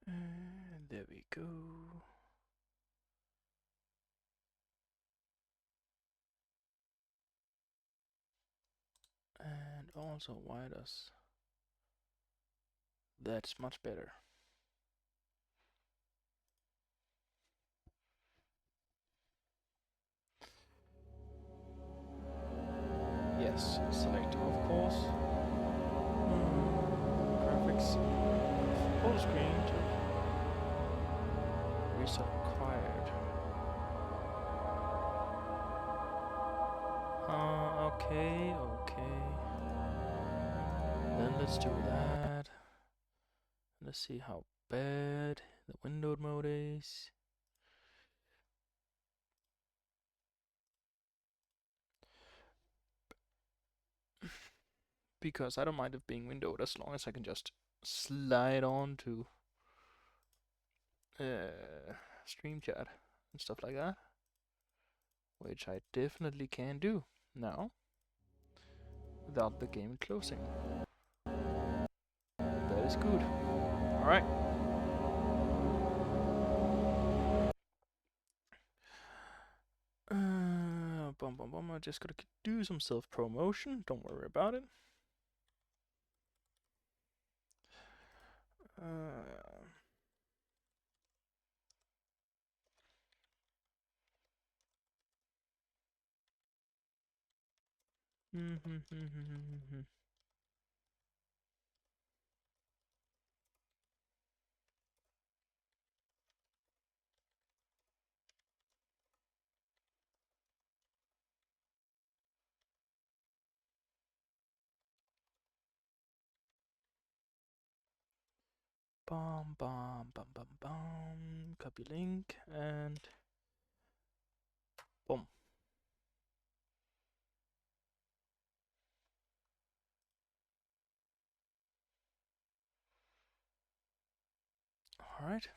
And there we go. And also, why does that's much better. Yes, select of course. Graphics full screen to reset required. Okay. Then let's do that. Let's see how bad the windowed mode is. Because I don't mind it being windowed as long as I can just slide on to stream chat and stuff like that, which I definitely can do now without the game closing. That is good. Alright. I just gotta do some self-promotion, don't worry about it. Copy link and boom. Alright.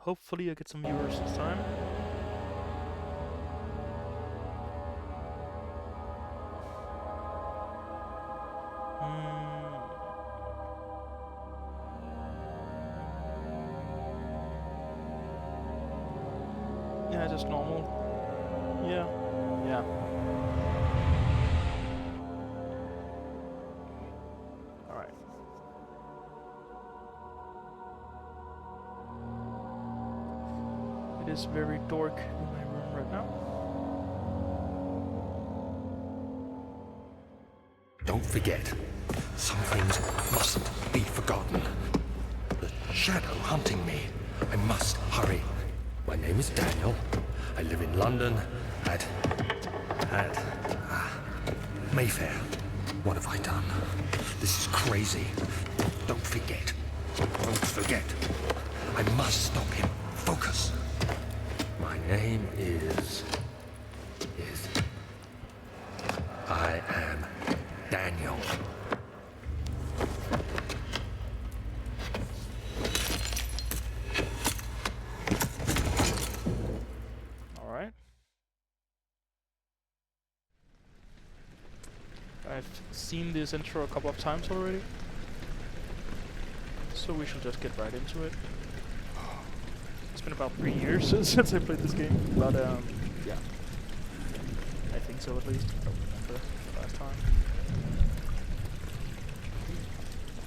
Hopefully I get some viewers this time. Yeah, just normal. Yeah. Alright. It is very dark in my room right now. Don't forget, some things mustn't be forgotten. The shadow hunting me. I must hurry. My name is Daniel. I live in London at Mayfair. What have I done? This is crazy. Don't forget. Don't forget. I must stop him. Focus. My name is... I am Daniel. Alright. I've seen this intro a couple of times already, so we shall just get right into it. It's been about 3 years since I played this game, but yeah. I think so at least. I don't remember the last time.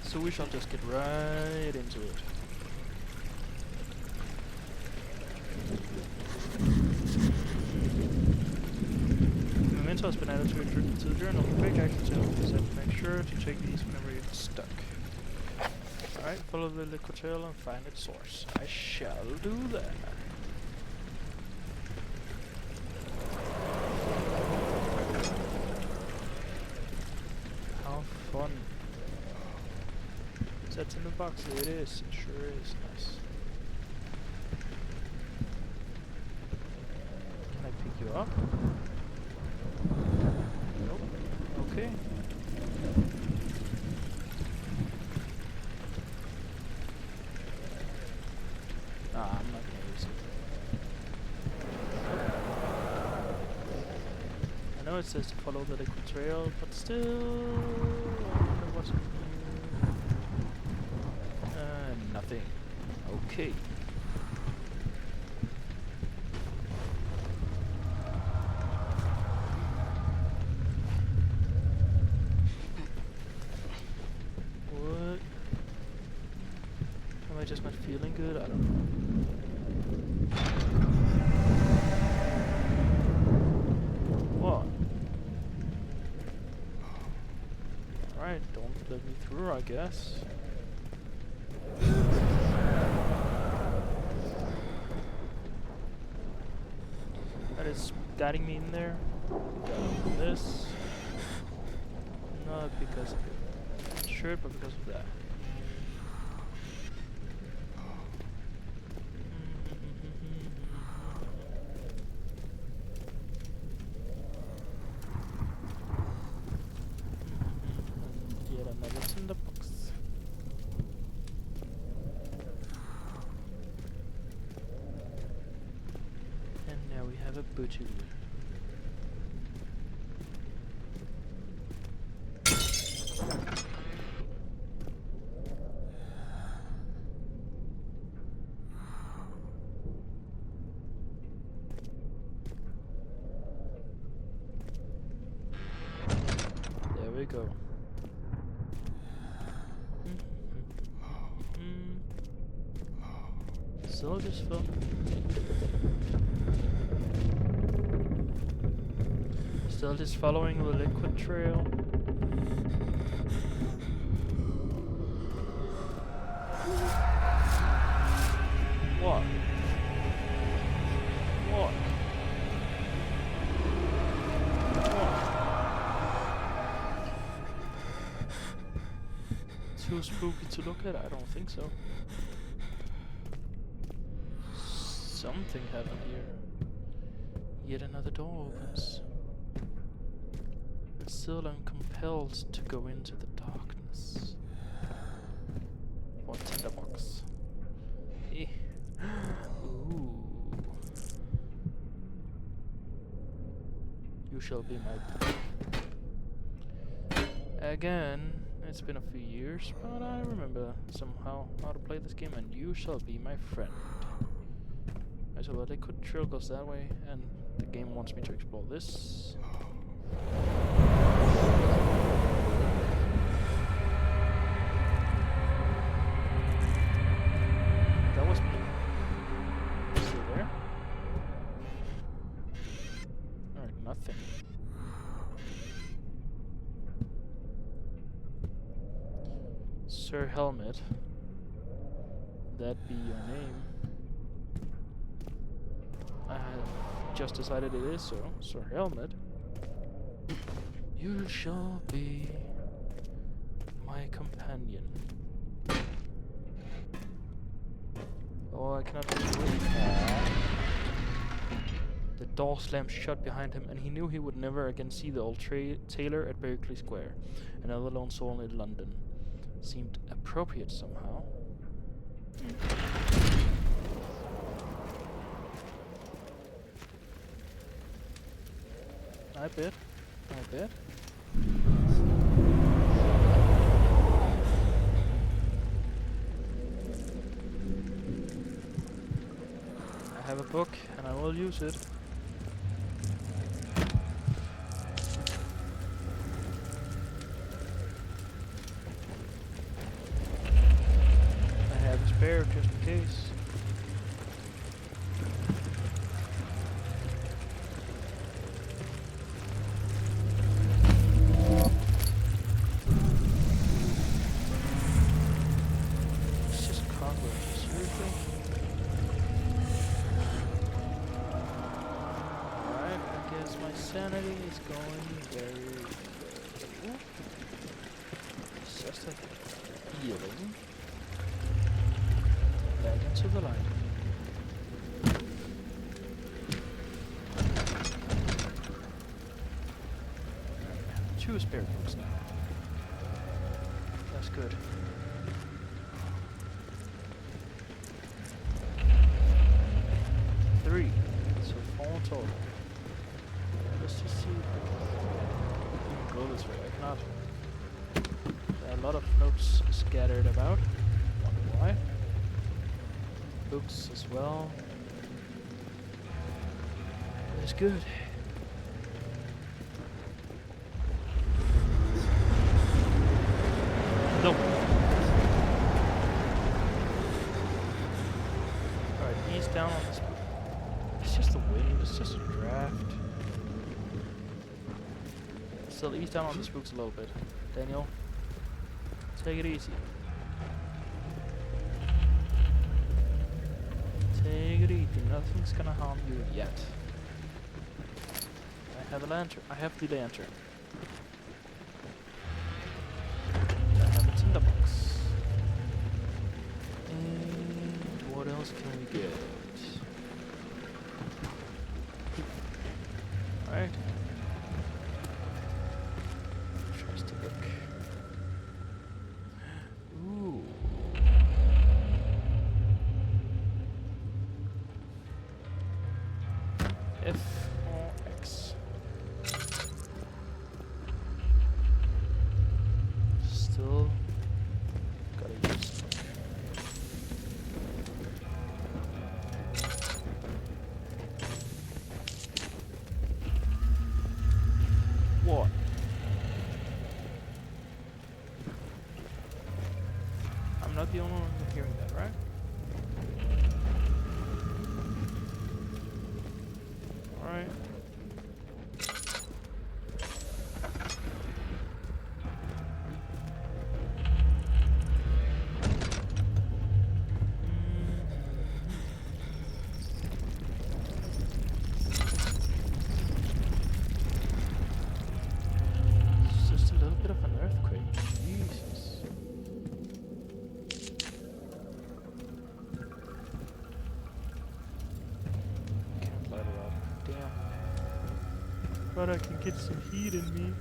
So we shall just get right into it. Memento has been added to the journal. Quick action tip. Make sure to take these whenever you're stuck. Alright, follow the liquid trail and find its source. I shall do that. How fun. That's in the box. It is. It sure is. Nice. Can I pick you up? Nope. Okay. I'm not gonna use it. know it says to follow the liquid trail, but still, I wonder what's in here. Nothing. Okay. What? Am I just not feeling good? I don't know. What? Alright, don't let me through, I guess. That is guiding me in there. Got this. Not because of the shirt, but because of that. Yet another tinderbox. And now we have a butcher. There we go. Still just fun. Still just following the liquid trail. What? What? Too spooky to look at? I don't think so. Something happened here. Yet another door opens. And still I'm compelled to go into the darkness. What tinderbox? Eh. Ooh. You shall be my... Again, it's been a few years, but I remember somehow how to play this game, and you shall be my friend. Right, so the liquid trail goes that way, and the game wants me to explore this. That was me. Still there? Alright, nothing. Sir Helmet. That be your name. I have just decided it is so. Sir Helmet. You shall be my companion. Oh, I cannot do it. The door slammed shut behind him, and he knew he would never again see the old tailor at Berkeley Square. Another lone soul in London. Seemed appropriate somehow. I bet. I bet. I have a book, and I will use it. I have a spare just in case. Sanity is going very low. It's just a healing. Back into the light. Two spare books now. That's good. Three. So 4 total. Let's just see. lot of notes scattered about. Wonder why. Books as well. It's good. No. Alright, ease down on this. It's just the wind, it's just a draft. Still ease down on the spooks a little bit. Daniel, take it easy. Take it easy, nothing's gonna harm you yet. I have a lantern. I have the lantern. I have a tinderbox. And what else can we get? Alright. Tries to look. Ooh. F or X. Still gotta use it. What? I'm not the only one hearing that, right? Alright. It's just a little bit of an earthquake. Jesus. Can't light it up. Damn. But I can get some heat in me.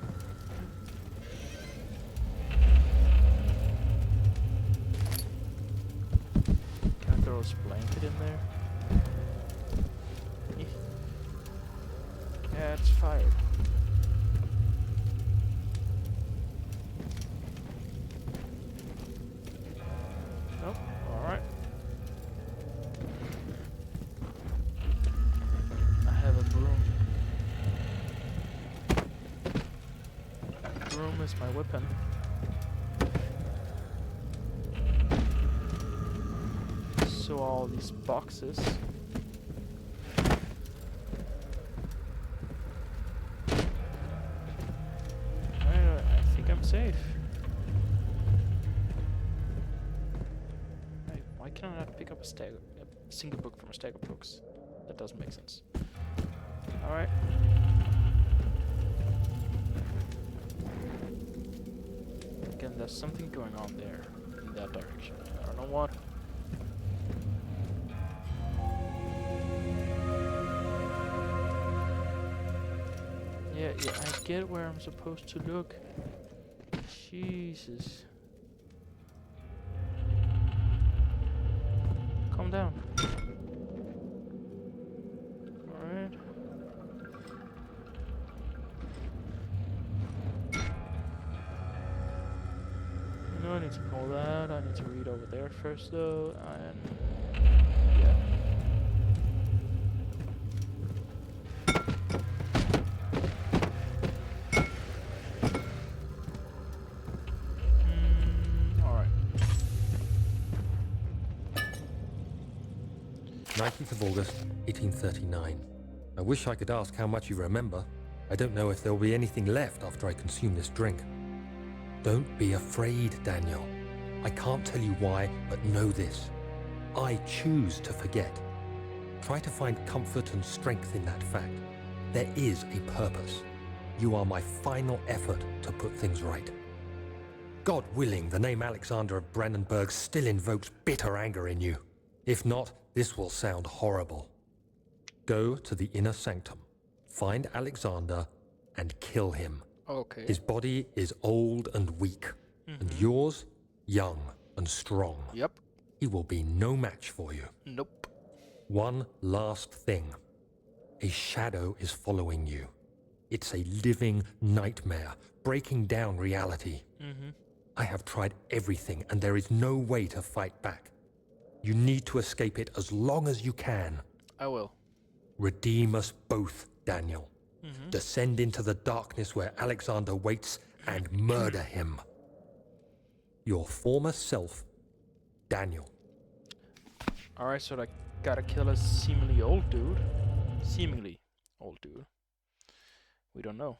Can I throw a blanket in there? Yeah, it's fired. Nope. Alright. I have a broom. Broom is my weapon. So all these boxes. I think I'm safe. Hey, why can I not pick up a single book from a stack of books? That doesn't make sense. Alright. Again, there's something going on there, in that direction. I don't know what. Yeah, I get where I'm supposed to look. Jesus. Calm down. Alright. No, I need to pull that. I need to read over there first though, and yeah. Alright. 19th of August, 1839. I wish I could ask how much you remember. I don't know if there will be anything left after I consume this drink. Don't be afraid, Daniel. I can't tell you why, but know this. I choose to forget. Try to find comfort and strength in that fact. There is a purpose. You are my final effort to put things right. God willing, the name Alexander of Brandenburg still invokes bitter anger in you. If not, this will sound horrible. Go to the inner sanctum, find Alexander, and kill him. Okay. His body is old and weak, and yours, young and strong. Yep. He will be no match for you. Nope. One last thing. A shadow is following you. It's a living nightmare, breaking down reality. I have tried everything, and there is no way to fight back. You need to escape it as long as you can. I will. Redeem us both, Daniel. Descend into the darkness where Alexander waits and murder him. Your former self, Daniel. Alright, so I gotta kill a seemingly old dude. Seemingly old dude. We don't know.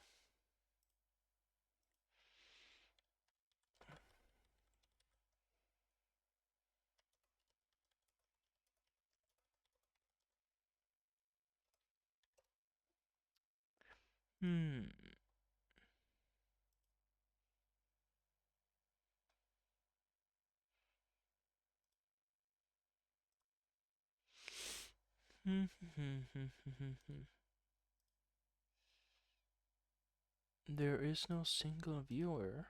There is no single viewer.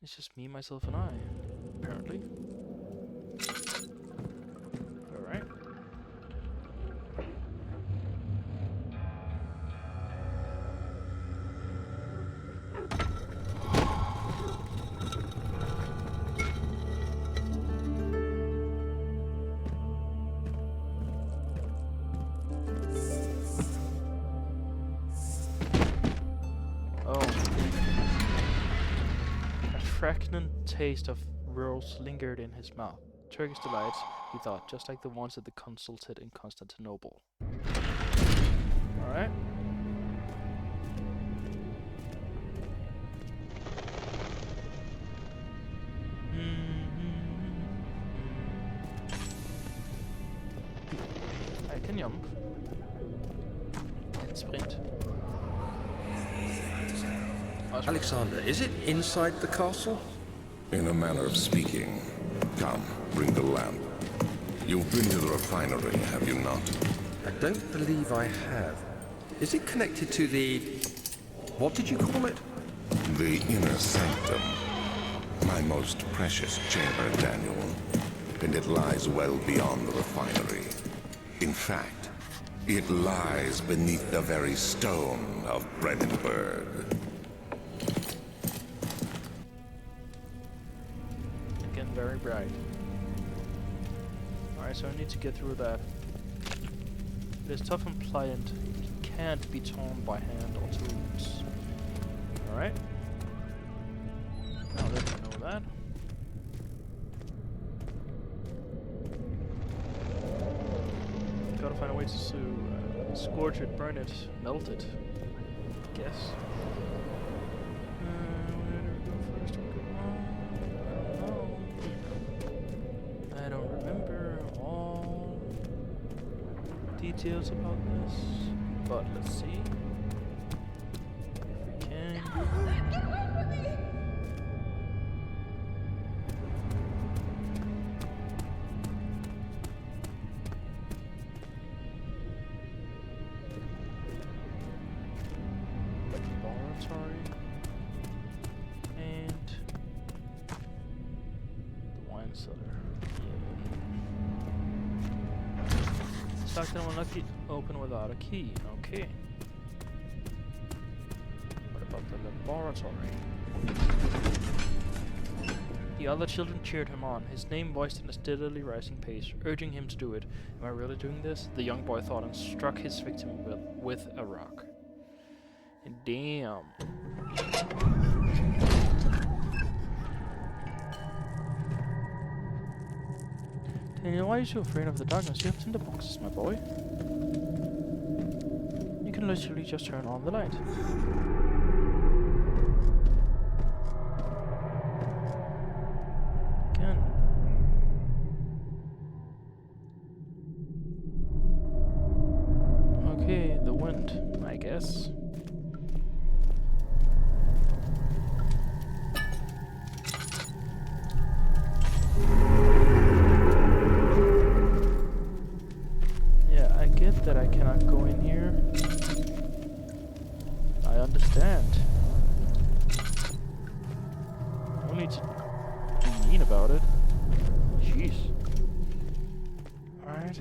It's just me, myself, and I, apparently. Alright. Fragrant taste of rose lingered in his mouth. Turkish delights, he thought, just like the ones that the consulted in Constantinople. Alright. I can jump. And sprint. Alexander, is it inside the castle? In a manner of speaking. Come, bring the lamp. You've been to the refinery, have you not? I don't believe I have. Is it connected to the... what did you call it? The inner sanctum. My most precious chamber, Daniel. And it lies well beyond the refinery. In fact, it lies beneath the very stone of Brandenburg. Again, very bright. Alright, so I need to get through that. It is tough and pliant. It can't be torn by hand or tools. Alright. Now that we know that. Gotta find a way to scorch it, burn it, melt it. I guess. Where do we go first? I don't know. I don't remember all details about this, but let's see if we can. Get away from me! Laboratory and the wine cellar. Locked and unlucky. Open without a key. Okay. What about the laboratory? The other children cheered him on, his name voiced in a steadily rising pace, urging him to do it. Am I really doing this? The young boy thought and struck his victim with a rock. And damn. Daniel, why are you so afraid of the darkness? You have tinderboxes, my boy. You can literally just turn on the light. Again. Okay, the wind, I guess. That I cannot go in here. I understand. No need to be mean about it. Jeez. Alright.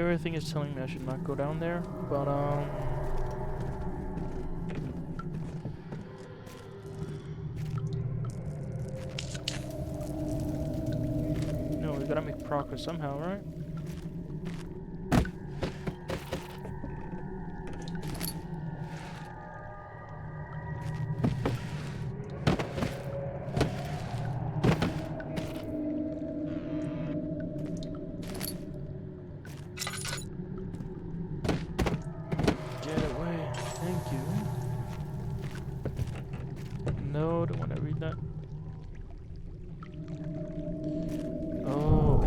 Everything is telling me I should not go down there, but no, we gotta make progress somehow, right? Get away, thank you. No, don't want to read that. Oh.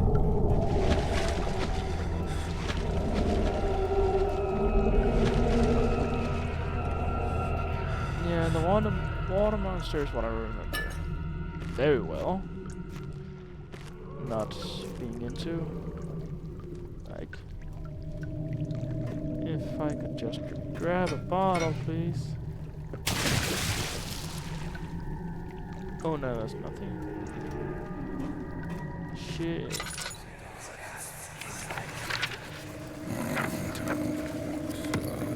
Yeah, the water monster is what I remember very well. Not being into. Like, if I could just grab a bottle, please. Oh no, that's nothing. Shit.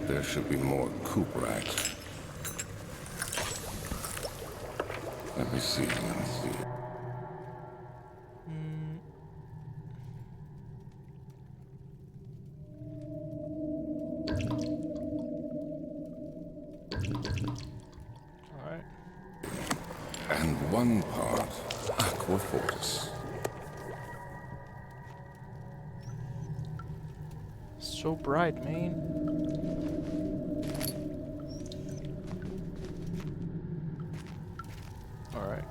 There should be more coop racks. Let me see. Alright. And one part aqua fortis. So bright, man. Alright.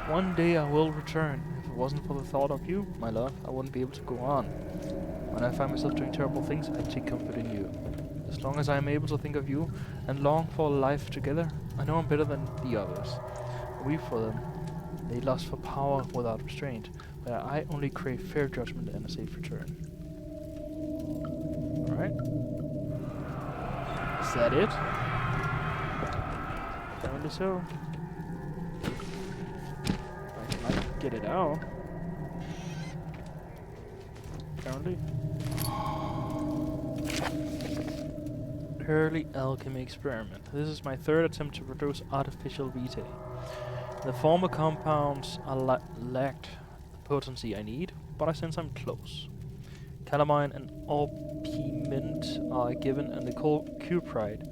One day I will return. If it wasn't for the thought of you, my love, I wouldn't be able to go on. When I find myself doing terrible things, I take comfort in you. As long as I am able to think of you and long for a life together, I know I'm better than the others. I weep for them. They lust for power without restraint, but I only crave fair judgment and a safe return. Alright. Is that it? Apparently so. I can get it out. Apparently. Early alchemy experiment. This is my third attempt to produce artificial vitae. The former compounds lacked the potency I need, but I sense I'm close. Calamine and orpiment are given, and the cupride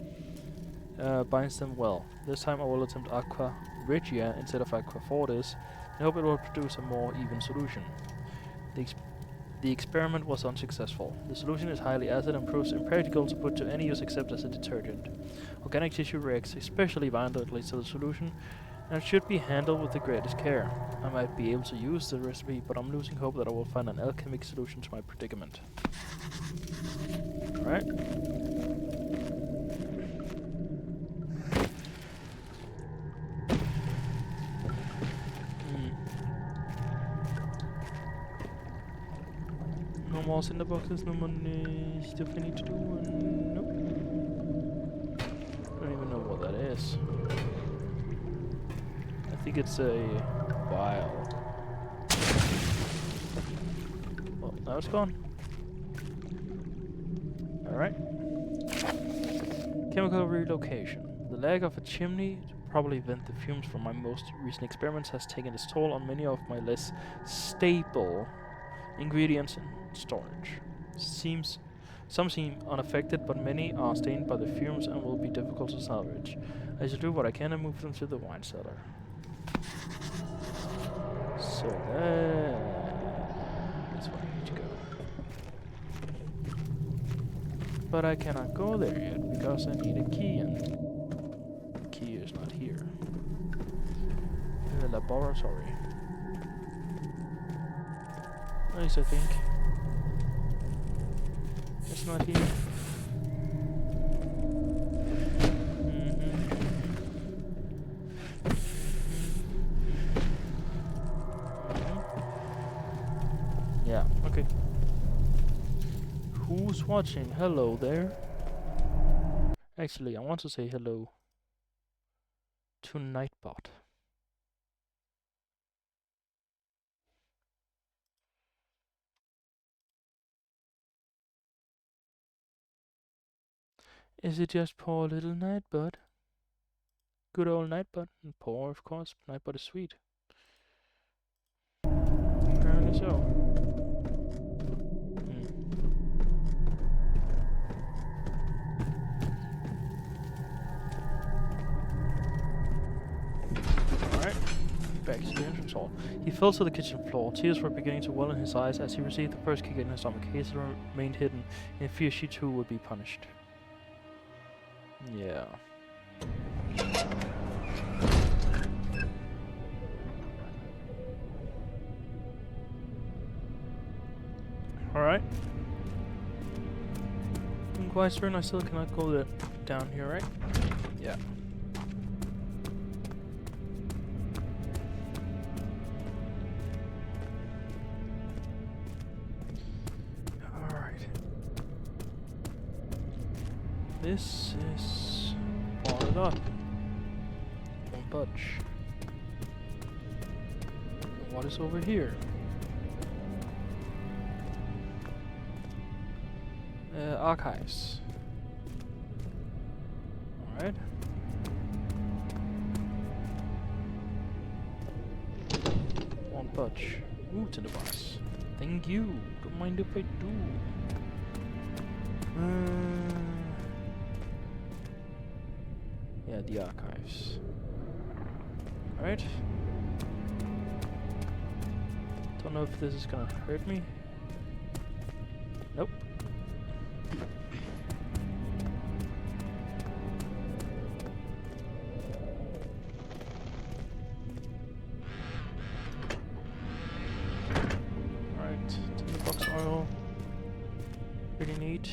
binds them well. This time I will attempt aqua regia instead of aqua fortis. I hope it will produce a more even solution. The experiment was unsuccessful. The solution is highly acid and proves impractical to put to any use except as a detergent. Organic tissue reacts especially violently to the solution, and it should be handled with the greatest care. I might be able to use the recipe, but I'm losing hope that I will find an alchemic solution to my predicament. Alright. No more cinder boxes, no money, stuff I need to do, nope. I don't even know what that is. I think it's a vial. Oh, now it's gone. Alright. Chemical relocation. The lack of a chimney to probably vent the fumes from my most recent experiments has taken its toll on many of my less stable ingredients and storage. Some seem unaffected, but many are stained by the fumes and will be difficult to salvage. I shall do what I can and move them to the wine cellar. So that's where I need to go. But I cannot go there yet because I need a key, and the key is not here. In the laboratory. At least I think. It's not here. who's watching? Hello there. Actually, I want to say hello to Nightbot. Is it just poor little Nightbot? Good old Nightbot. And poor, of course. Nightbot is sweet. Apparently so. Alright. Back to the entrance hall. He fell to the kitchen floor. Tears were beginning to well in his eyes as he received the first kick in his stomach. Hazel remained hidden in fear she too would be punished. Yeah. Alright. I'm quite certain I still cannot go down here, right? Yeah. Alright. This is boarded up. Won't budge. And what is over here? Archives. Alright. Won't budge. Ooh, tinderbox. Thank you. Don't mind if I do. Yeah, the archives. Alright. Don't know if this is gonna hurt me. Nope. Tinderbox oil. Pretty neat.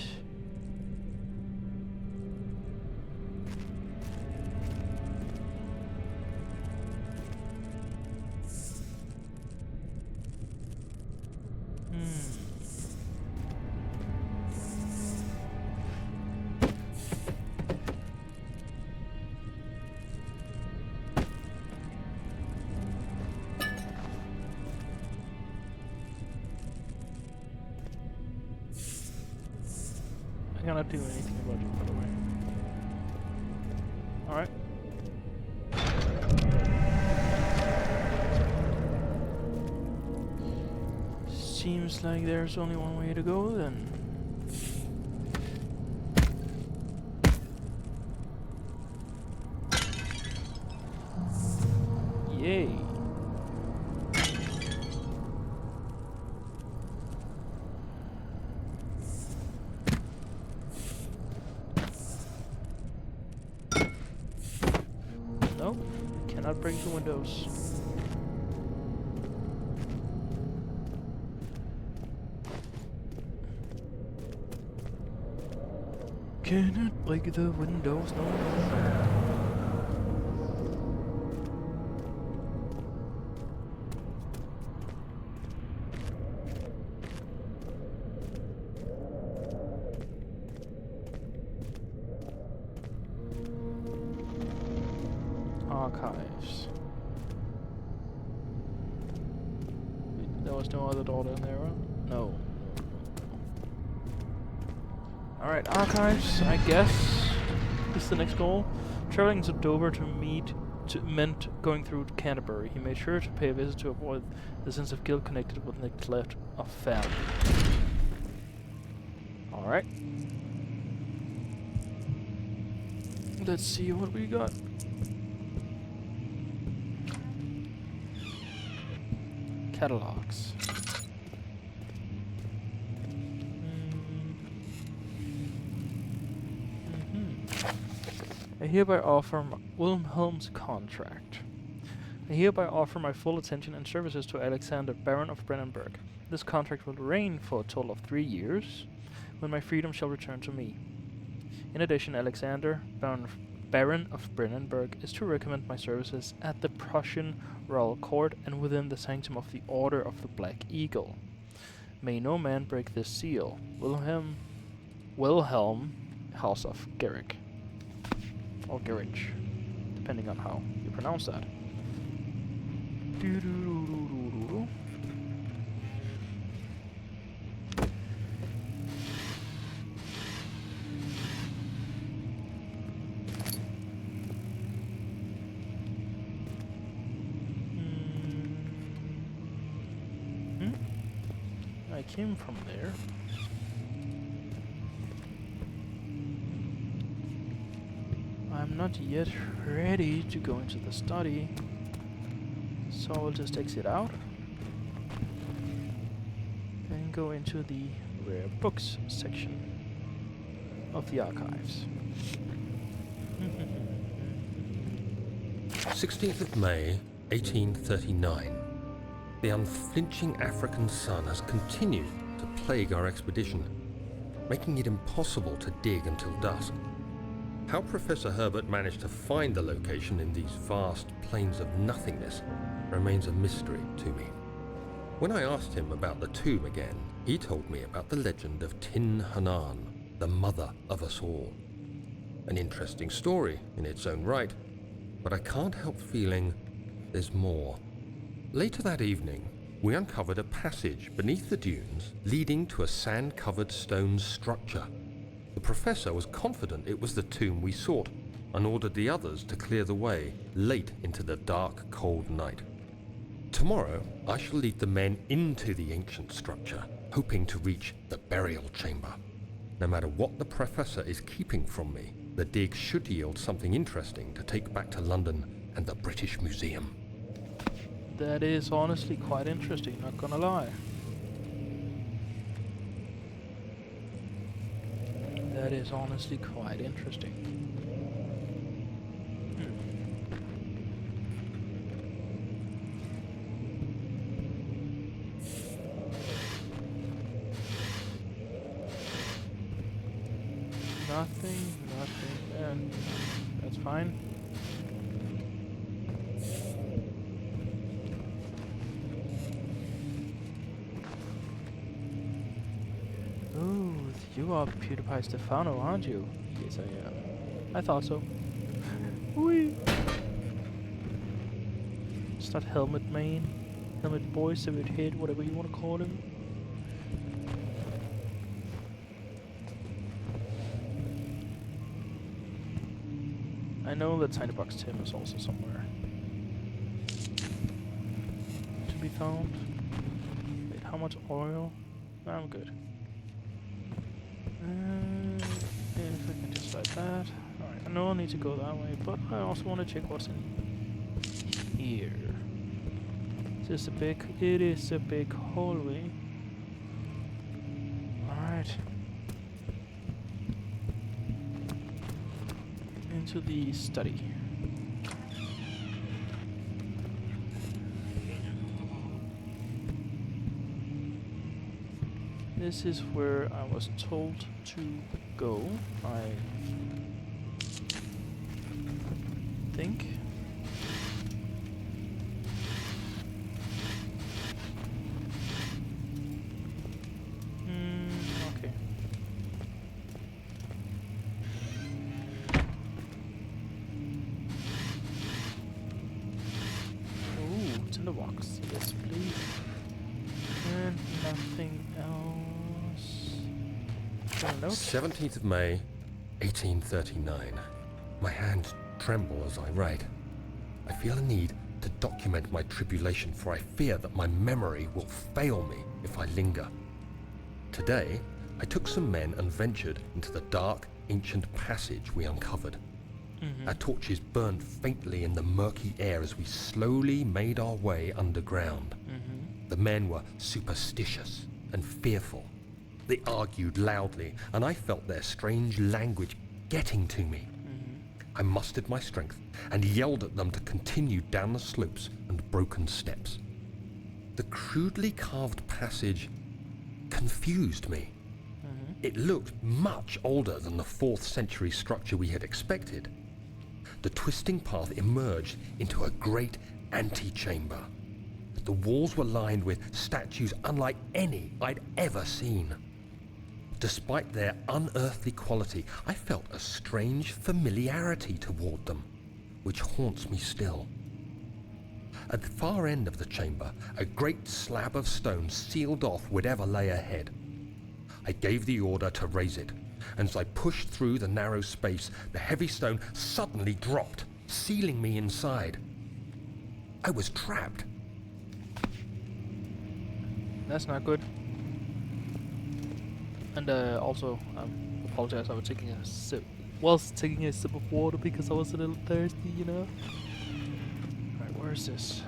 I cannot do anything about it, by the way. Alright. Seems like there's only one way to go then. Yay. Nope, cannot break the windows. Cannot break the windows, no. Archives. There was no other door down there, right? No. Alright, archives, I guess, is the next goal. Traveling to Dover meant going through Canterbury. He made sure to pay a visit to avoid the sense of guilt connected with neglect of family. Alright. Let's see what we got. Catalogs. I hereby offer Wilhelm's contract. I hereby offer my full attention and services to Alexander, Baron of Brennenburg. This contract will reign for a total of 3 years, when my freedom shall return to me. In addition, Alexander, Baron of Brennenburg, is to recommend my services at the Prussian Royal Court and within the sanctum of the Order of the Black Eagle. May no man break this seal. Wilhelm Wilhelm, House of Gerich. Or Gerich, depending on how you pronounce that. I came from there. I'm not yet ready to go into the study, so I'll just exit out and go into the rare books section of the archives. 16th of May, 1839. The unflinching African sun has continued to plague our expedition, making it impossible to dig until dusk. How Professor Herbert managed to find the location in these vast plains of nothingness remains a mystery to me. When I asked him about the tomb again, he told me about the legend of Tin Hanan, the mother of us all. An interesting story in its own right, but I can't help feeling there's more. Later that evening, we uncovered a passage beneath the dunes leading to a sand-covered stone structure. The professor was confident it was the tomb we sought and ordered the others to clear the way late into the dark, cold night. Tomorrow, I shall lead the men into the ancient structure, hoping to reach the burial chamber. No matter what the professor is keeping from me, the dig should yield something interesting to take back to London and the British Museum. That is honestly quite interesting, not gonna lie. That is honestly quite interesting. Nothing, and that's fine. Ooh, you are PewDiePie Stefano, aren't you? Yes, I am. I thought so. Whee! It's not Helmet Man, Helmet Boy, Severed Head, whatever you want to call him. I know that Tiny Box Tim is also somewhere to be found. Wait, how much oil? I'm good. If I can just like that. Alright, I know I need to go that way, but I also want to check what's in here. It is a big hallway. Alright. Into the study. This is where I was told to go, I think. Okay. Ooh, it's in the box. Yes, please. And nothing else. 17th of May, 1839. My hands tremble as I write. I feel a need to document my tribulation, for I fear that my memory will fail me if I linger. Today, I took some men and ventured into the dark, ancient passage we uncovered. Our torches burned faintly in the murky air as we slowly made our way underground. The men were superstitious and fearful. They argued loudly, and I felt their strange language getting to me. I mustered my strength and yelled at them to continue down the slopes and broken steps. The crudely carved passage confused me. It looked much older than the 4th century structure we had expected. The twisting path emerged into a great antechamber. The walls were lined with statues unlike any I'd ever seen. Despite their unearthly quality, I felt a strange familiarity toward them, which haunts me still. At the far end of the chamber, a great slab of stone sealed off whatever lay ahead. I gave the order to raise it, and as I pushed through the narrow space, the heavy stone suddenly dropped, sealing me inside. I was trapped. That's not good. And also, apologize. I was taking a sip. Taking a sip of water because I was a little thirsty, you know. Alright, where is this?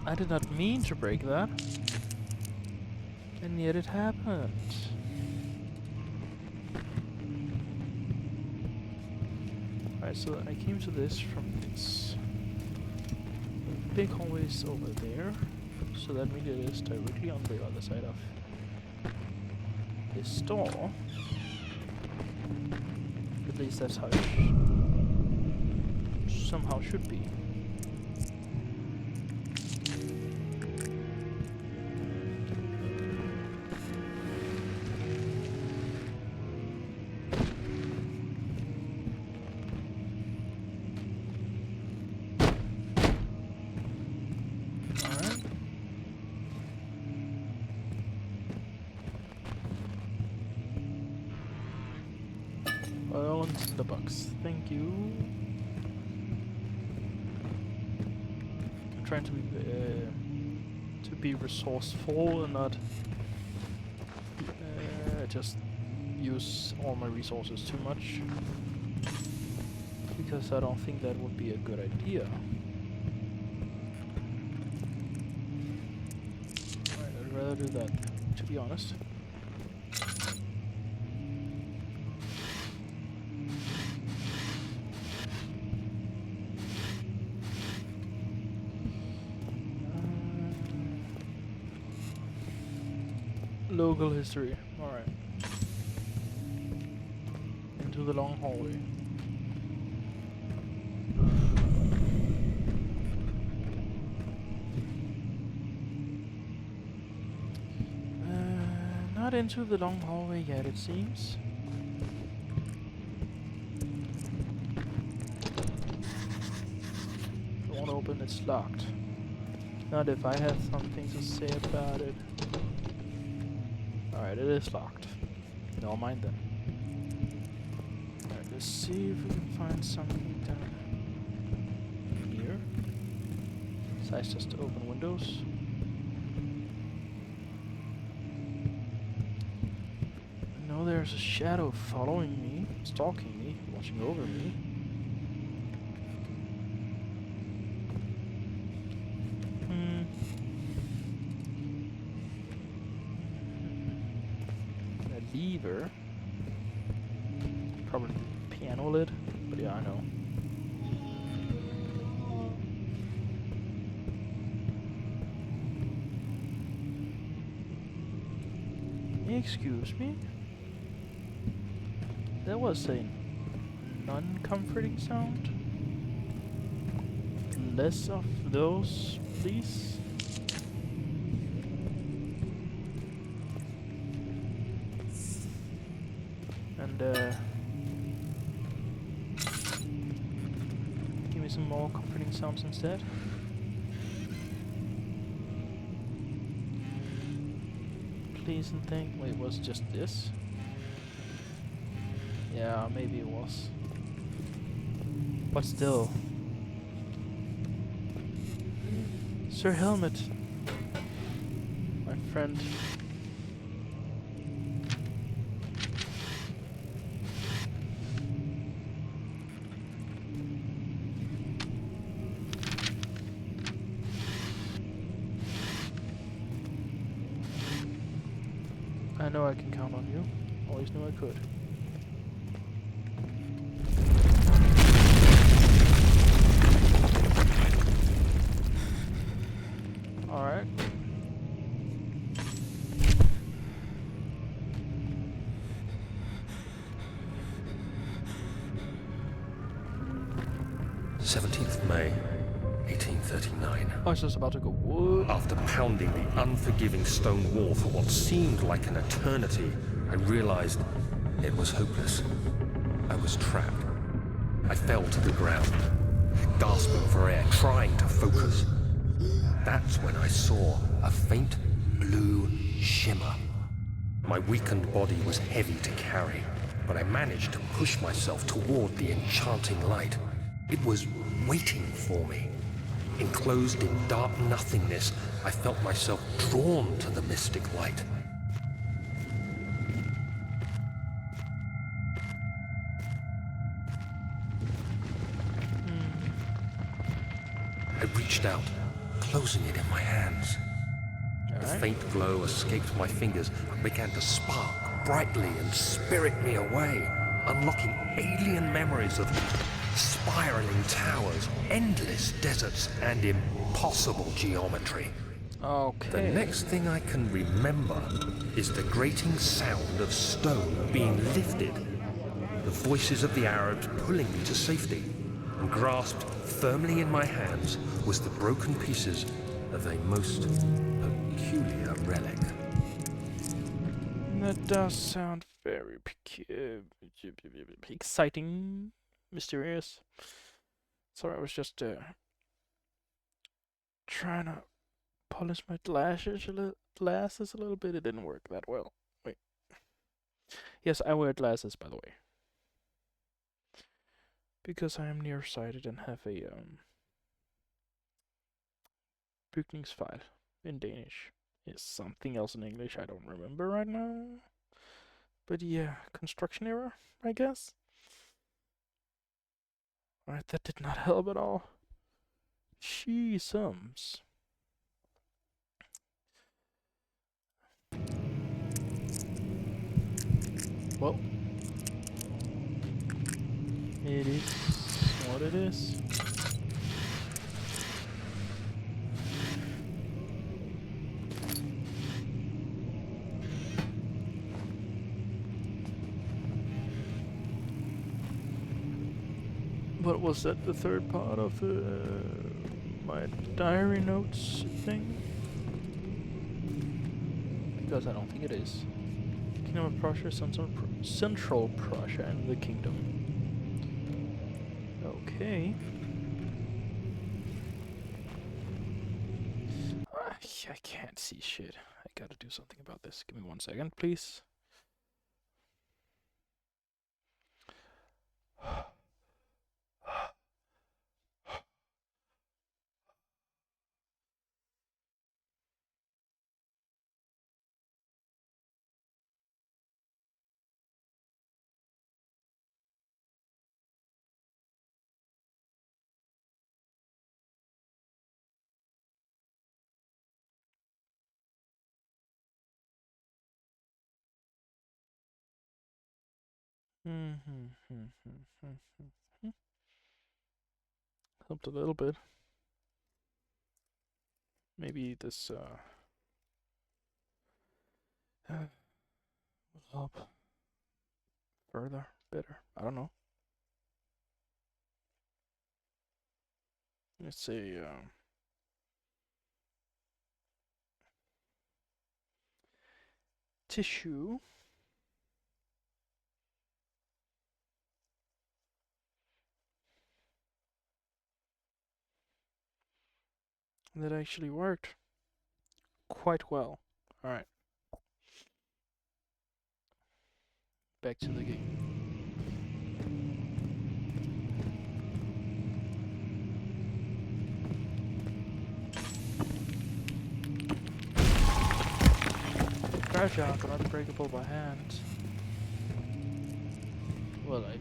I did not mean to break that, and yet it happened. Alright, so I came to this from this. Big hallways over there, so that means it is directly on the other side of this door. At least that's how it somehow should be. Oil and tinderbox. Thank you. I'm trying to be resourceful and not just use all my resources too much, because I don't think that would be a good idea. Alright, I'd rather do that, to be honest. Local history. Alright. Into the long hallway. Not into the long hallway yet, it seems. It won't open, it's locked. Not if I have something to say about it. Alright, it is locked. Never mind then. Alright, let's see if we can find something down here. Besides just to open windows. I know there's a shadow following me, stalking me, watching over me. Lever. Probably the piano lid, but yeah, I know. Excuse me? That was a non-comforting sound. Less of those, please. Give me some more comforting sounds instead. Please and thank. Wait, was it just this? Yeah, maybe it was. But still. Sir Helmet. My friend. I know I can count on you. Always knew I could. Alright. "17th May, 1839. I was just about to go, what? After pounding the unforgiving stone wall for what seemed like an eternity, I realized it was hopeless. I was trapped. I fell to the ground, gasping for air, trying to focus. That's when I saw a faint blue shimmer. My weakened body was heavy to carry, but I managed to push myself toward the enchanting light. It was waiting for me. Enclosed in dark nothingness, I felt myself drawn to the mystic light. I reached out, closing it in my hands. The faint glow escaped my fingers and began to spark brightly and spirit me away, unlocking alien memories of spiraling towers, endless deserts, and impossible geometry. Okay. The next thing I can remember is the grating sound of stone being lifted, the voices of the Arabs pulling me to safety, and grasped firmly in my hands was the broken pieces of a most peculiar relic. That does sound very exciting, mysterious. Sorry, I was just trying to polish my glasses a little bit. It didn't work that well. Wait. Yes, I wear glasses, by the way, because I am nearsighted and have a bygningsfejl in Danish. Is something else in English I don't remember right now. But yeah, construction error, I guess. Alright, that did not help at all. Sheesums. Well, it is what it is. What was that, the third part of my diary notes thing? Because I don't think it is. Kingdom of Prussia, Central Prussia, and the Kingdom. Okay. I can't see shit. I gotta do something about this. Give me 1 second, please. Helped a little bit. Maybe this will help further, better. I don't know. Let's say tissue. That actually worked quite well. Alright. Back to the game. Fragile but unbreakable by hand. Well, I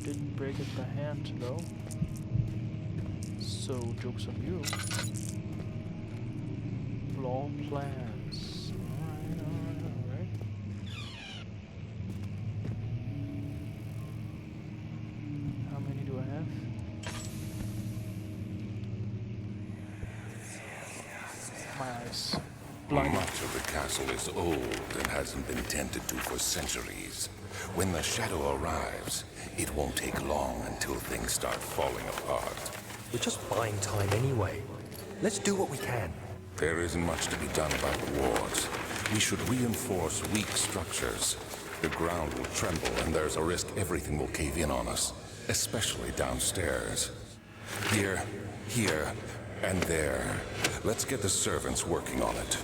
didn't break it by hand though. So, joke's on you. Floor plans. Alright. How many do I have? My eyes. Blind. Much of the castle is old and hasn't been tended to for centuries. When the shadow arrives, it won't take long until things start falling apart. We're just buying time anyway. Let's do what we can. There isn't much to be done about the wards. We should reinforce weak structures. The ground will tremble, and there's a risk everything will cave in on us, especially downstairs. Here, and there. Let's get the servants working on it.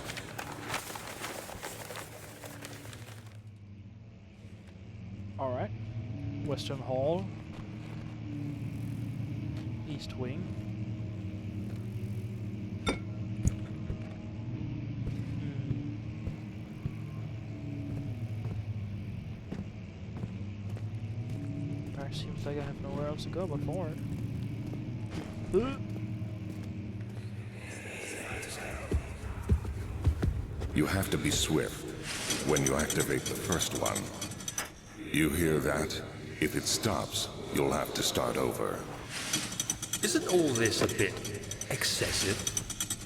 Alright. Western Hall. East Wing. Seems like I have nowhere else to go but forward. You have to be swift when you activate the first one. You hear that? If it stops, you'll have to start over. Isn't all this a bit excessive?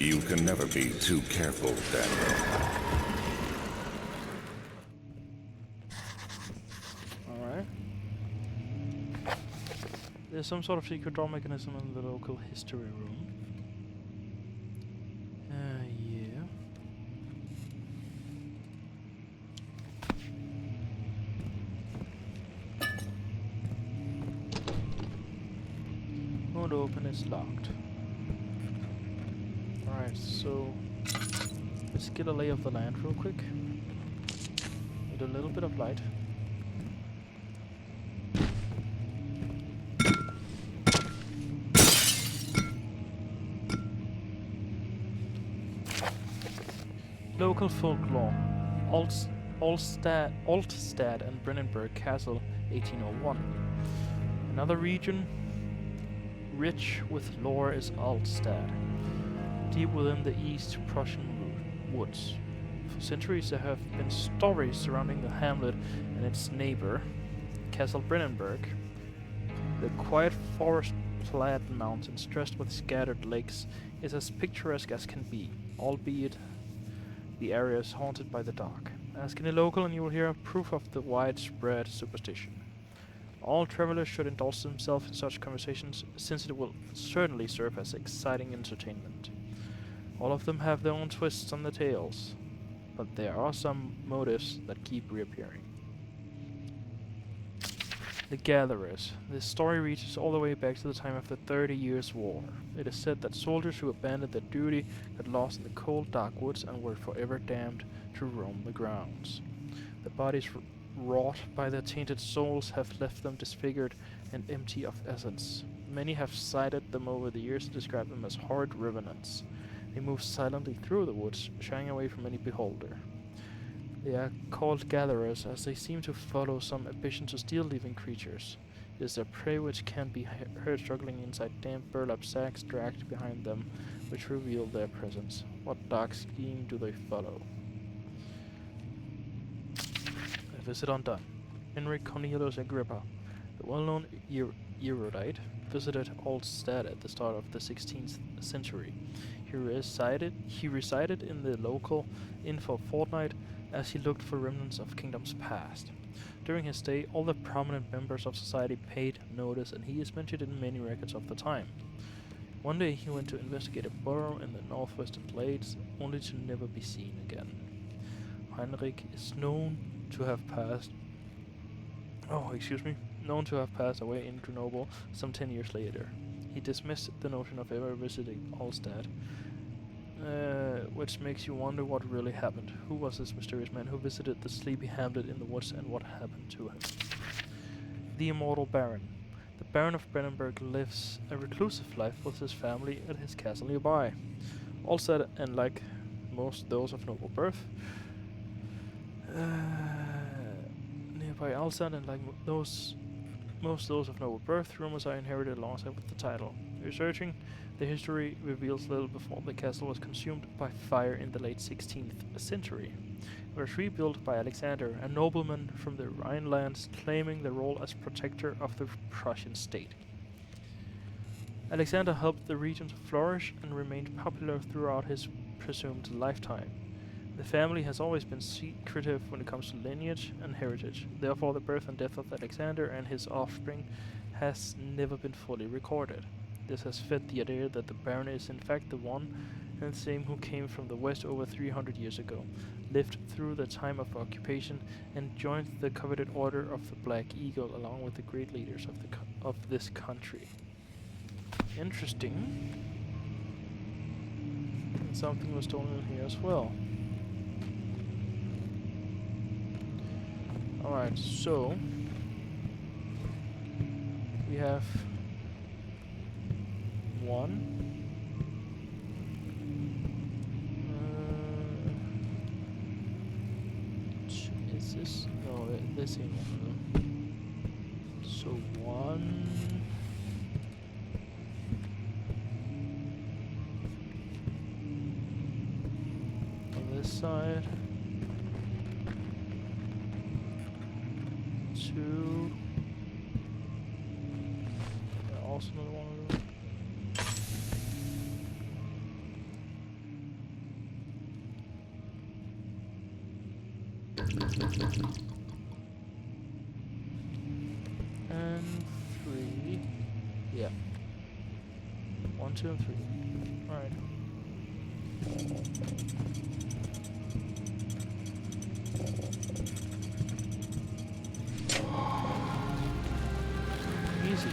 You can never be too careful, Daniel. There's some sort of secret door mechanism in the local history room. Yeah. Won't open, it's locked. Alright, so let's get a lay of the land real quick. Need a little bit of light. Local folklore. Altstad and Brennenburg Castle, 1801. Another region rich with lore is Altstad, deep within the East Prussian woods. For centuries there have been stories surrounding the hamlet and its neighbor, Castle Brennenburg. The quiet forest-clad mountains dressed with scattered lakes is as picturesque as can be, albeit the area is haunted by the dark. Ask any local and you will hear proof of the widespread superstition. All travelers should indulge themselves in such conversations, since it will certainly serve as exciting entertainment. All of them have their own twists on the tales, but there are some motives that keep reappearing. The Gatherers. This story reaches all the way back to the time of the 30 Years' War. It is said that soldiers who abandoned their duty got lost in the cold, dark woods and were forever damned to roam the grounds. The bodies wrought by their tainted souls have left them disfigured and empty of essence. Many have cited them over the years to describe them as horrid revenants. They move silently through the woods, shying away from any beholder. They are called gatherers, as they seem to follow some ambition to steal living creatures. It is their prey which can be heard struggling inside damp burlap sacks dragged behind them, which reveal their presence. What dark scheme do they follow? A visit undone. Henry Cornelius Agrippa, the well-known erudite, visited Altstadt at the start of the 16th century. He resided in the local inn for a fortnight, as he looked for remnants of kingdoms past. During his stay, all the prominent members of society paid notice, and he is mentioned in many records of the time. One day he went to investigate a burrow in the northwestern glades, only to never be seen again. Heinrich is known to have passed away in Grenoble some 10 years later. He dismissed the notion of ever visiting Altstadt, which makes you wonder what really happened. Who was this mysterious man who visited the sleepy hamlet in the woods, and what happened to him? The Immortal Baron. The Baron of Brennenburg lives a reclusive life with his family at his castle nearby. Altstadt, and like most those of noble birth, most those of noble birth, rumors are inherited alongside with the title. Researching the history reveals little before the castle was consumed by fire in the late 16th century. It was rebuilt by Alexander, a nobleman from the Rhinelands, claiming the role as protector of the Prussian state. Alexander helped the region to flourish and remained popular throughout his presumed lifetime. The family has always been secretive when it comes to lineage and heritage. Therefore, the birth and death of Alexander and his offspring has never been fully recorded. This has fed the idea that the Baron is in fact the one and the same who came from the west over 300 years ago, lived through the time of occupation, and joined the coveted Order of the Black Eagle along with the great leaders of this country. Interesting. And something was stolen in here as well. Alright, so we have one. Is this? No, this ain't one of them. So one. On this side. Two. Also another one of them. And 3. Yeah. 1, 2, and 3. Alright. Easy.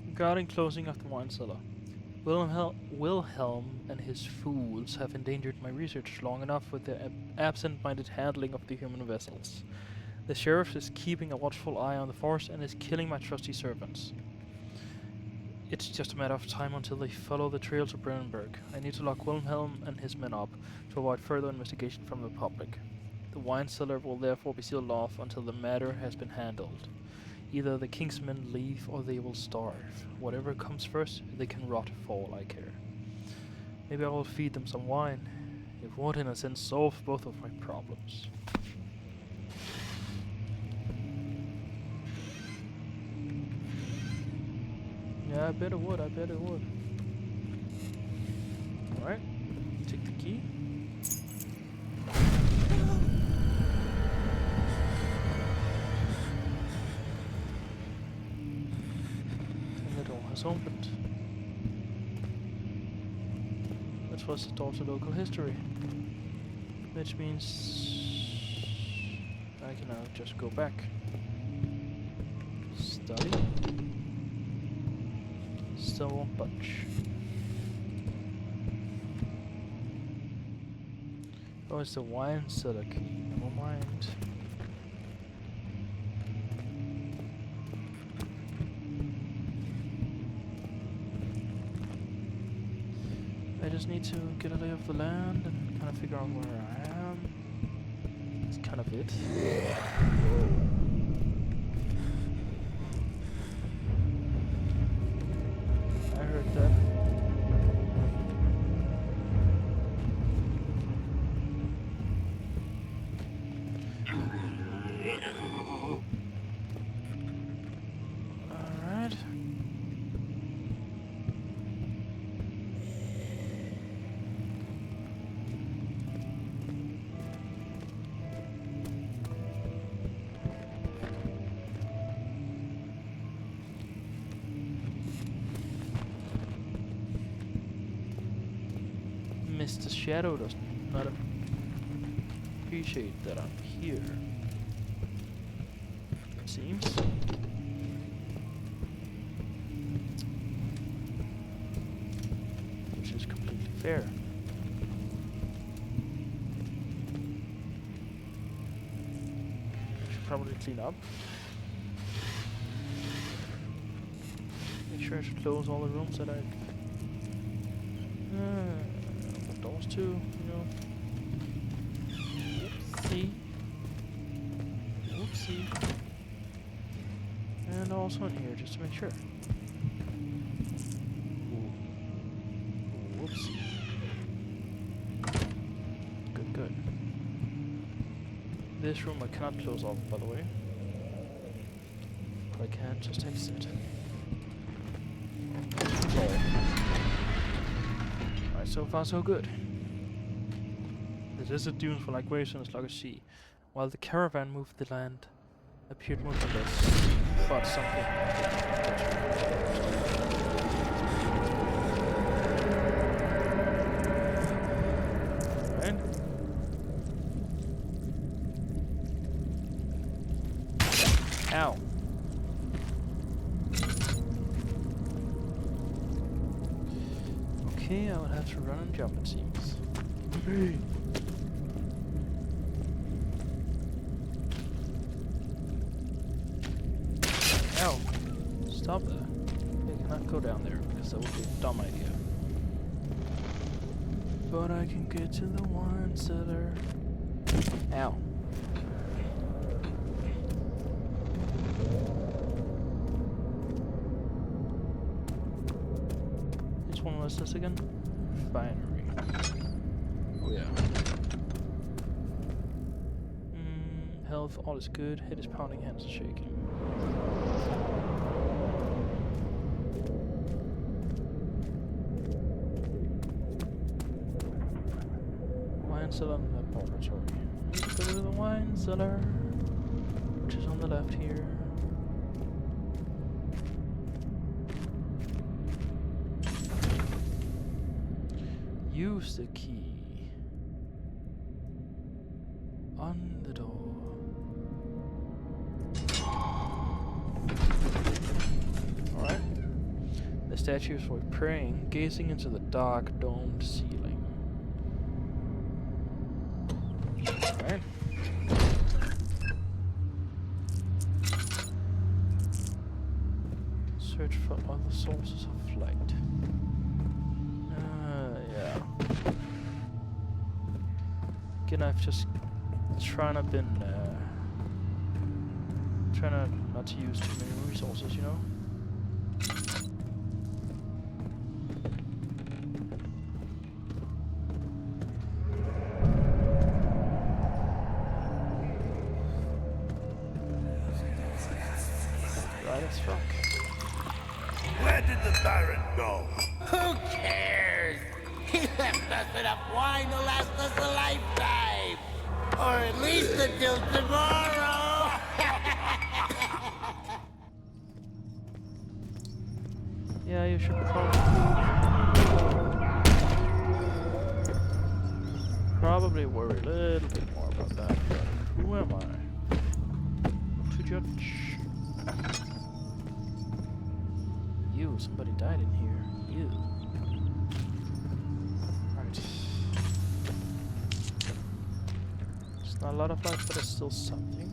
Regarding closing of the wine cellar. Wilhelm and his fools have endangered my research long enough with their absent-minded handling of the human vessels. The sheriff is keeping a watchful eye on the force and is killing my trusty servants. It's just a matter of time until they follow the trail to Brennenburg. I need to lock Wilhelm and his men up to avoid further investigation from the public. The wine cellar will therefore be sealed off until the matter has been handled. Either the king's men leave or they will starve. Whatever comes first, they can rot for all I care. Maybe I will feed them some wine. It would in a sense solve both of my problems. Yeah, I bet it would, Alright, take the key. Opened. Which was the door to local history. Which means I can now just go back. Study. Still won't budge. Oh, it's the wine cellar key. Never mind. I just need to get a lay of the land and kind of figure out where I am. That's kind of it. I heard that. Alright. Mr. Shadow does not appreciate that I'm here. It seems. Which is completely fair. I should probably clean up. Make sure I should close all the rooms that I doors too, you know. Whoopsie. Whoopsie. And also in here, just to make sure. Ooh. Whoopsie. Good, good. This room I cannot close off, by the way. But I can just exit. Alright, so far so good. The desert dunes were like waves in a sluggish sea, while the caravan moved the land appeared motionless, but something. Right. Ow. Okay, I would have to run and jump, it seems. Ow! Stop there. I cannot go down there because that would be a dumb idea. But I can get to the wine cellar. Ow. Which one was this again? Refinery. Oh yeah. Health, all is good. Head is pounding, hands are shaking. Wine cellar and laboratory. Let's go to the wine cellar, which is on the left here. Use the key on the door. Alright. The statues were praying, gazing into the dark, domed ceiling. Alright. Search for other sources of light. Yeah. Again, I've just trying to not to use too many resources, you know. Right as fuck. Where did the Baron go? Who cares? He left us enough wine to last us a lifetime. Or at least until tomorrow. Yeah, you should probably worry a little bit more about that. But who am I to judge? You, somebody died in here. You. Right. It's not a lot of light, but it's still something.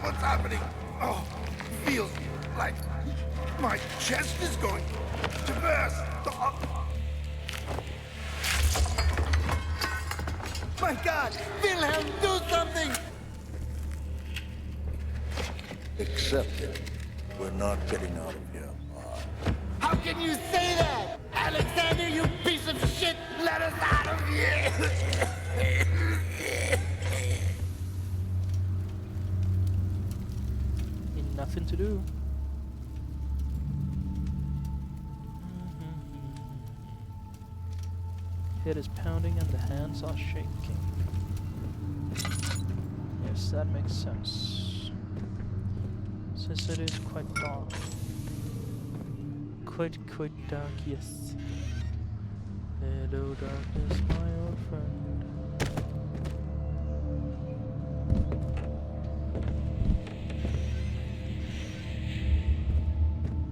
What's happening? Oh, feels like my chest is going to burst. Oh. My God! Wilhelm, do something! Accept it. We're not getting out of here. How can you say that? Alexander, you piece of shit! Let us out of here! Ain't nothing to do. Head is pounding and the hands are shaking. Yes, that makes sense. Since it is quite dark. Quite dark, yes. Hello darkness, my old friend.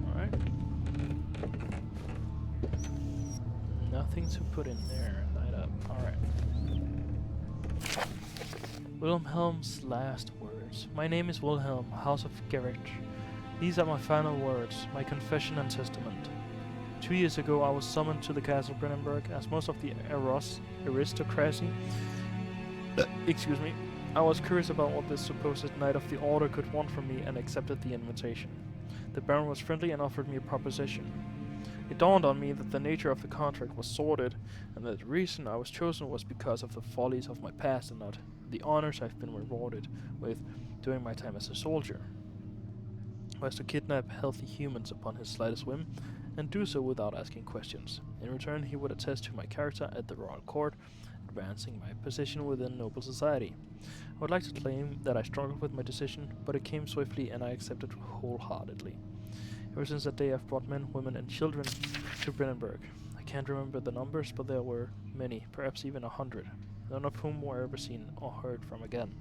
Alright. Nothing to put in there. Light up. Alright. Wilhelm's last words. My name is Wilhelm, House of Gerrit. These are my final words, my confession and testament. 2 years ago I was summoned to the castle Brennenburg as most of the aristocracy. Excuse me. I was curious about what this supposed Knight of the Order could want from me and accepted the invitation. The Baron was friendly and offered me a proposition. It dawned on me that the nature of the contract was sordid, and that the reason I was chosen was because of the follies of my past and not the honors I've been rewarded with during my time as a soldier. I was to kidnap healthy humans upon his slightest whim, and do so without asking questions. In return, he would attest to my character at the royal court, advancing my position within noble society. I would like to claim that I struggled with my decision, but it came swiftly and I accepted wholeheartedly. Ever since that day, I've brought men, women, and children to Brennenburg. I can't remember the numbers, but there were many, perhaps even 100, none of whom were ever seen or heard from again.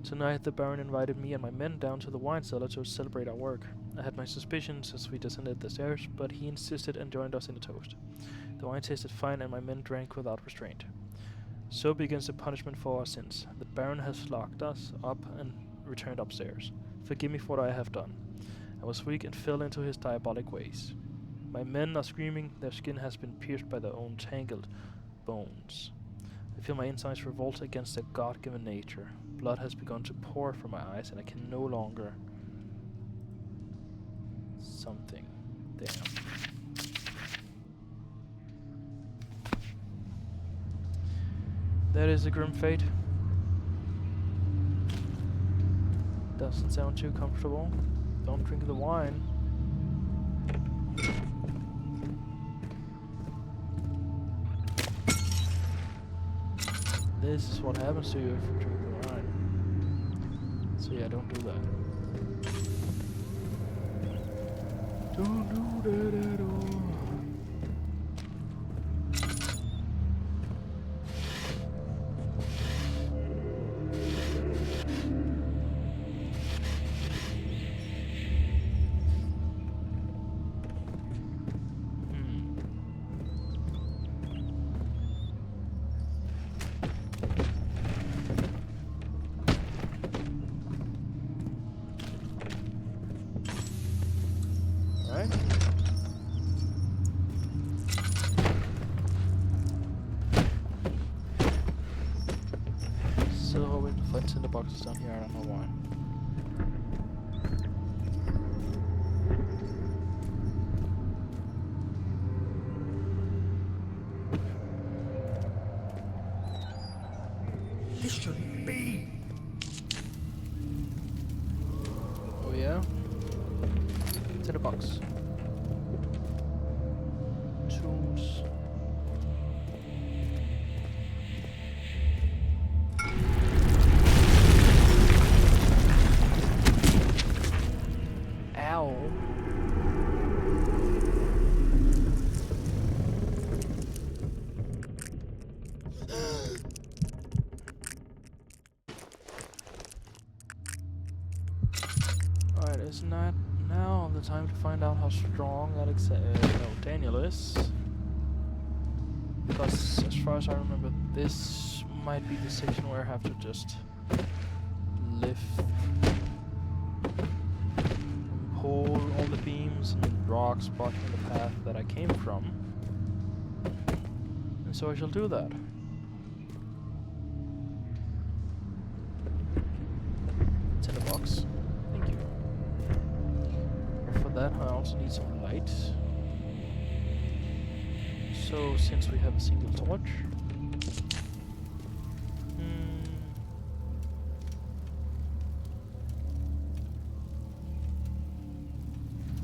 Tonight, the Baron invited me and my men down to the wine cellar to celebrate our work. I had my suspicions as we descended the stairs, but he insisted and joined us in a toast. The wine tasted fine and my men drank without restraint. So begins the punishment for our sins. The Baron has locked us up and returned upstairs. Forgive me for what I have done. I was weak and fell into his diabolic ways. My men are screaming, their skin has been pierced by their own tangled bones. I feel my insides revolt against their God-given nature. Blood has begun to pour from my eyes and I can no longer... Something. Damn. That is a grim fate. Doesn't sound too comfortable. Don't drink the wine. This is what happens to you if you drink the wine. So yeah, don't do that. Don't do that at all. Still hoping to find cinder boxes down here, I don't know why. This shouldn't be. Oh yeah? Cinder box. Tools. Ow. Alright, isn't that now the time to find out how strong Daniel is? Because as far as I remember, this might be the section where I have to just lift, pull all the beams and rocks blocking the path that I came from. And so I shall do that. It's in the box. Thank you. For that I also need some light. So since we have a single torch,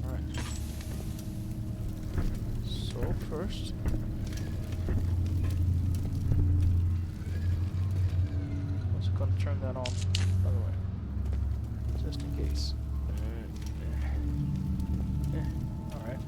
alright. So first, also gonna turn that on, by the way, just in case. Alright.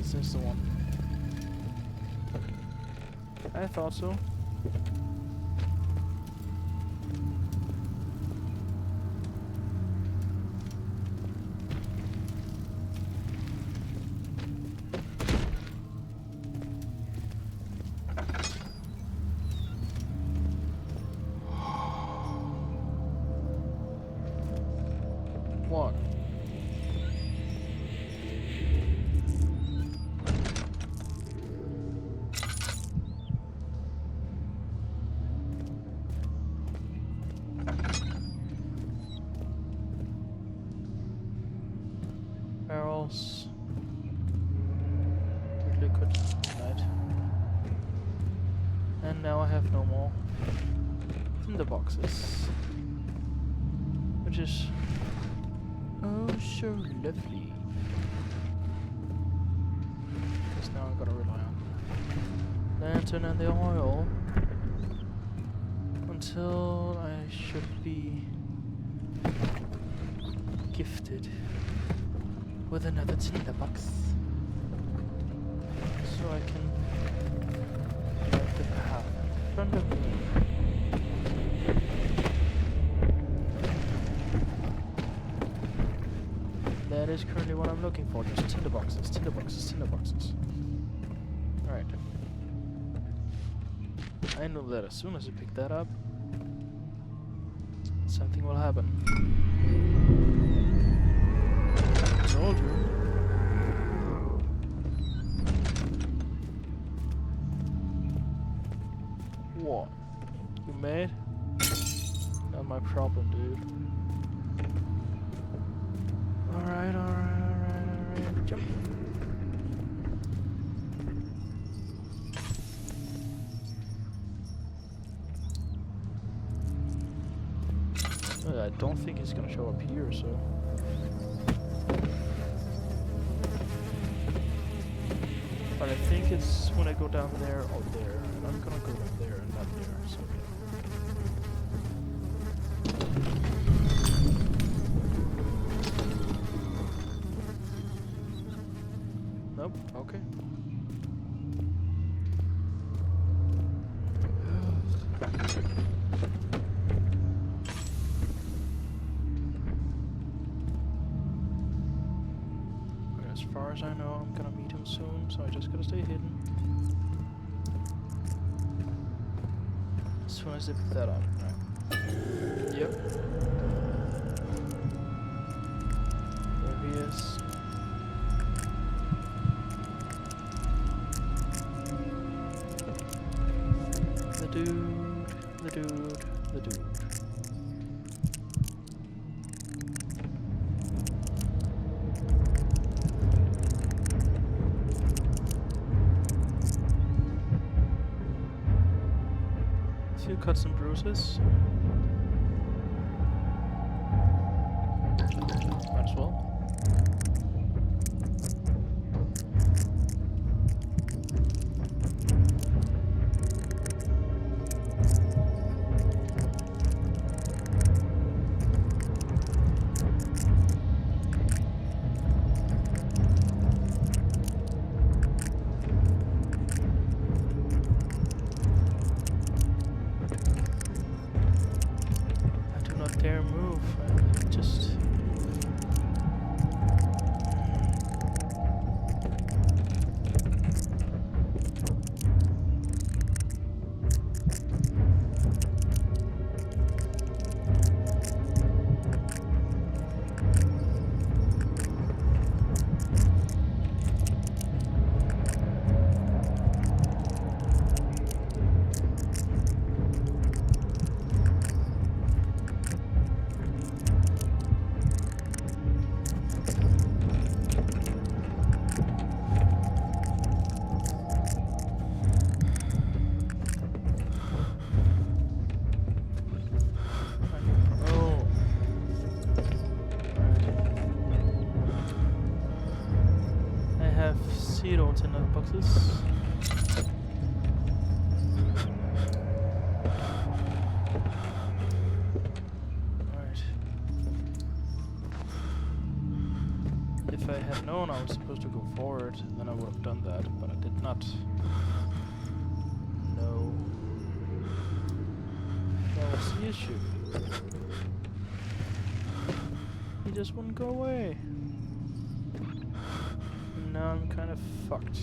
This is the one. I thought so. What? Barrels with liquid, right? And now I have no more in the boxes, which is oh so lovely. Because now I'm gonna rely on the lantern and the oil until I should be gifted with another tinderbox, so I can light the path in front of me. That is currently what I'm looking for, just tinderboxes, tinderboxes, tinderboxes. Alright. I know that as soon as I pick that up, something will happen. Told you. What? You mad? Not my problem, dude. Alright, jump. I don't think he's gonna show up here, so. But I think it's when I go down there or there, and I'm gonna go down there and not there, so yeah. Nope, okay. As far as I know, I'm gonna meet him soon, so I just gotta stay hidden. As soon as I pick that up, right? Yep. There he is. The dude, the dude, the dude. Few cuts and bruises. Might as well. Dare move, just zero tinderboxes. If If I had known I was supposed to go forward, then I would have done that, but I did not know. That was the issue. He just wouldn't go away. And now I'm kind of fucked.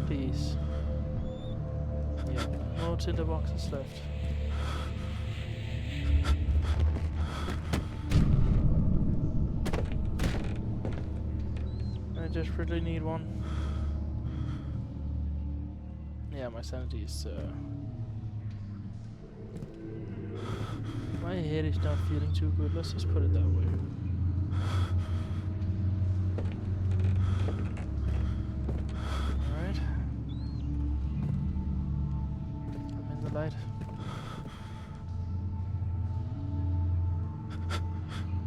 Please. Yeah, no tinderboxes left. I desperately need one. Yeah, my sanity is my head is not feeling too good, let's just put it that way. Alright. I'm in the light.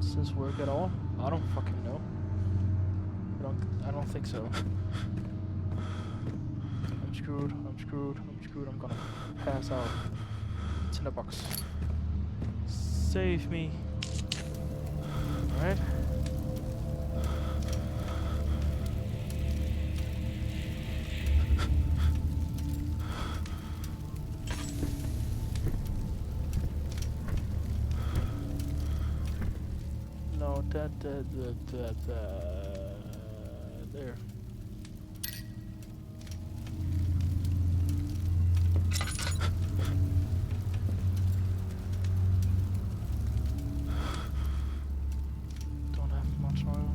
Does this work at all? I don't fucking know. I don't think so. I'm screwed, I'm screwed, I'm screwed, I'm gonna pass out. Tinderbox. Save me. Alright. No, there. Don't have much oil.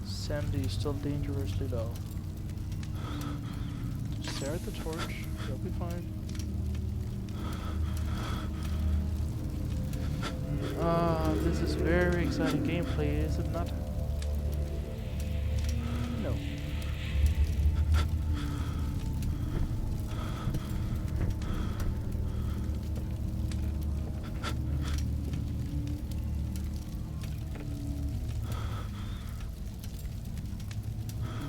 Sandy is still dangerously low. Stare at the torch, you'll be fine. This is very exciting gameplay, is it not? No.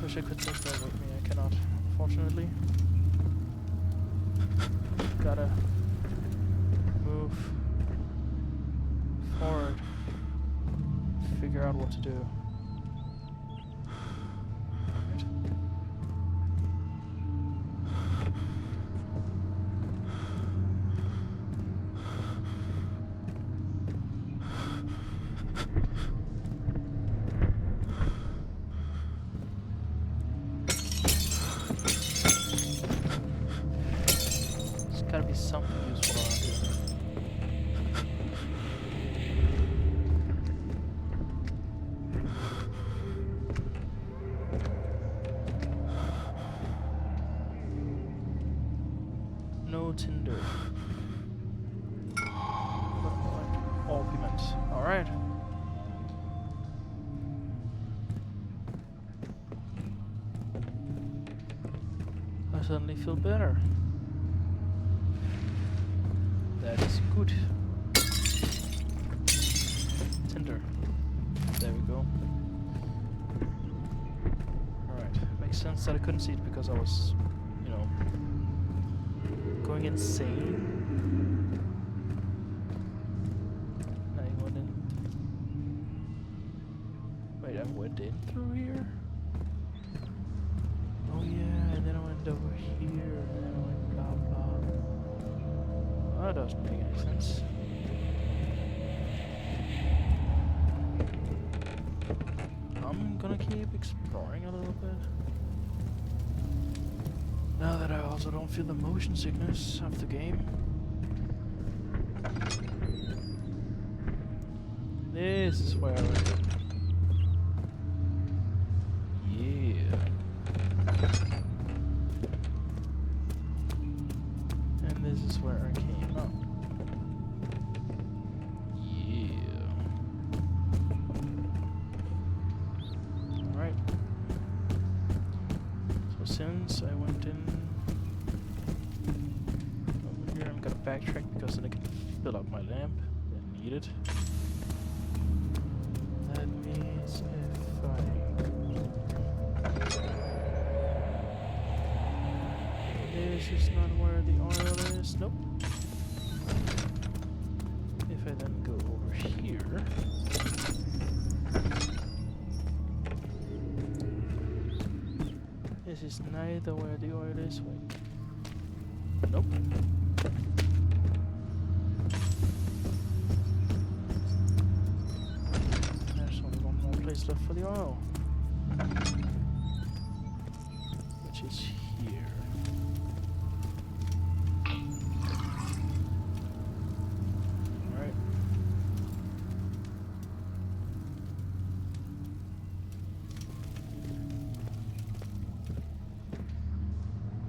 Wish I could take that with me, I cannot, unfortunately. Gotta move forward, figure out what to do. Right. There's gotta be something useful around here. No tinder. Argument. Alright. I suddenly feel better. That is good. Tinder. There we go. Alright. Makes sense that I couldn't see it because I was, you know, going insane. I went in. Wait, I went in through here? Oh yeah, and then I went over here, and then I went blah blah. That doesn't make any sense. I'm gonna keep exploring a little bit. Now that I also don't feel the motion sickness of the game. This is where I went. Yeah. And this is where I came up. Yeah. Alright. So since I went in over here, I'm gonna backtrack because then I can fill up my lamp. I need it. That means if I This is not where the oil is. Nope. If I then go over here. This is neither where the oil is. Wait. Nope. There's only one more place left for the oil. Which is here. Alright.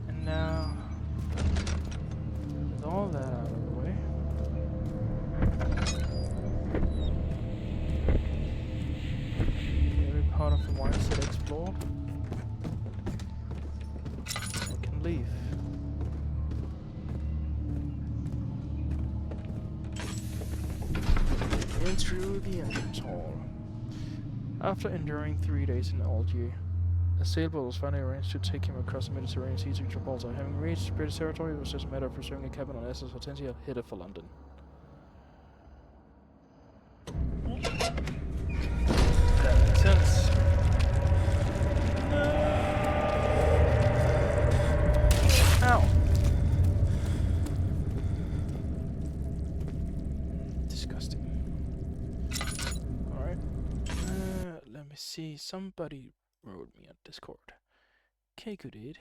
And now, with all that out of the way, every part of the mine set explored, I can leave. In through the entrance hall. After enduring 3 days in Algiers, a sailboat was finally arranged to take him across the Mediterranean Sea to Gibraltar. Having reached British territory, it was just a matter of reserving a cabin on SS Hortensia, headed for London. That makes sense. Ow! Disgusting. Alright. Let me see. Somebody wrote me on Discord. Keiko did.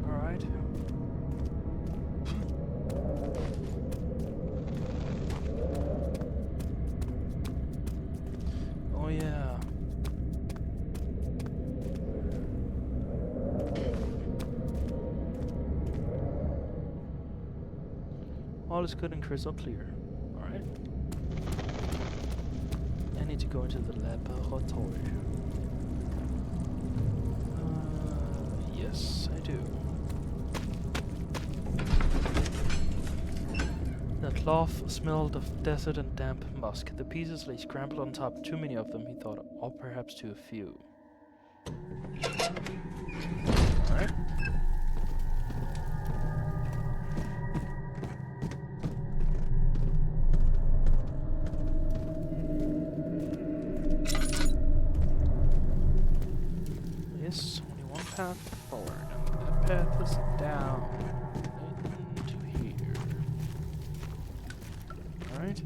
Alright. Oh yeah. All is good and crystal clear. Alright. I need to go into the laboratory. Yes, I do. The cloth smelled of desert and damp musk. The pieces lay scrambled on top. Too many of them, he thought, or perhaps too few. Alright. Yes, only one path forward. That path is down into here. Alright.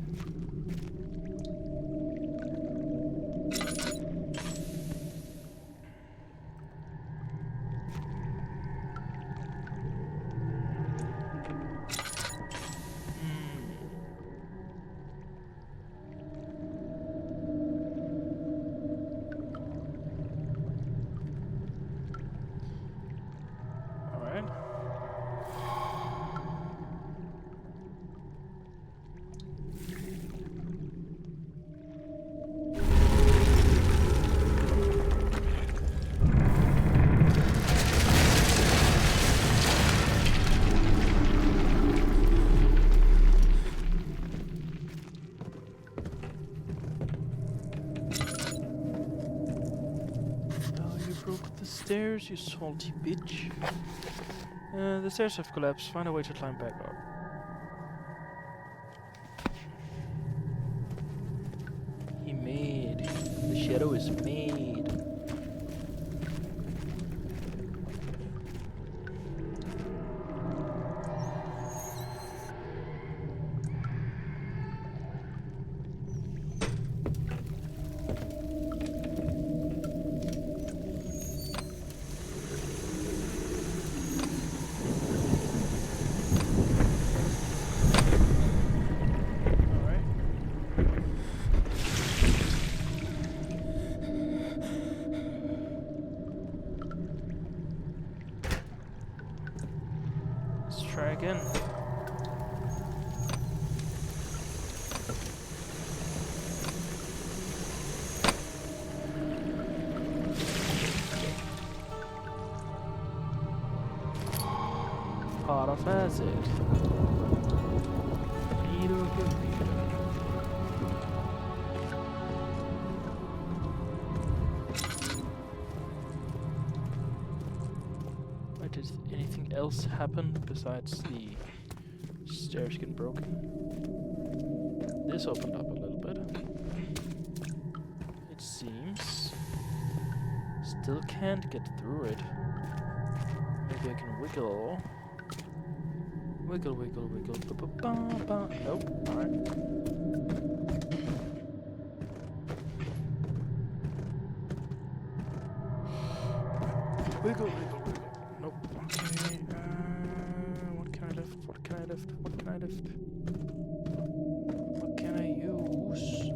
Alright. Broke the stairs, you salty bitch. The stairs have collapsed. Find a way to climb back up. He made. The shadow is made. off as it. Little good. Did anything else happen besides the stairs getting broken? This opened up a little bit. It seems. Still can't get through it. Maybe I can wiggle. Wiggle, wiggle, wiggle. Ba-ba-ba-ba. Nope. Alright. Wiggle, wiggle, wiggle. Nope. Okay. What can I lift? What can I lift? What can I lift? What can I use?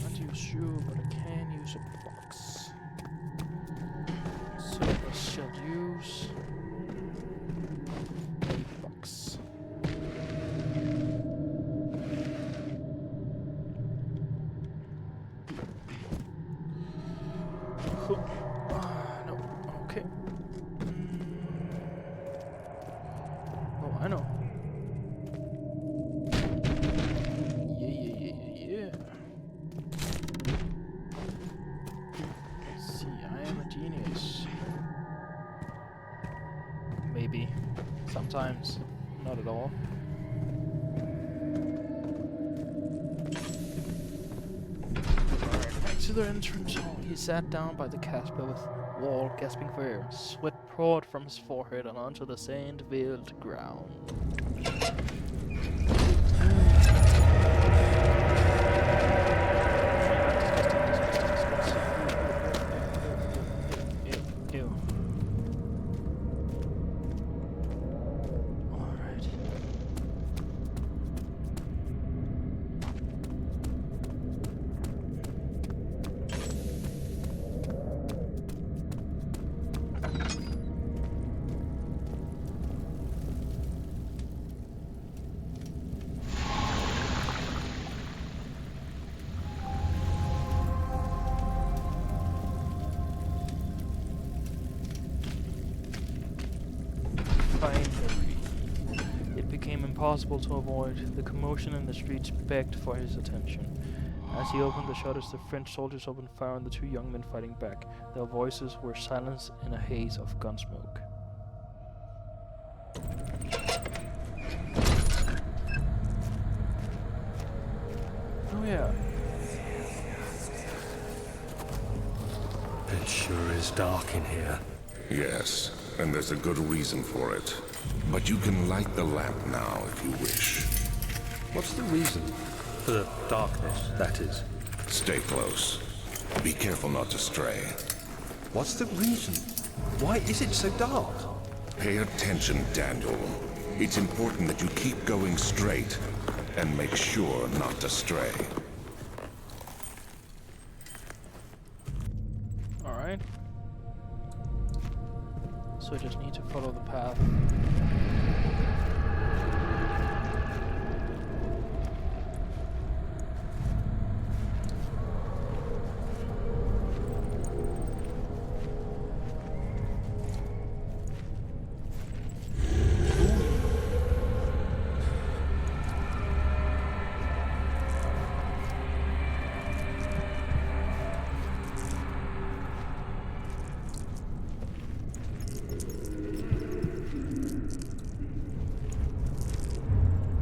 Can't use shoe, but I can use a box. So I shall use a box. No. Okay. Oh, I know. Yeah. Let's see, I am a genius. Maybe. Sometimes. Not at all. Alright, back to the entrance hall. He sat down by the Casper's wall, gasping for air. Sweat poured from his forehead and onto the sand-veiled ground. Ew. Alright. Finally, it became impossible to avoid. The commotion in the streets begged for his attention. As he opened the shutters, the French soldiers opened fire on the two young men fighting back. Their voices were silenced in a haze of gun smoke. Oh yeah. It sure is dark in here. Yes, and there's a good reason for it. But you can light the lamp now if you wish. What's the reason? For the darkness, that is. Stay close. Be careful not to stray. What's the reason? Why is it so dark? Pay attention, Daniel. It's important that you keep going straight and make sure not to stray. Alright. So I just need to follow the path.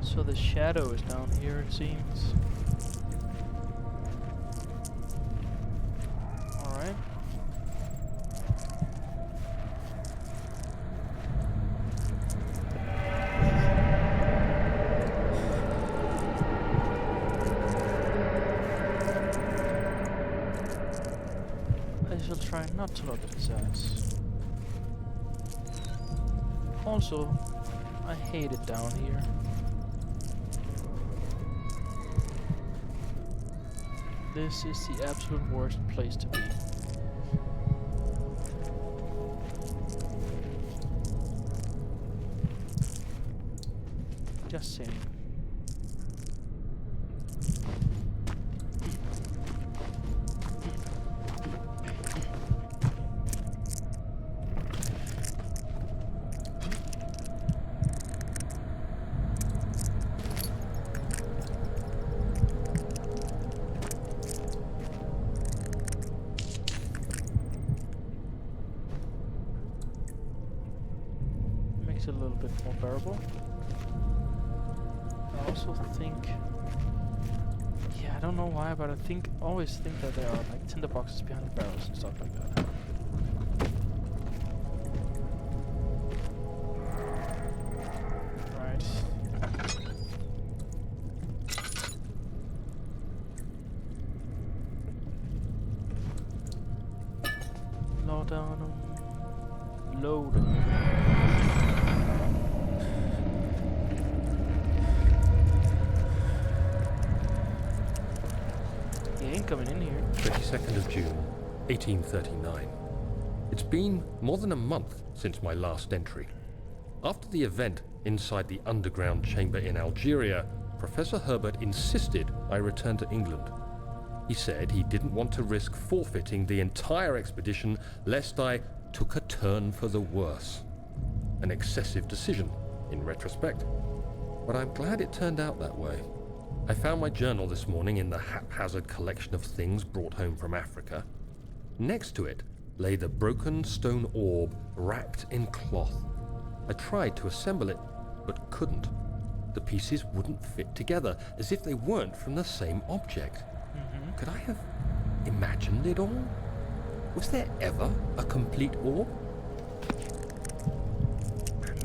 So the shadow is down here, it seems. Alright. I shall try not to look at his ass. Also, I hate it down here. This is the absolute worst place to be. Just saying. little bit more bearable. I also think, yeah, I don't know why, but I always think that there are like tinder boxes behind the barrels and stuff like that. Right. Load down them. Load. He ain't coming in here. 22nd of June, 1839. It's been more than a month since my last entry. After the event inside the underground chamber in Algeria, Professor Herbert insisted I return to England. He said he didn't want to risk forfeiting the entire expedition lest I took a turn for the worse. An excessive decision, in retrospect. But I'm glad it turned out that way. I found my journal this morning in the haphazard collection of things brought home from Africa. Next to it lay the broken stone orb wrapped in cloth. I tried to assemble it, but couldn't. The pieces wouldn't fit together, as if they weren't from the same object. Could I have imagined it all? Was there ever a complete orb?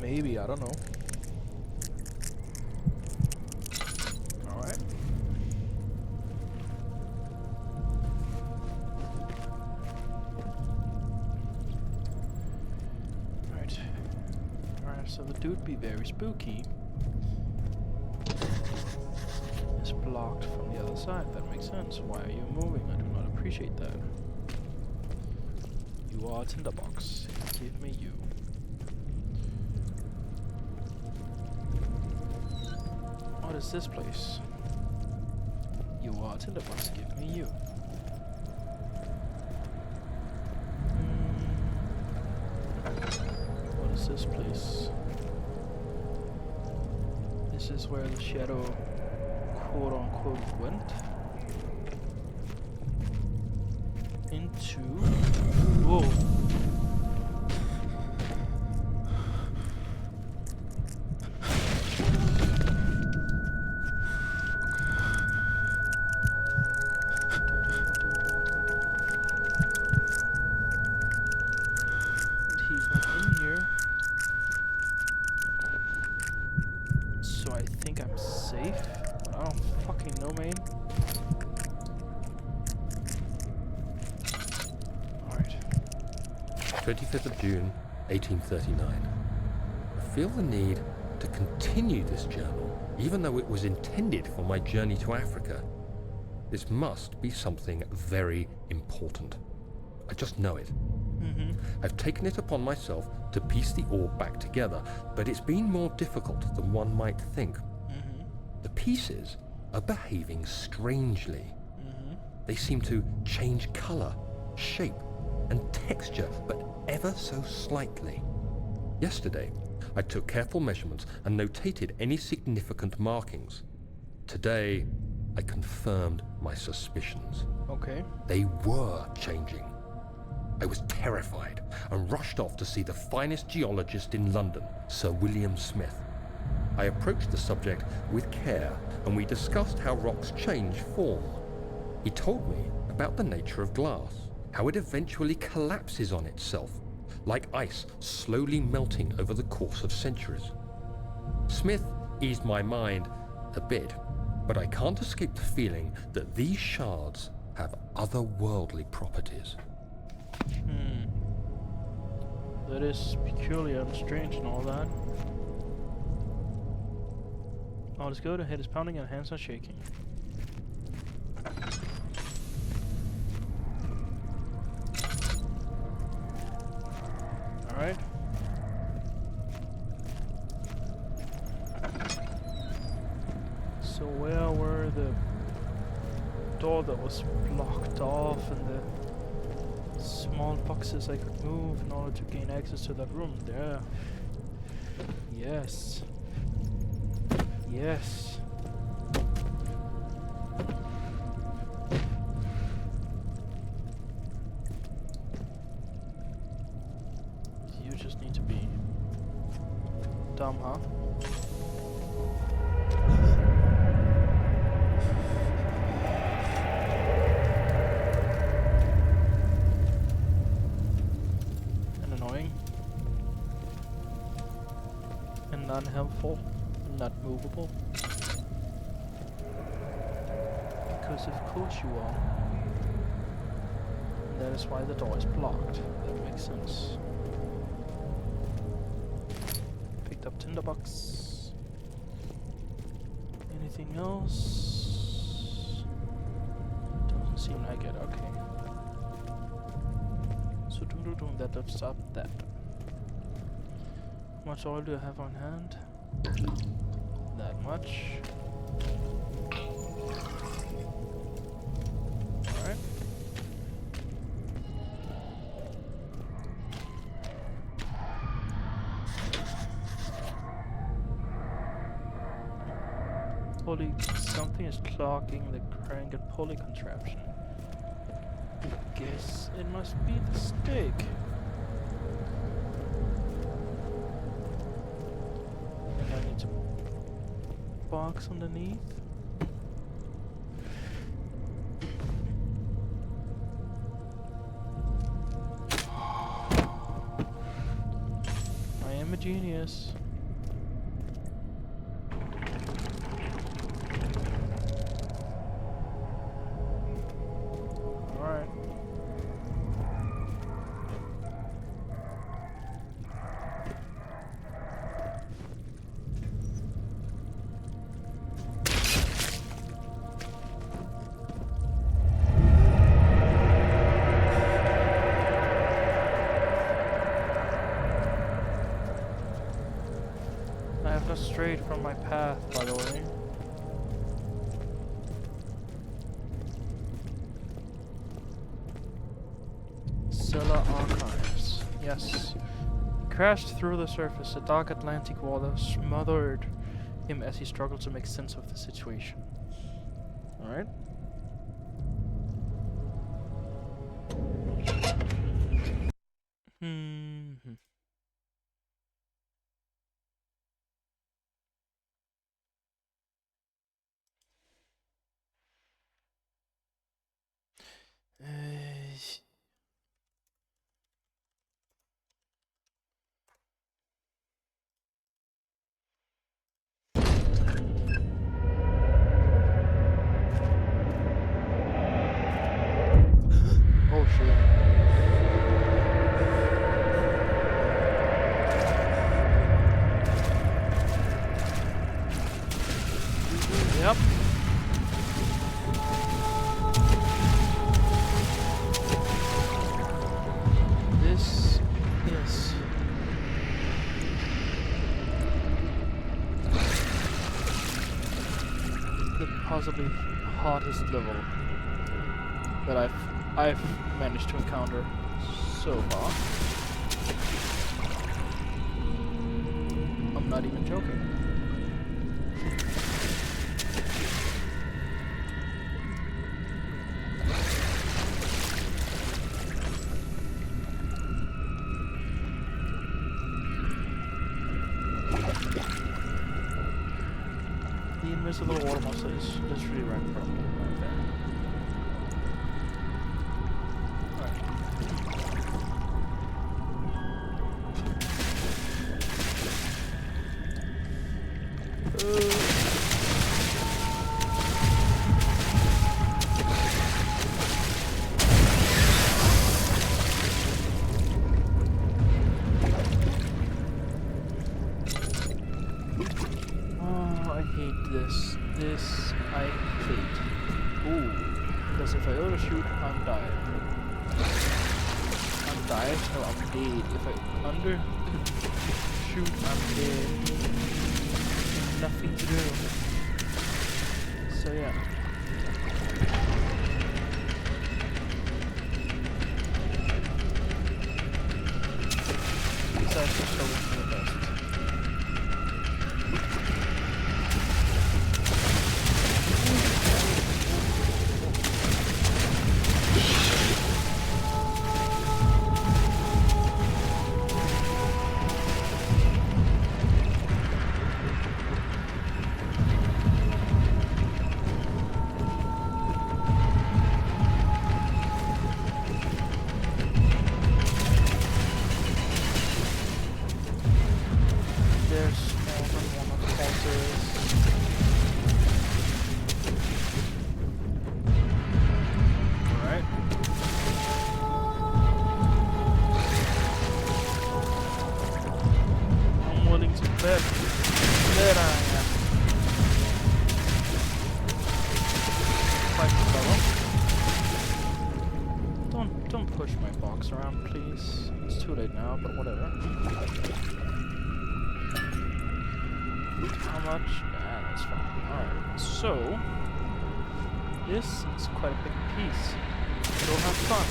Maybe, I don't know. Alright. Right. Alright, so the dude be very spooky. Is blocked from the other side. That makes sense. Why are you moving? I do not appreciate that. You are a tinderbox. Give me you. What is this place? You are a tinderbox. Give me you. What is this place? This is where the shadow quote-unquote went into... Whoa! And he's not in here. So I think I'm safe. I don't fucking know, man. Alright. 25th of June, 1839. I feel the need to continue this journal, even though it was intended for my journey to Africa. This must be something very important. I just know it. I've taken it upon myself to piece the orb back together, but it's been more difficult than one might think. The pieces are behaving strangely. They seem to change color, shape, and texture, but ever so slightly. Yesterday, I took careful measurements and notated any significant markings. Today, I confirmed my suspicions. Okay. They were changing. I was terrified and rushed off to see the finest geologist in London, Sir William Smith. I approached the subject with care and we discussed how rocks change form. He told me about the nature of glass, how it eventually collapses on itself, like ice slowly melting over the course of centuries. Smith eased my mind a bit, but I can't escape the feeling that these shards have otherworldly properties. That is peculiar and strange and all that. Oh, let's go. The head is pounding and hands are shaking. Alright. So where were the door that was blocked off and the small boxes I could move in order to gain access to that room? There. Yes. Yes. You just need to be down and non-helpful, not movable. Because of course you are. And that is why the door is blocked. That makes sense. Picked up tinderbox. Anything else? Doesn't seem like it. Okay. So that lifts up that. How much oil do I have on hand? That much. Alright. Something is clogging the crank and pulley contraption. I guess it must be the stick. And I need to box underneath. I am a genius. Straight from my path, by the way. Cellar archives. Yes. Crashed through the surface. A dark Atlantic water smothered him as he struggled to make sense of the situation. Alright. Oh shit. Yep. This is the possibly hardest level that I've managed to encounter so far. I'm not even joking. The invisible water monster is literally right in front of me, right there. This I hate. Ooh, because if I overshoot, I'm dying. I'm dying, no, I'm dead. If I undershoot, I'm dead. Nothing to do. So yeah. These are just so the best. horses. Alright. I'm willing to bet that I am. Fight the fellow. Don't push my box around, please. It's too late now, but whatever. How much? Yeah, that's fine. Alright, so this is quite a big piece. Go have fun.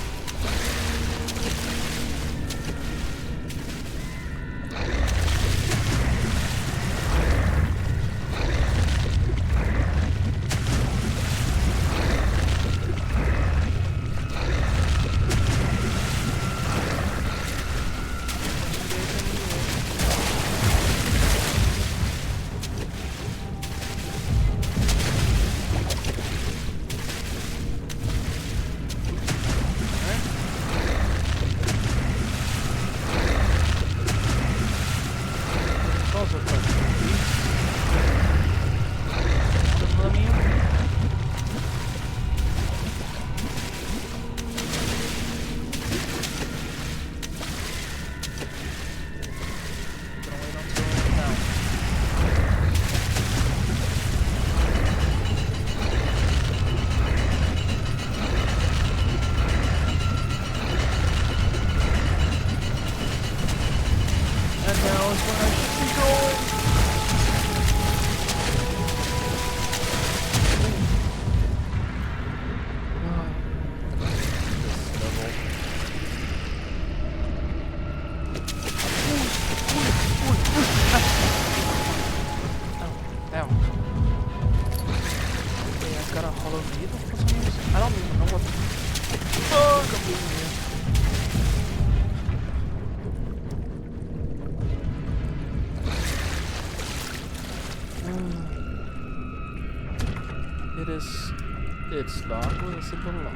It's locked with a simple lock.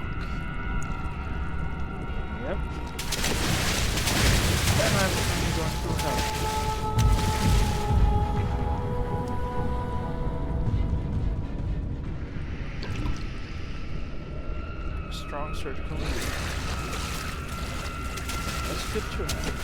Yep. And I'm going to hell. Strong surgical need. That's good to have.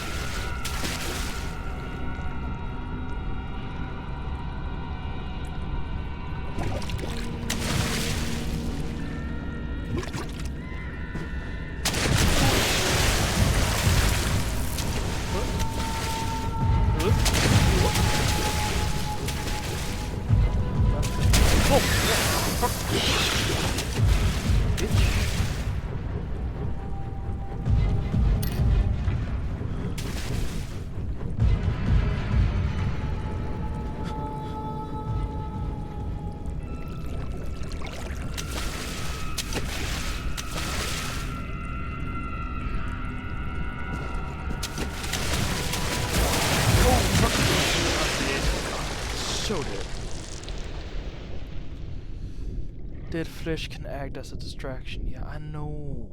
Dead flesh can act as a distraction. Yeah, I know.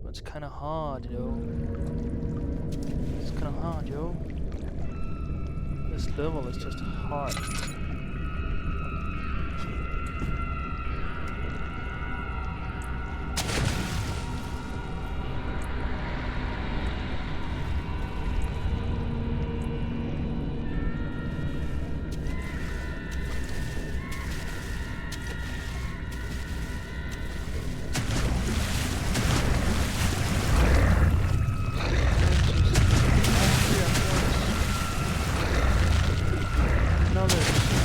But it's kinda hard, yo. It's kinda hard, yo. This level is just hard. Now there's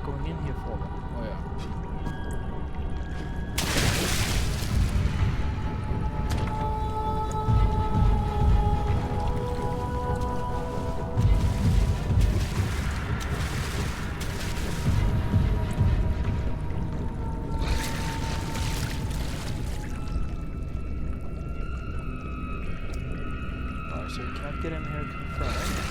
going in here for? Oh yeah. Alright, so you cannot get in here confirmed.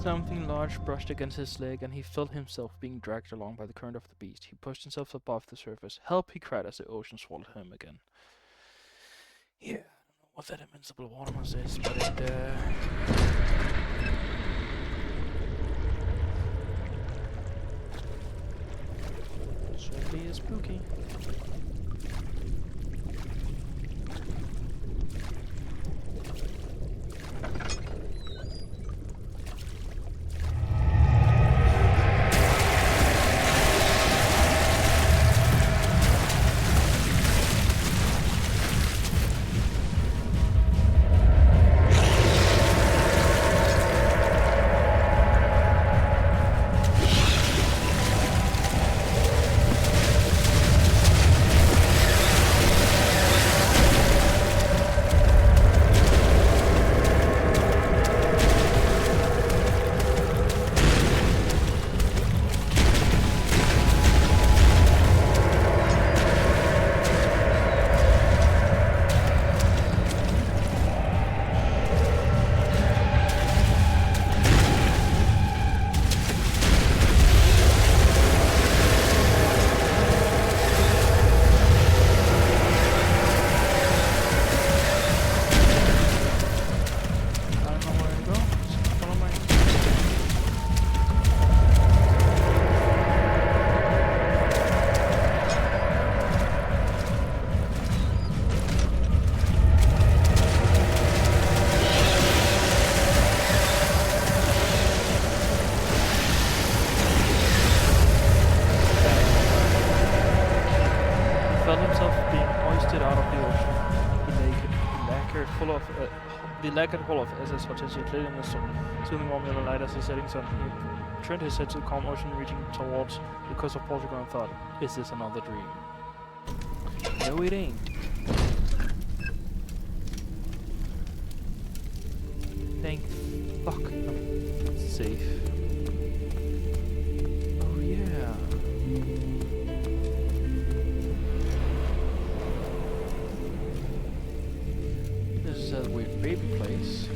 Something large brushed against his leg, and he felt himself being dragged along by the current of the beast. He pushed himself above the surface. Help, he cried as the ocean swallowed him again. Yeah, I don't know what that invincible watermonster is, but it, certainly is spooky. lag couple of SS hotels yet later in the storm. Soothing warm yellow light as the setting sun. He turned his head to the calm ocean reaching towards the coast of Portugal and thought, is this another dream? No, it ain't. Thank fuck I'm safe. Oh yeah. This is that weird baby place.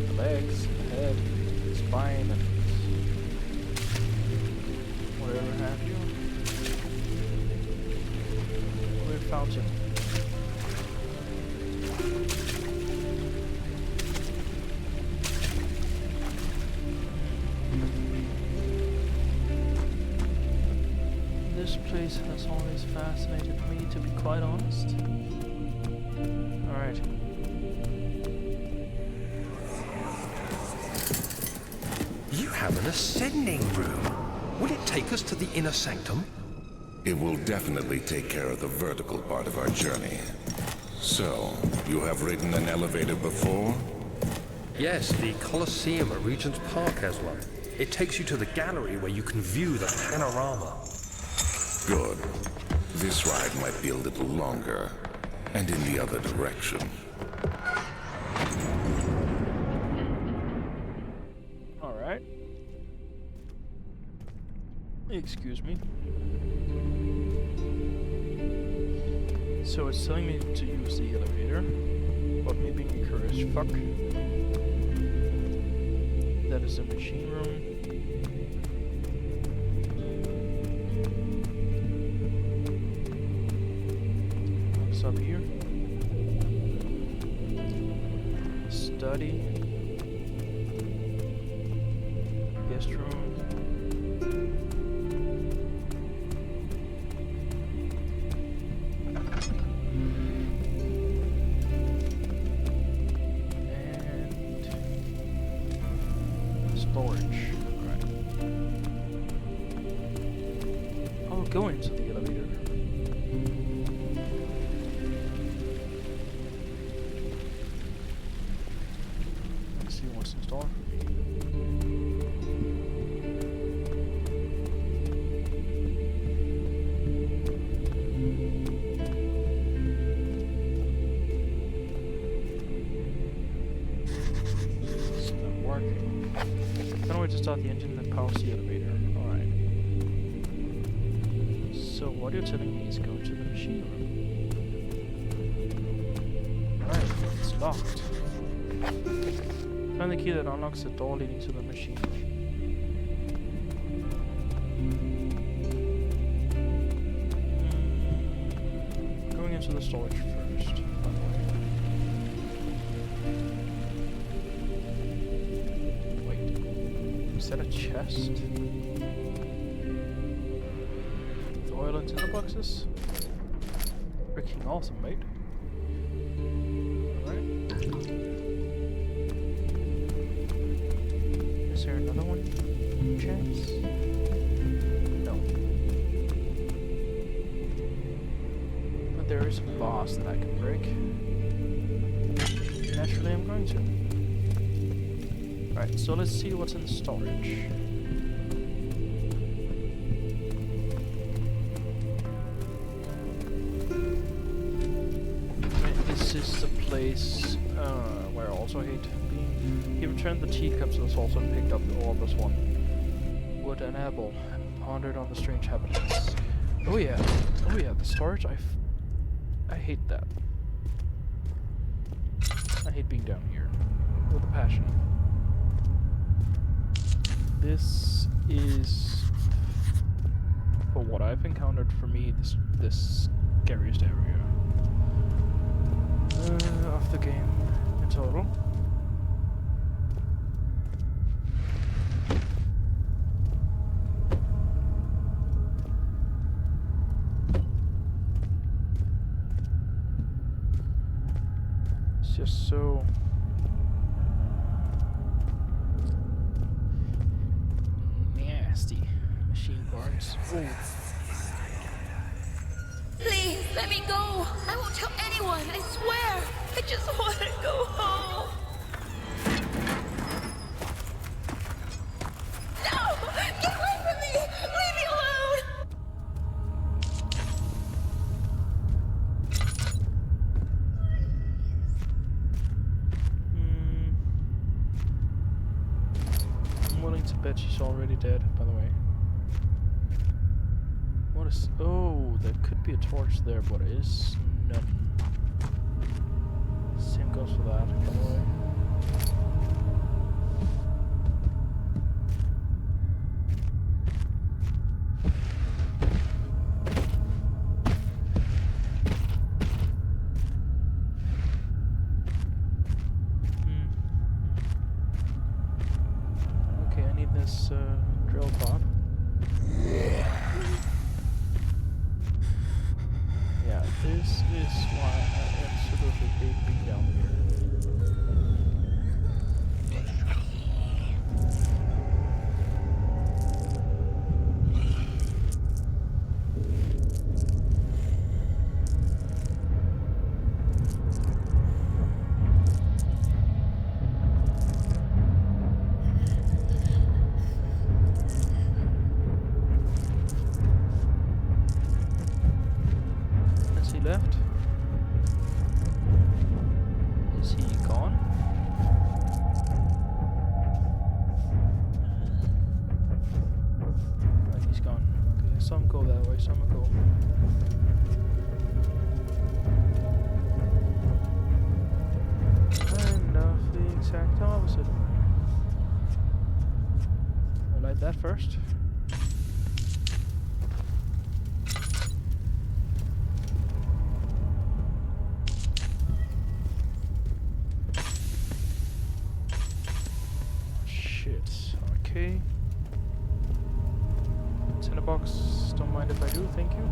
The legs, the head, the spine, and whatever have you. Weird fountain. This place has always fascinated me, to be quite honest. Alright. You have an ascending room. Will it take us to the inner sanctum? It will definitely take care of the vertical part of our journey. So, you have ridden an elevator before? Yes, the Colosseum at Regent's Park has one. It takes you to the gallery where you can view the panorama. Good. This ride might be a little longer, and in the other direction. Alright. Excuse me. So it's telling me to use the elevator, but me being a curious fuck. That is the machine room. What's up here? Study. Guest room. Go into the elevator. Let's see what's in store. It's not working. Can't wait to start the engine that powers the elevator. So what you're telling me is go to the machine room. Alright, it's locked. Find the key that unlocks the door leading to the machine room. Going into the storage first. Wait, is that a chest? Oil and tinderboxes. Freaking awesome, mate. Alright. Is there another one? Chance? No. But there is a boss that I can break. Naturally, I'm going to. Alright, so let's see what's in storage. This is the place where I also hate being. He returned the teacups to the saucer and picked up the orb as one. Wood and apple, and pondered on the strange happenings. Oh yeah, the storage, I hate that. I hate being down here. With a passion. This is, for what I've encountered, for me, this scariest area of the game in total. It's just so nasty. Machine parts. Ooh. Please, let me go. I won't tell anyone, I swear. I just want to go home. is already dead, by the way. What is... Oh, there could be a torch there, but there is none. Same goes for that, by the way. Okay, I need this drill pod. Yeah, this is why I absolutely hate being down here. Has he left? Is he gone? Right, he's gone. Okay, some go that way, some go. Kind of the exact opposite way. I'll light that first. Shit. Okay. Tinderbox, don't mind if I do, thank you.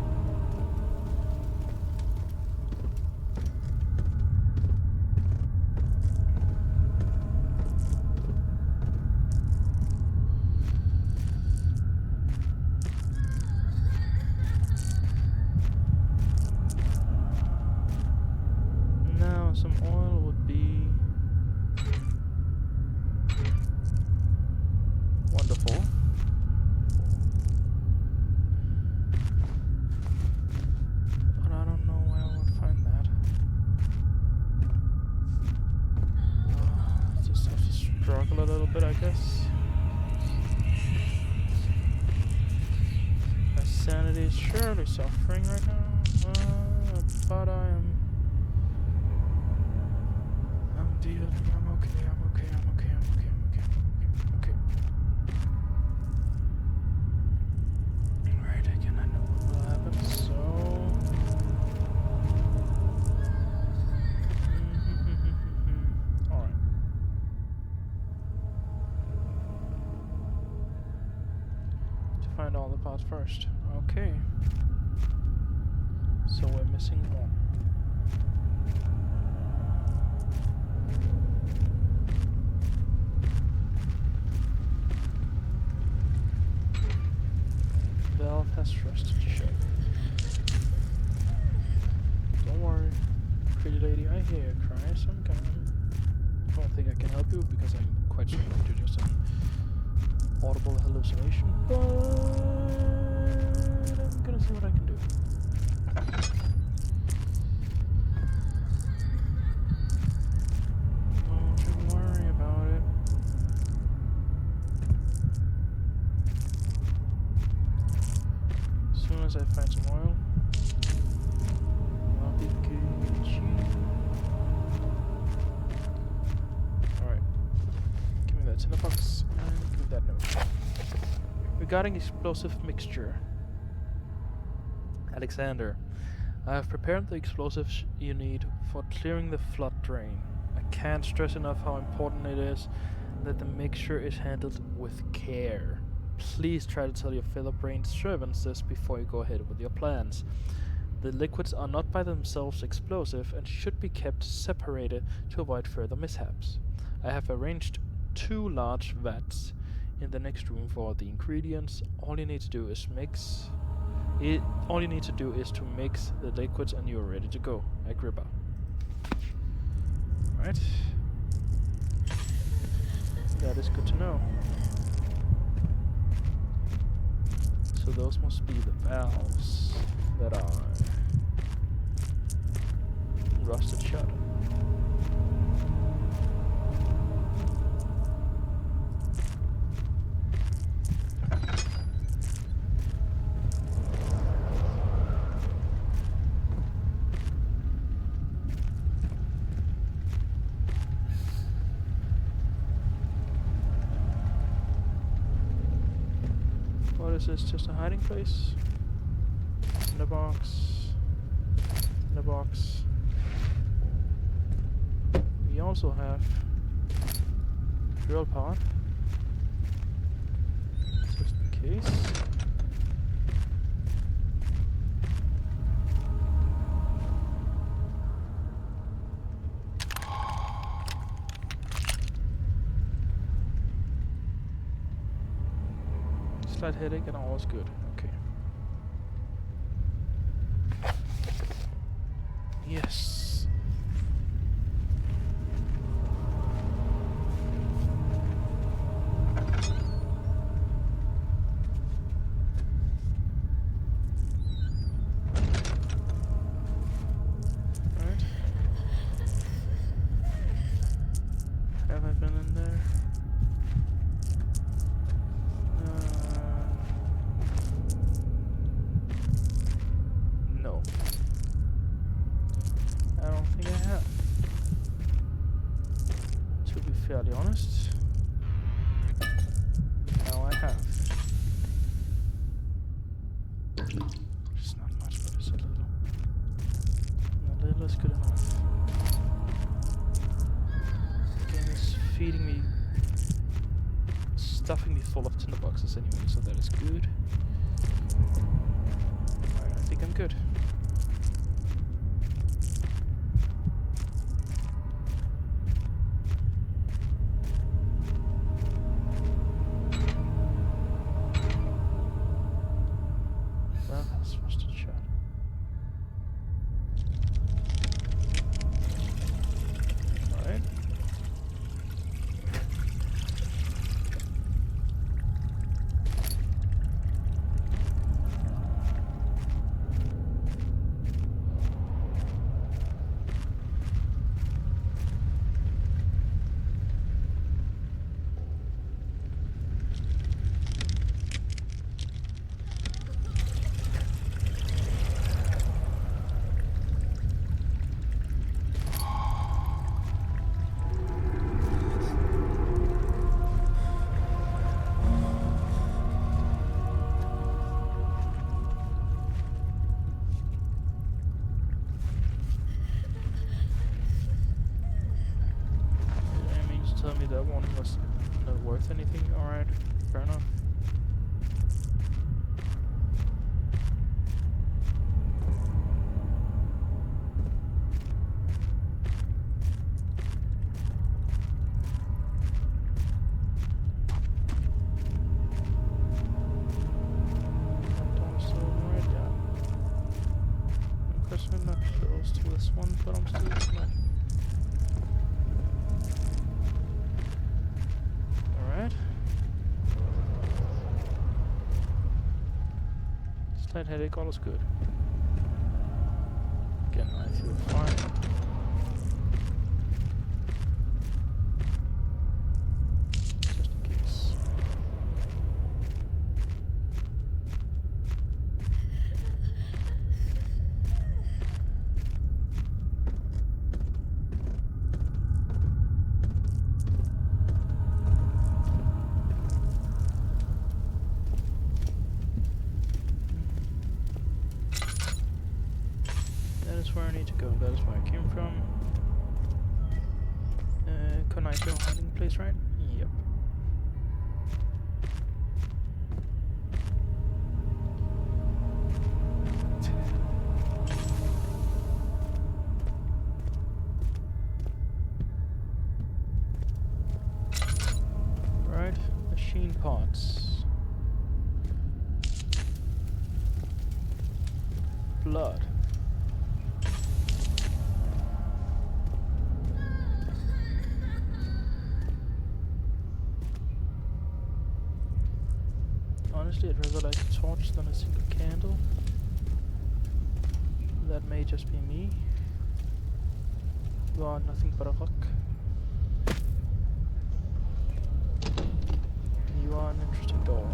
Now, some oil would be wonderful. But I don't know where I would find that. Just have to struggle a little bit, I guess. My sanity is surely suffering right now, but I'm dealing. I'm okay. I'm okay. I'm okay. I'm okay. I'm okay. I'm okay. Alright, again, I know what will happen, so... Alright. To find all the parts first. Okay. So we're missing one. Valve has trusted shut. Don't worry, pretty lady, I hear you cry sometimes. I don't think I can help you because I'm quite certain you're just an audible hallucination, but I'm gonna see what I can do. Don't you worry about it. As soon as I find some oil, I'll be Gucci. Alright. Give me that tinderbox and give me that note. Regarding explosive mixture. Alexander, I have prepared the explosives you need for clearing the flood drain. I can't stress enough how important it is that the mixture is handled with care. Please try to tell your fellow-brained servants this before you go ahead with your plans. The liquids are not by themselves explosive and should be kept separated to avoid further mishaps. I have arranged 2 large vats in the next room for the ingredients. All you need to do is to mix the liquids and you are ready to go. Agrippa. Right. That is good to know. So those must be the valves that are rusted shut. What is this? Just a hiding place? In the box. In the box. We also have drill pod. Just in case. Slight headache and all is good. Okay. Yes. Alright. Have I been in there? No. I don't think I have. To be fairly honest. Now I have. Just not much, but just a little. A little is good enough. The game is feeding me, stuffing me full of tinderboxes anyway, so that is good. Alright, I think I'm good. Well, that's first a shot. Alright. Tell me that one was not worth anything. Alright, fair enough. That door's still open, right? Yeah. Of course, we're not close to this one, but I'm still not. Slight headache, all is good. Again, I feel fine. Just in case. Where I need to go. That is where I came from. Konaito hiding place, right? Yep. Right, machine parts. Blood. Honestly, I'd rather like a torch than a single candle. That may just be me. You are nothing but a rock. You are an interesting door.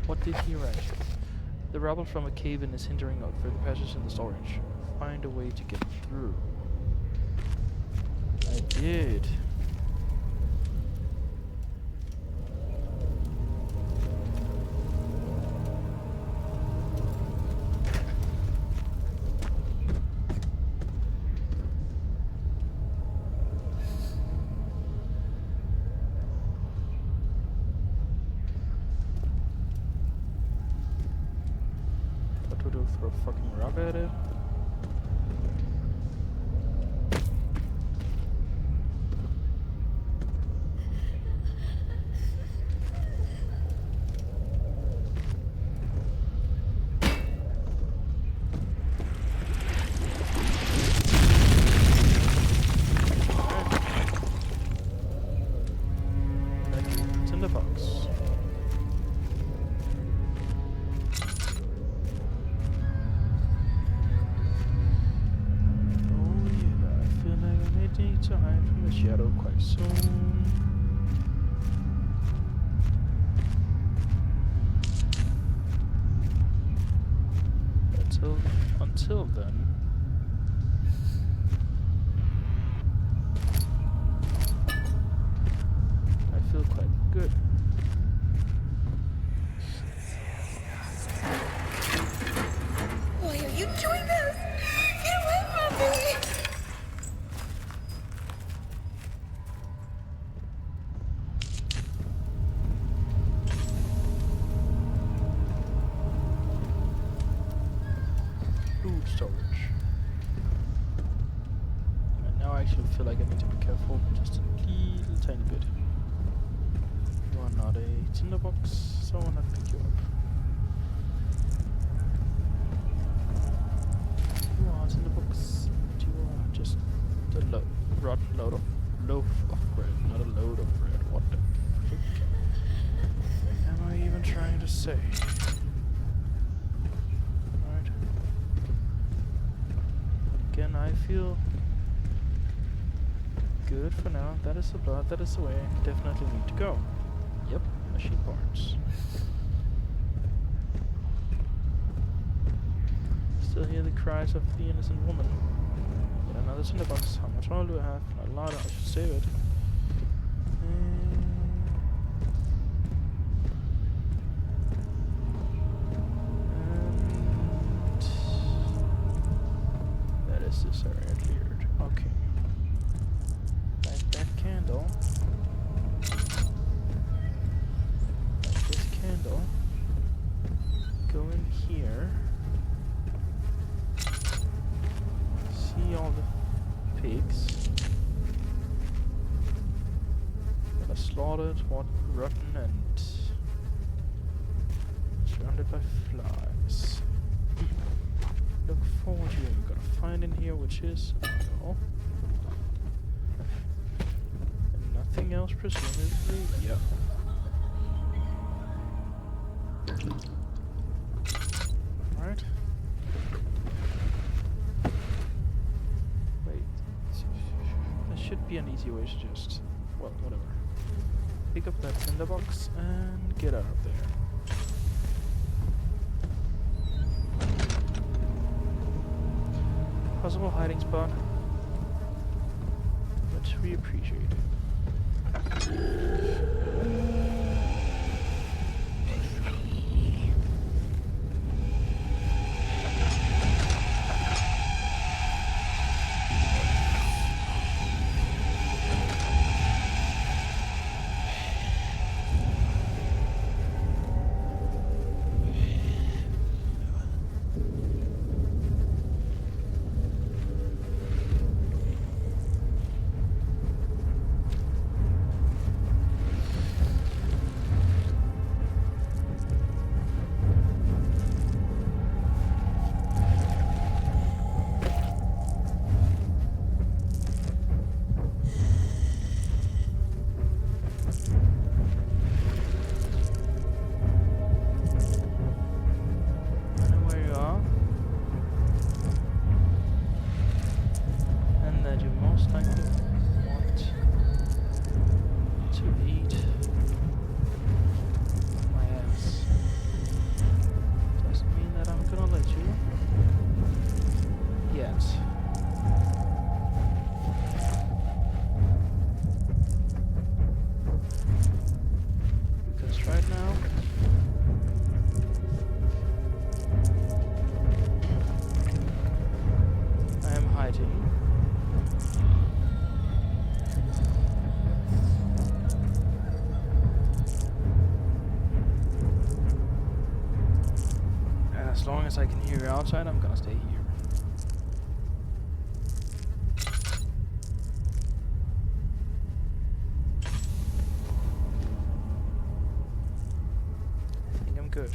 What did he write? The rubble from a cave-in is hindering out further passage in the storage. Find a way to get through. I did. fucking rock at it. To hide from the shadow quite soon. Until then, I feel quite good. Why are you doing this? Get away from me! Food storage. And now I actually feel like I need to be careful just a little tiny bit. You are not a tinderbox, so I will not pick you up. You are a tinderbox, but you are just a rotten loaf of bread, not a load of bread. What the frick am I even trying to say? Again, I feel good for now. That is the blood, that is the way I definitely need to go. Yep, machine parts. Still hear the cries of the innocent woman. Yet another tinderbox. How much oil do I have? Not a lot, I should save it. This area cleared. Okay. Light that candle. Light this candle. Go in here. See all the pigs that are slaughtered, rotten, and surrounded by flies. Look forward to you. Gotta find in here, which is no. And nothing else, presumably. Yep. Alright. Wait. There should be an easy way to just, well, whatever. Pick up that tinderbox and get out of there. Possible hiding spot, which we appreciate. as I can hear you outside, I'm gonna stay here. I think I'm good.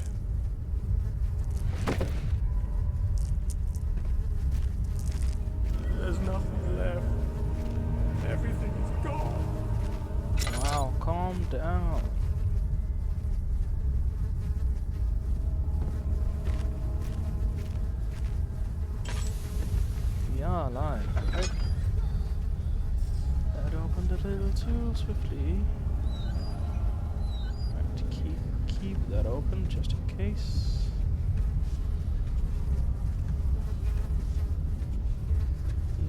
There's nothing left. Everything is gone. Wow, calm down. We are alive, right? That opened a little too swiftly. Right, keep that open just in case.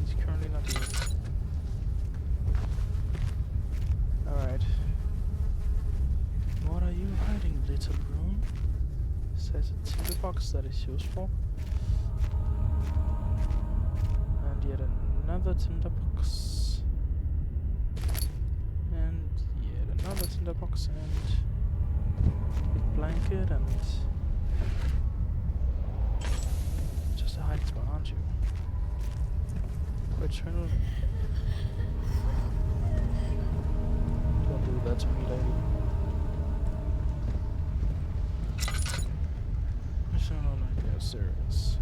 He's currently not here. Alright. What are you hiding, little room? Says a tinderbox that is useful. And yet another tinderbox. And yet another tinderbox and a blanket and just a hiding spot, aren't you? Eternal. Don't do that to me, lady. It's not like that, serious.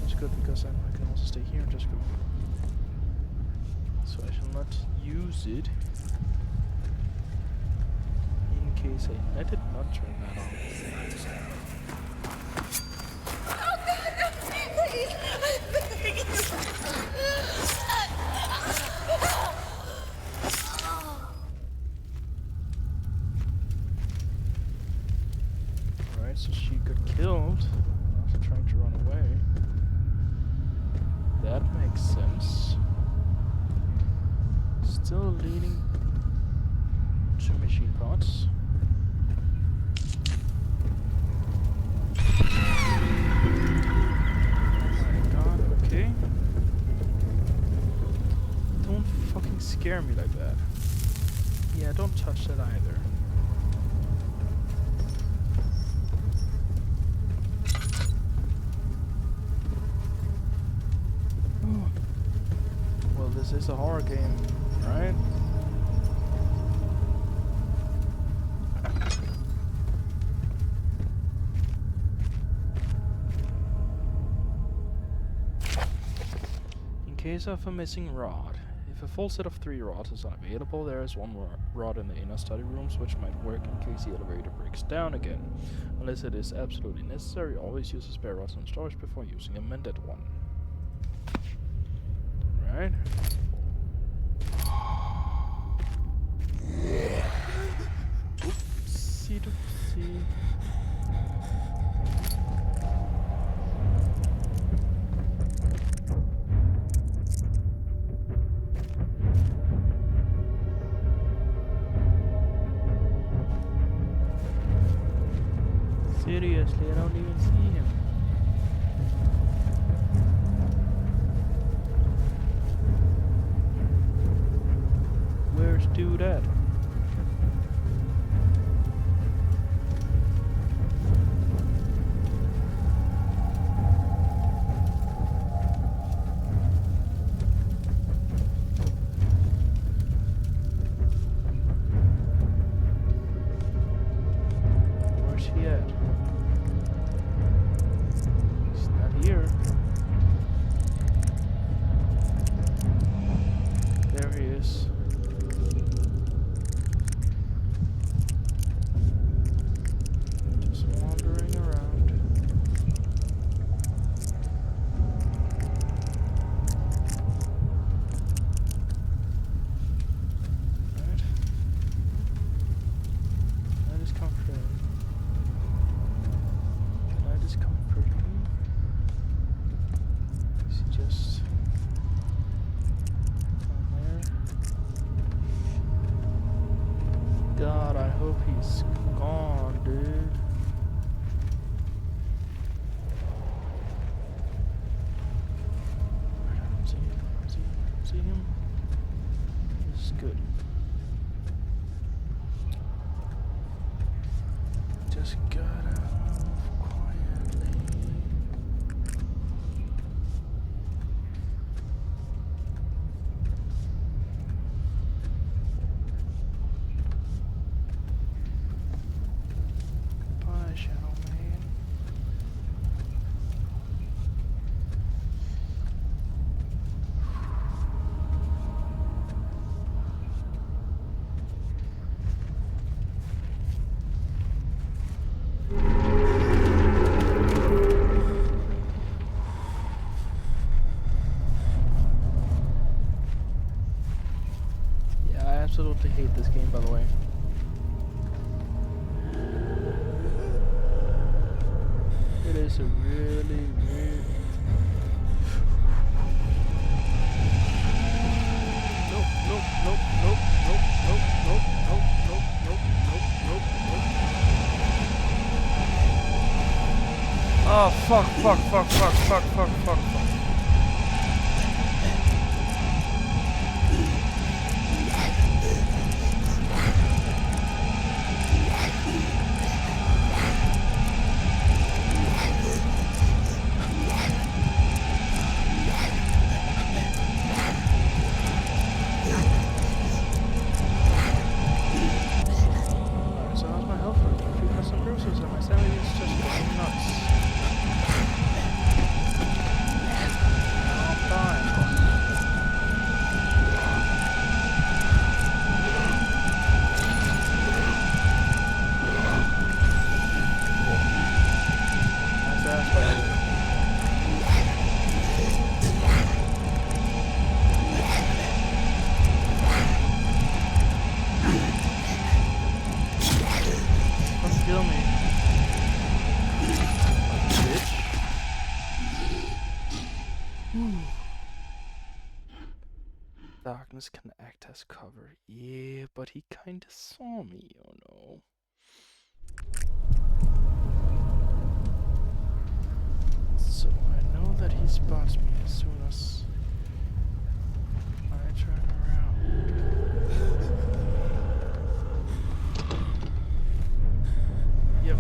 It's good because then I can also stay here and just go. So I shall not use it in case I did not turn that on. Oh God, no! Please, I'm begging you. Alright, so she got killed after trying to run away. That makes sense. Still leading to machine parts. Oh my god, okay. Don't fucking scare me like that. Yeah, don't touch that either. Well, this is a horror game, right? In case of a missing rod. If a full set of 3 rods is unavailable, there is 1 rod in the inner study rooms which might work in case the elevator breaks down again. Unless it is absolutely necessary, always use a spare rod in storage before using a mended one. Right? Oopsie doopsie. Seriously, I don't even see him. Where's dude at? Where's he at? He's not here. There he is. Just wandering around. Right. Can I just comfort him? Can I just comfort him? Is he just down there? God, I hope he's gone, dude. I don't see him. I don't see him. I don't see him. This is good. Just gotta move quietly. absolutely hate this game, by the way. It is a really, really... Nope, nope, nope, nope, nope, nope, nope, nope, nope, nope, nope, nope, nope. Oh, fuck, fuck, fuck, fuck, fuck, fuck, fuck, fuck. Darkness can act as cover. Yeah, but he kinda saw me, oh no. So I know that he spots me as soon as I turn around. Yep.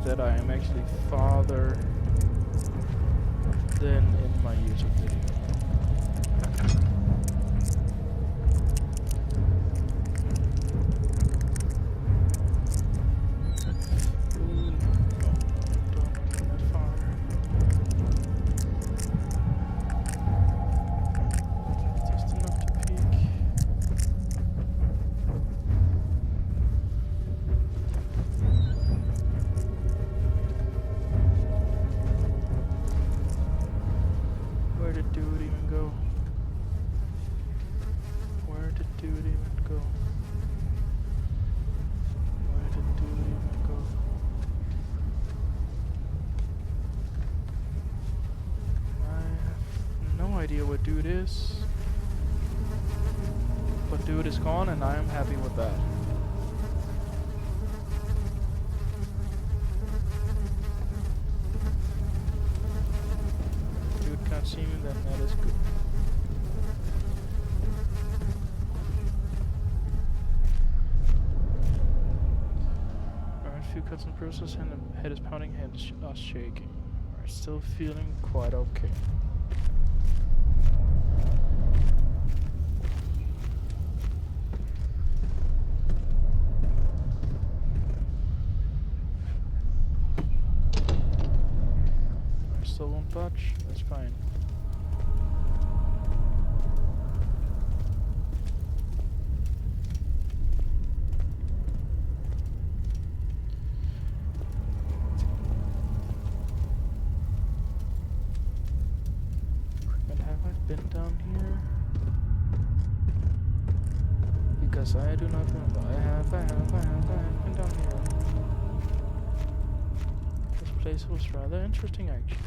That I am actually farther than in my YouTube video. Ooh, no, don't look that far. Just enough to peek. Where did dude even go? Where did dude even go? Where did dude even go? I have no idea where dude is. But dude is gone and I am happy with that. See me, then that is good. Alright, few cuts and bruises and the head is pounding, hands are shaking. Alright, still feeling quite okay. I still won't budge, that's fine. been down here? Because I do not remember. I have been down here. This place was rather interesting, actually.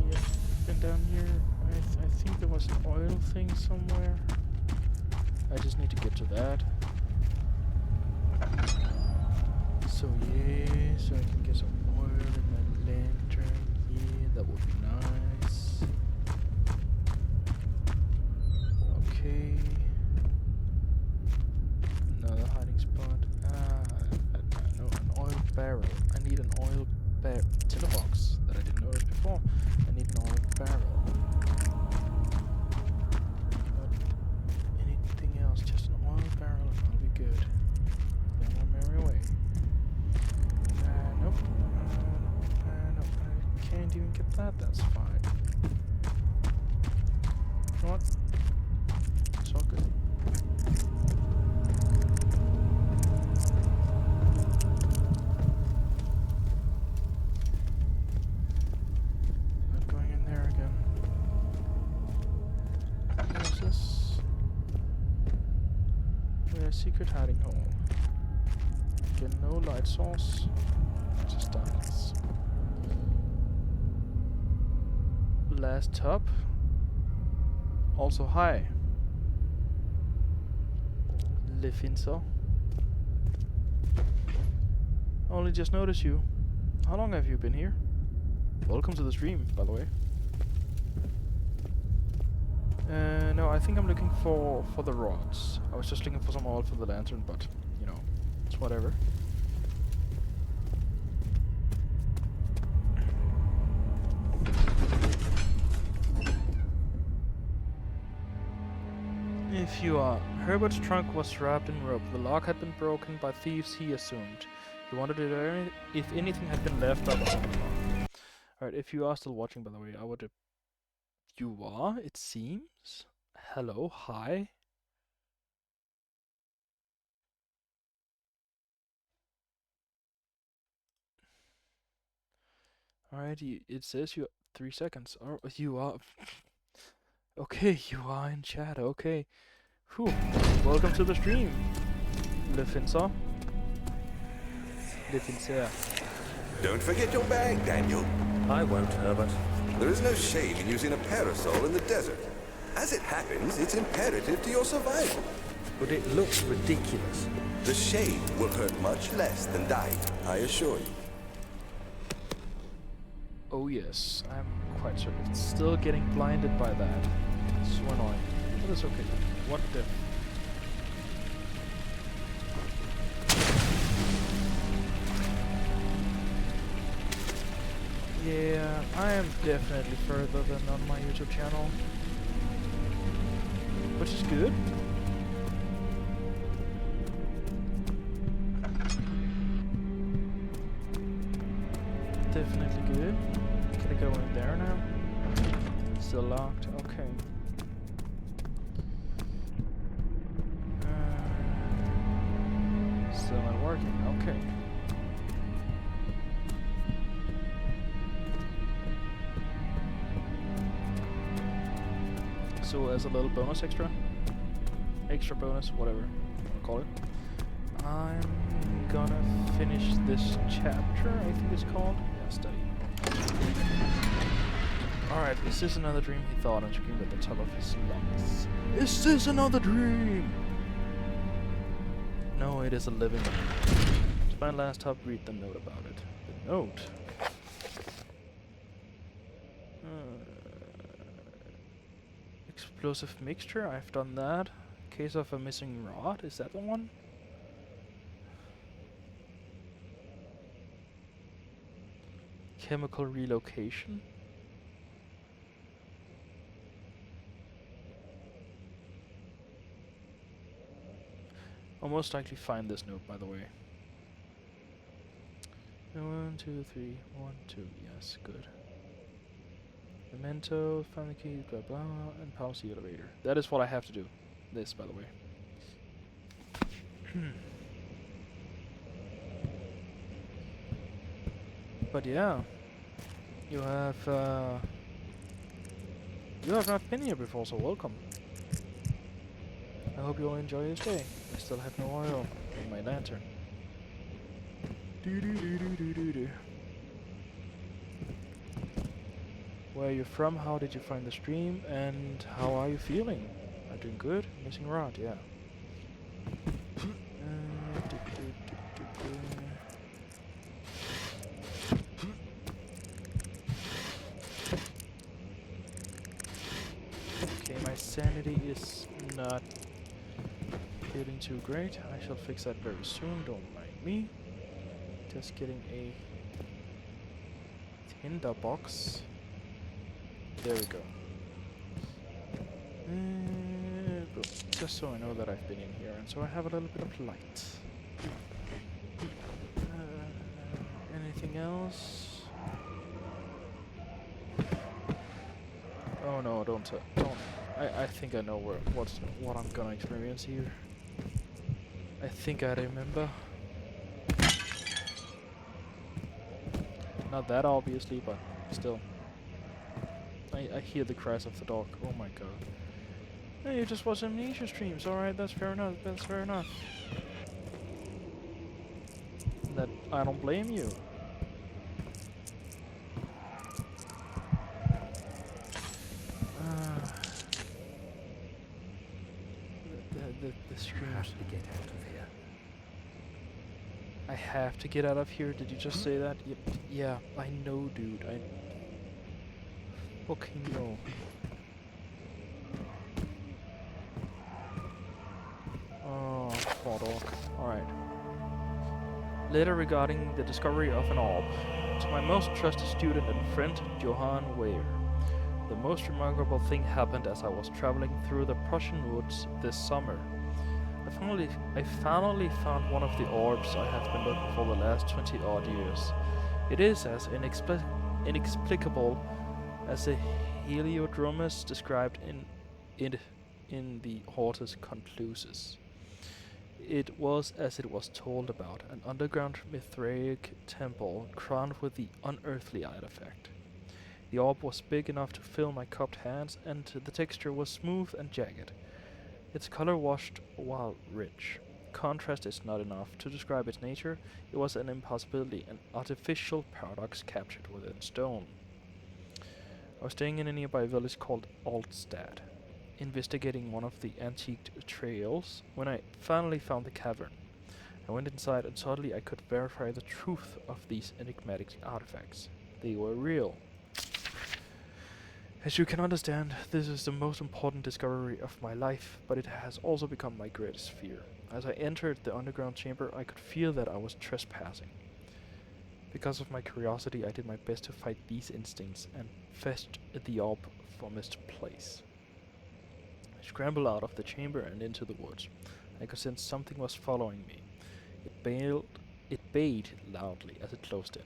Yep, been down here. I think there was an oil thing somewhere. I just need to get to that. So yeah, so I can get some oil in my lantern. Yeah, that would be nice. Okay. Another hiding spot. No, an oil barrel. I need an oil tinderbox that I didn't notice before. I need an oil barrel. Not anything else, just an oil barrel and I'll be good. Then I'm merry way. Nope. Nope. I can't even get that, that's fine. You know what? It's all good. Not going in there again. What is this? A secret hiding hole. Again, no light source. Just darkness. Last top. Also high. Lefinso. Only just noticed you. How long have you been here? Welcome to the stream, by the way. No, I think I'm looking for the rods. I was just looking for some oil for the lantern, but you know, it's whatever. If you are... Herbert's trunk was wrapped in rope. The lock had been broken by thieves, he assumed. He wondered if anything had been left up on the lock. Alright, if you are still watching, by the way, I would... You are, it seems? Hello, hi? Alright, it says you... 3 seconds. Oh, you are... Okay, you are in chat, okay. Whew. Welcome to the stream, Lefinso. Lefinser. Don't forget your bag, Daniel. I won't, Herbert. There is no shame in using a parasol in the desert. As it happens, it's imperative to your survival. But it looks ridiculous. The shade will hurt much less than dying, I assure you. Oh yes, I'm quite sure. It's still getting blinded by that. It's so annoying. But it's okay. What the... Yeah, I am definitely further than on my YouTube channel. Which is good. Definitely good. Can I go in there now? Still locked, okay. Still not working, okay. So as a little bonus extra bonus, whatever you want to call it, I'm gonna finish this chapter, I think it's called. Yeah, study. Alright, is this another dream? He thought and screamed at the top of his lungs. Is this another dream? No, it is a living dream. To find last top, read the note about it. The note? Explosive mixture, I've done that. Case of a missing rod, is that the one? Chemical relocation. I'll most likely find this note, by the way. 1, 2, 3, 1, 2, yes, good. Memento, find the key, blah blah, and pause the elevator. That is what I have to do. This, by the way. But yeah. You have not been here before, so welcome. I hope you'll enjoy your stay. I still have no oil in my lantern. Where are you from? How did you find the stream? And how are you feeling? Are you doing good? Missing rod, yeah. Okay, my sanity is not feeling too great. I shall fix that very soon, don't mind me. Just getting a tinder box. There we go. Boom. Just so I know that I've been in here, and so I have a little bit of light. Anything else? Oh no! Don't. I think I know what I'm gonna experience here. I think I remember. Not that obviously, but still. I hear the cries of the dog. Oh my god. Hey, you just watch Amnesia streams. Alright, that's fair enough. That's fair enough. That I don't blame you. The streams. I have to get out of here. I have to get out of here. Did you just say that? Yep. Yeah, I know, dude. Okay, no. Oh, poor dog. Alright. Letter regarding the discovery of an orb. To my most trusted student and friend, Johann Weyer. The most remarkable thing happened as I was traveling through the Prussian woods this summer. I finally found one of the orbs I have been looking for the last 20-odd years. It is as inexplicable as the heliodromus described in the Hortus Conclusus. It was as it was told about, an underground Mithraic temple crowned with the unearthly artifact. The orb was big enough to fill my cupped hands, and the texture was smooth and jagged. Its color washed while rich. Contrast is not enough to describe its nature. It was an impossibility, an artificial paradox captured within stone. I was staying in a nearby village called Altstad, investigating one of the antique trails, when I finally found the cavern. I went inside and suddenly I could verify the truth of these enigmatic artifacts. They were real. As you can understand, this is the most important discovery of my life, but it has also become my greatest fear. As I entered the underground chamber, I could feel that I was trespassing. Because of my curiosity, I did my best to fight these instincts and fetched the orb from its place. I scrambled out of the chamber and into the woods. I could sense something was following me. It bayed loudly as it closed in.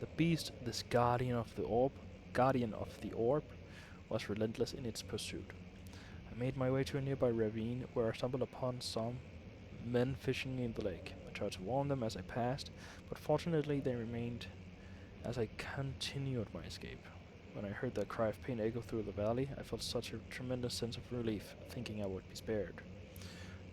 The beast, this guardian of the orb, was relentless in its pursuit. I made my way to a nearby ravine where I stumbled upon some men fishing in the lake. I tried to warn them as I passed, but fortunately they remained as I continued my escape. When I heard their cry of pain echo through the valley, I felt such a tremendous sense of relief, thinking I would be spared.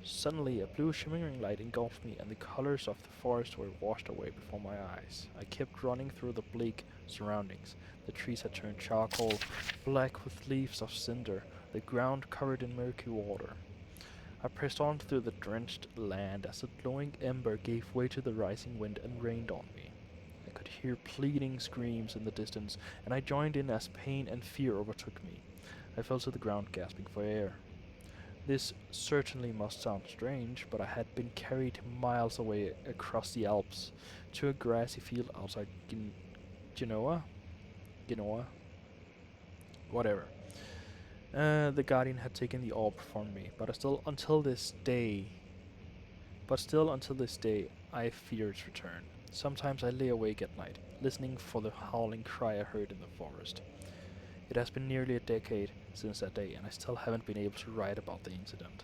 Suddenly, a blue shimmering light engulfed me, and the colors of the forest were washed away before my eyes. I kept running through the bleak surroundings. The trees had turned charcoal, black with leaves of cinder, the ground covered in murky water. I pressed on through the drenched land as the glowing ember gave way to the rising wind and rained on me. I could hear pleading screams in the distance, and I joined in as pain and fear overtook me. I fell to the ground, gasping for air. This certainly must sound strange, but I had been carried miles away across the Alps to a grassy field outside Genoa? Whatever. The Guardian had taken the orb from me, but still until this day, I fear its return. Sometimes I lay awake at night, listening for the howling cry I heard in the forest. It has been nearly a decade since that day, and I still haven't been able to write about the incident.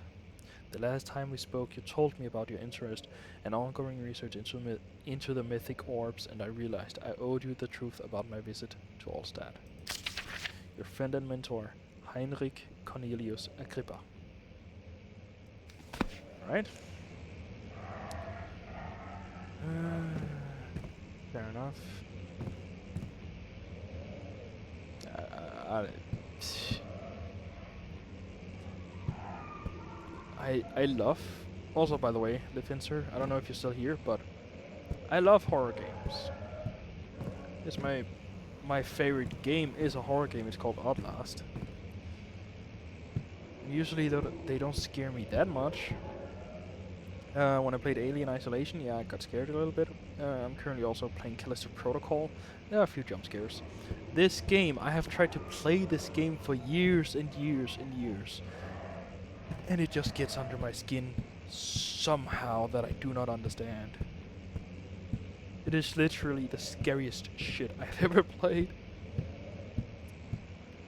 The last time we spoke, you told me about your interest and ongoing research into the mythic orbs, and I realized I owed you the truth about my visit to Allstadt. Your friend and mentor, Heinrich Cornelius Agrippa. Alright. Fair enough. I love, also by the way, Lifinser, I don't know if you're still here, but I love horror games. It's my favorite game is a horror game. It's called Outlast. Usually they don't scare me that much. When I played Alien Isolation, yeah, I got scared a little bit. I'm currently also playing Callisto Protocol. There are a few jump scares. This game, I have tried to play this game for years and years and years. And it just gets under my skin somehow that I do not understand. It is literally the scariest shit I've ever played.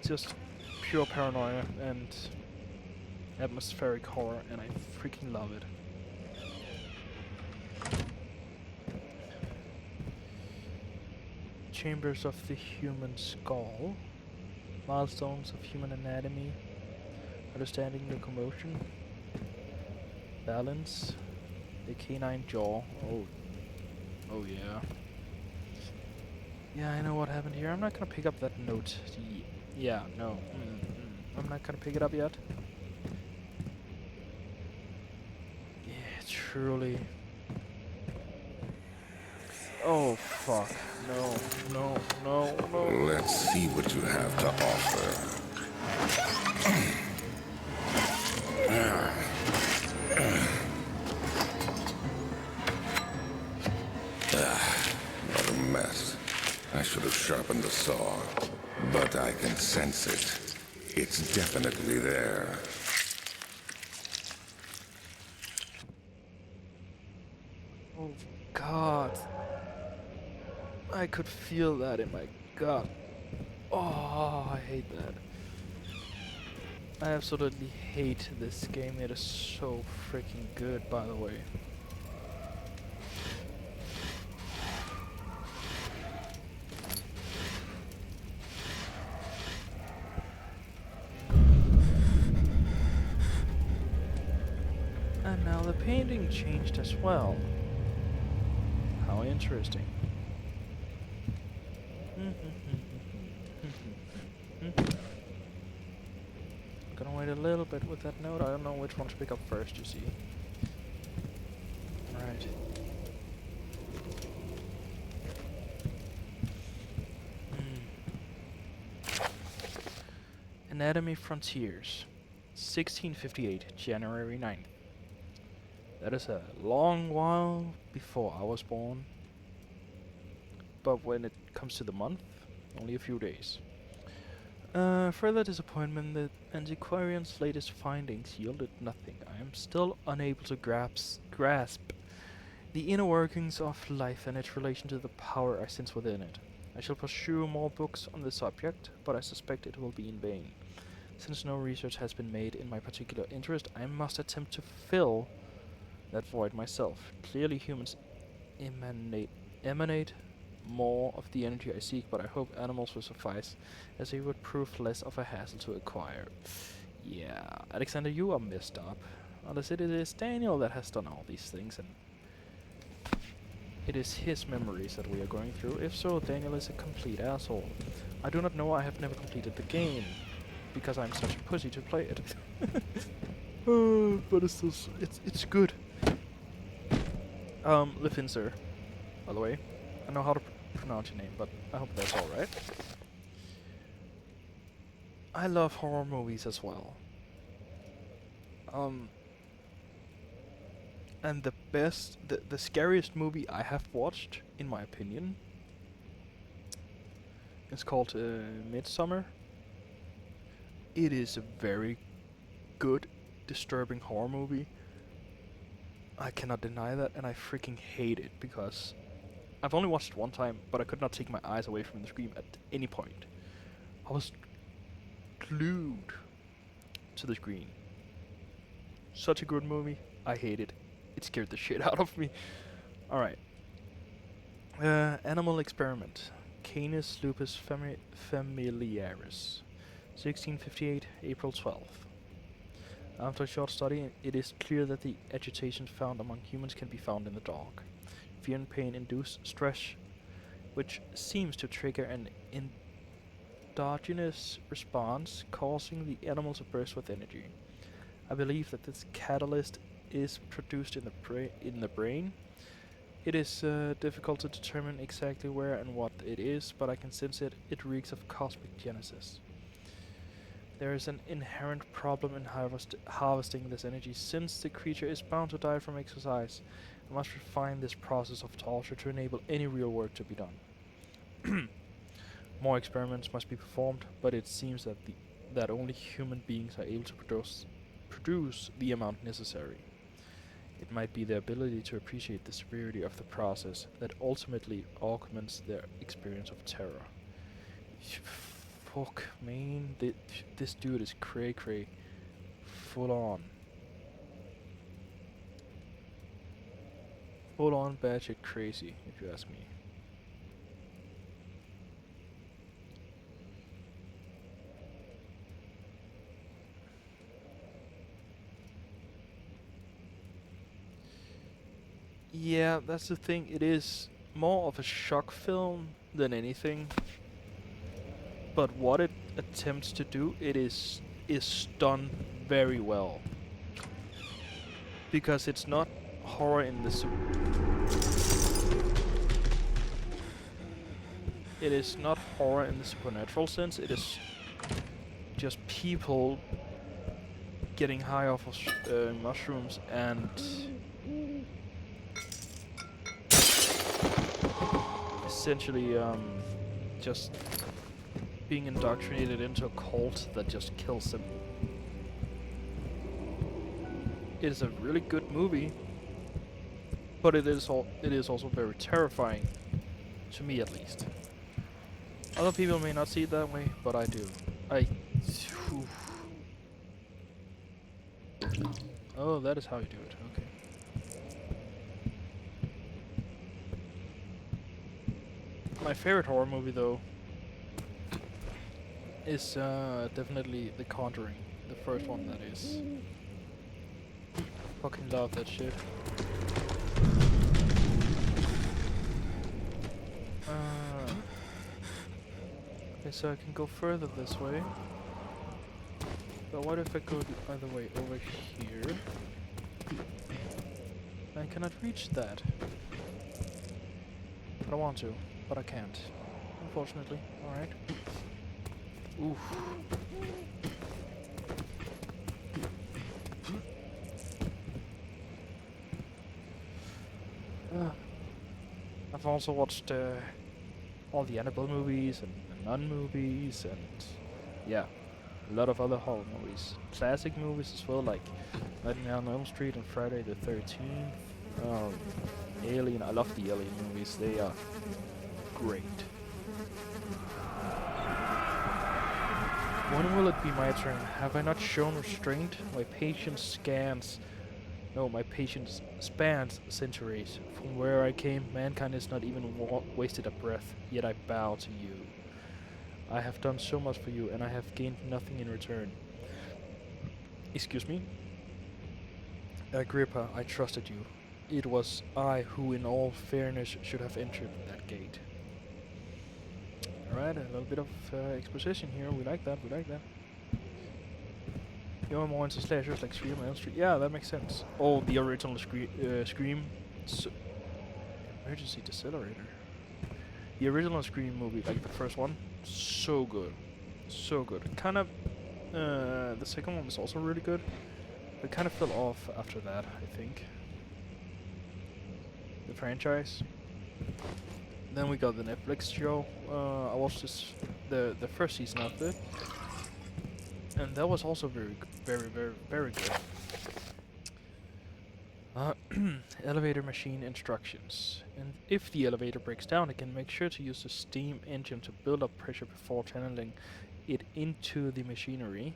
Just pure paranoia and atmospheric horror, and I freaking love it. Chambers of the human skull. Milestones of human anatomy. Understanding locomotion. Balance. The canine jaw. Oh yeah. Yeah, I know what happened here. I'm not gonna pick up that note. Yeah, no. I'm not gonna pick it up yet. Yeah, truly. Oh, fuck. No. Let's see what you have to offer. What a mess. I should have sharpened the saw, but I can sense it. It's definitely there. Oh, God. I could feel that in my gut. Oh, I hate that. I absolutely hate this game. It is so freaking good, by the way. And now the painting changed as well. How interesting. Gonna wait a little bit with that note. I don't know which one to pick up first, you see. Right. Anatomy Frontiers. 1658, January 9th. That is a long while before I was born. But when it comes to the month, only a few days. Further disappointment, the antiquarian's latest findings yielded nothing. I am still unable to grasp the inner workings of life and its relation to the power I sense within it. I shall pursue more books on the subject, but I suspect it will be in vain. Since no research has been made in my particular interest, I must attempt to fill that void myself. Clearly humans emanate more of the energy I seek, but I hope animals will suffice, as they would prove less of a hassle to acquire. Yeah, Alexander, you are messed up. Unless it is Daniel that has done all these things, and it is his memories that we are going through. If so, Daniel is a complete asshole. I do not know, I have never completed the game, because I'm such a pussy to play it. But it's still it's good. Lifinser, by the way. I know how to pronounce your name, but I hope that's alright. I love horror movies as well. And the scariest movie I have watched, in my opinion, is called Midsummer. It is a very good, disturbing horror movie. I cannot deny that, and I freaking hate it because I've only watched it one time, but I could not take my eyes away from the screen at any point. I was glued to the screen. Such a good movie. I hate it. It scared the shit out of me. Alright. Animal experiment. Canis lupus familiaris. 1658, April 12th. After a short study, it is clear that the agitation found among humans can be found in the dog. Fear and pain induce stress, which seems to trigger an endogenous response, causing the animal to burst with energy. I believe that this catalyst is produced in the brain. It is difficult to determine exactly where and what it is, but I can sense it. It reeks of cosmic genesis. There is an inherent problem in harvesting this energy. Since the creature is bound to die from exercise, I must refine this process of torture to enable any real work to be done. More experiments must be performed, but it seems that only human beings are able to produce the amount necessary. It might be their ability to appreciate the severity of the process that ultimately augments their experience of terror. Fuck, man. This dude is cray-cray. Full on. Full on batshit crazy, if you ask me. Yeah, that's the thing. It is more of a shock film than anything. But what it attempts to do, it is done very well. Because it's not horror in the it is not horror in the supernatural sense. It is just people getting high off of mushrooms and essentially just being indoctrinated into a cult that just kills them. It is a really good movie, but it is also very terrifying, to me at least. Other people may not see it that way, but I do. Oh, that is how you do it. Okay. My favorite horror movie, though, is definitely The Conjuring, the first one, that is. Fucking love that shit. Okay, so I can go further this way. But what if I go the other way, over here? I cannot reach that. But I want to, but I can't. Unfortunately. Alright. Oof. I've also watched all the Annabelle movies and Nun movies and yeah, a lot of other horror movies. Classic movies as well, like Nightmare on Elm Street and Friday the 13th. Alien, I love the Alien movies, they are great. When will it be my turn? Have I not shown restraint? My patience spans centuries. From where I came, mankind has not even wasted a breath, yet I bow to you. I have done so much for you, and I have gained nothing in return. Excuse me? Agrippa, I trusted you. It was I who, in all fairness, should have entered that gate. Alright, a little bit of exposition here. We like that, we like that. You're more into slashers like Scream and Elm Street. Yeah, that makes sense. Oh, the original Scream. Emergency Decelerator. The original Scream movie, like the first one, so good. So good. Kind of, the second one was also really good. But kind of fell off after that, I think. The franchise. Then we got the Netflix show. I watched the first season of it. And that was also very good. Elevator machine instructions. And if the elevator breaks down, it can make sure to use the steam engine to build up pressure before channeling it into the machinery.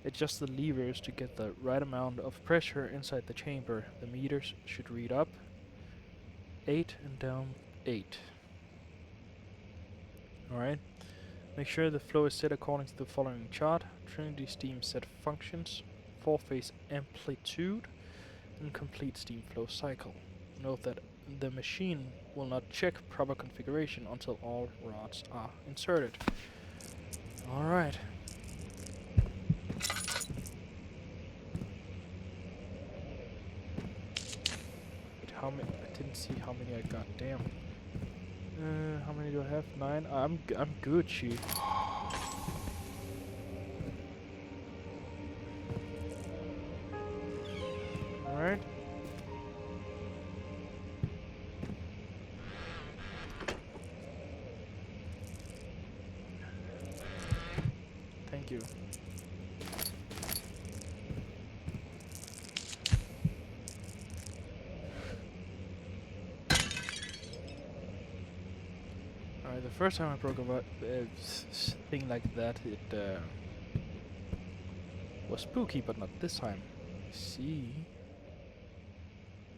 Adjust the levers to get the right amount of pressure inside the chamber. The meters should read up 8 and down 8. Alright. Make sure the flow is set according to the following chart. Trinity steam set functions, 4-phase amplitude, and complete steam flow cycle. Note that the machine will not check proper configuration until all rods are inserted. Alright. How many? I didn't see how many I got. Damn. How many do I have? 9. I'm good, chief. All right. Thank you. Alright, the first time I broke a thing like that, it was spooky, but not this time. See,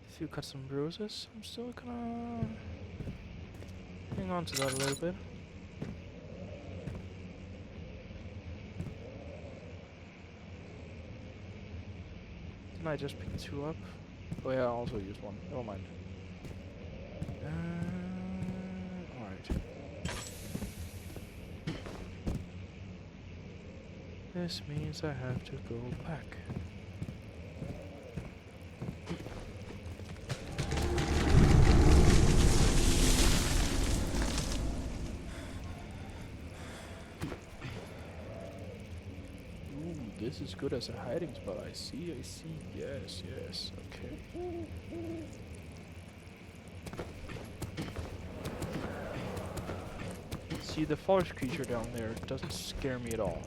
a few cuts and bruises. I'm still gonna hang on to that a little bit. Didn't I just pick 2 up? Oh yeah, I also used 1. Never mind. Alright. This means I have to go back. Ooh, this is good as a hiding spot. I see. Yes, okay. See, the forest creature down there doesn't scare me at all.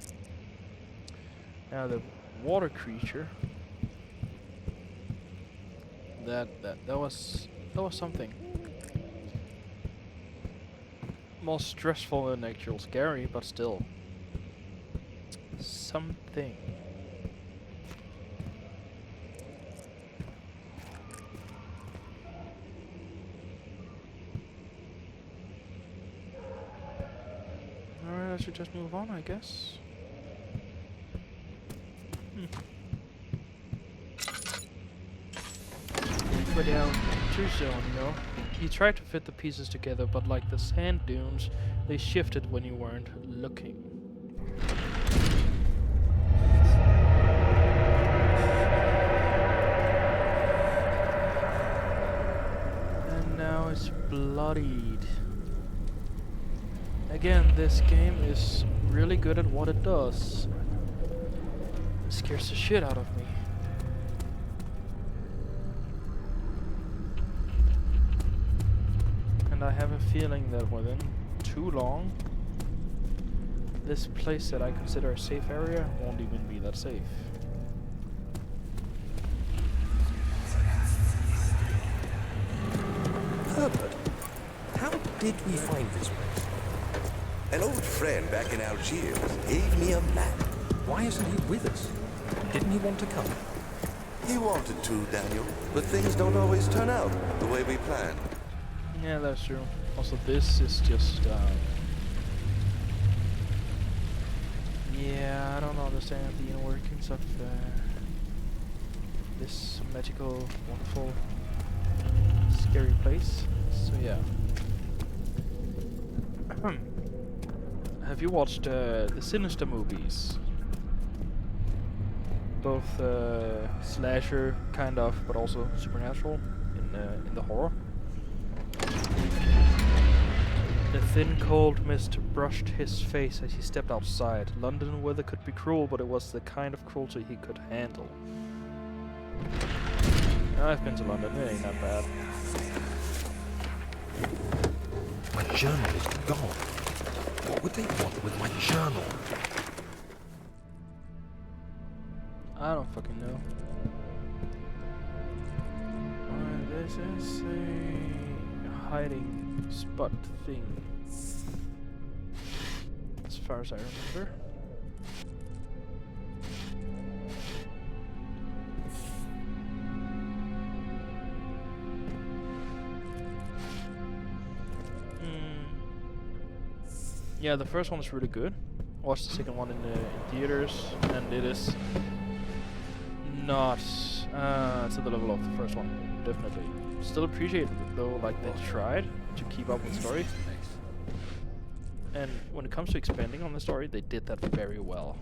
Now the water creature, that was something more stressful than actual scary, but still something. Alright, I should just move on, I guess. But yeah, true zone, you know. You tried to fit the pieces together, but like the sand dunes, they shifted when you weren't looking. And now it's bloodied. Again, this game is really good at what it does. It scares the shit out of me. I have a feeling that within too long, this place that I consider a safe area won't even be that safe. Herbert, how did we find this place? An old friend back in Algiers gave me a map. Why isn't he with us? Didn't he want to come? He wanted to, Daniel, but things don't always turn out the way we planned. Yeah, that's true. Also, this is just, yeah, I don't understand the inner workings of this magical, wonderful, scary place. So yeah. Have you watched the Sinister movies? Both slasher kind of, but also supernatural in the horror. The thin, cold mist brushed his face as he stepped outside. London weather could be cruel, but it was the kind of cruelty he could handle. I've been to London, it ain't that bad. My journal is gone. What would they want with my journal? I don't fucking know. This is a hiding spot thing, as far as I remember. Yeah, the first one is really good. Watched the second one in theaters, and it is not to the level of the first one. Definitely. Still appreciate it though. Like they tried to keep up with the story. And when it comes to expanding on the story, they did that very well.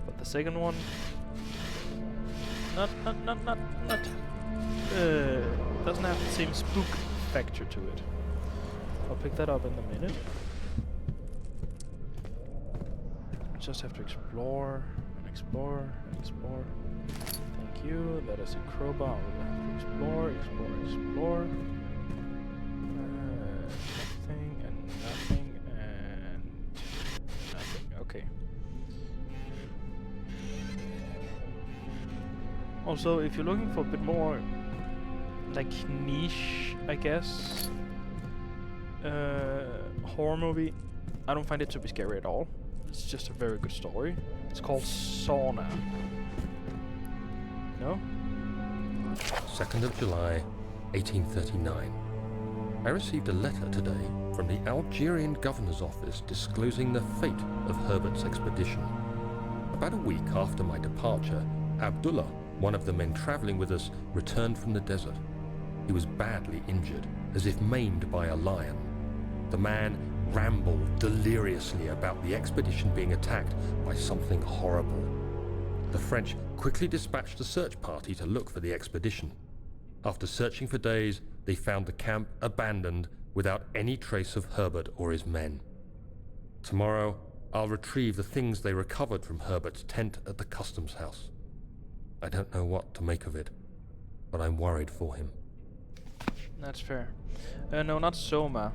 But the second one, doesn't have the same spook factor to it. I'll pick that up in a minute. Just have to explore and explore and explore. Thank you. That is a crowbar. We'll have to explore, explore, explore. Nothing and nothing and nothing. Okay. Also, if you're looking for a bit more like niche, I guess, horror movie, I don't find it to be scary at all. It's just a very good story. It's called Sauna. No? 2nd of July, 1839. I received a letter today from the Algerian governor's office disclosing the fate of Herbert's expedition. About a week after my departure, Abdullah, one of the men traveling with us, returned from the desert. He was badly injured, as if maimed by a lion. The man rambled deliriously about the expedition being attacked by something horrible. The French quickly dispatched a search party to look for the expedition. After searching for days, they found the camp abandoned without any trace of Herbert or his men. Tomorrow, I'll retrieve the things they recovered from Herbert's tent at the customs house. I don't know what to make of it, but I'm worried for him. That's fair. No, not Soma.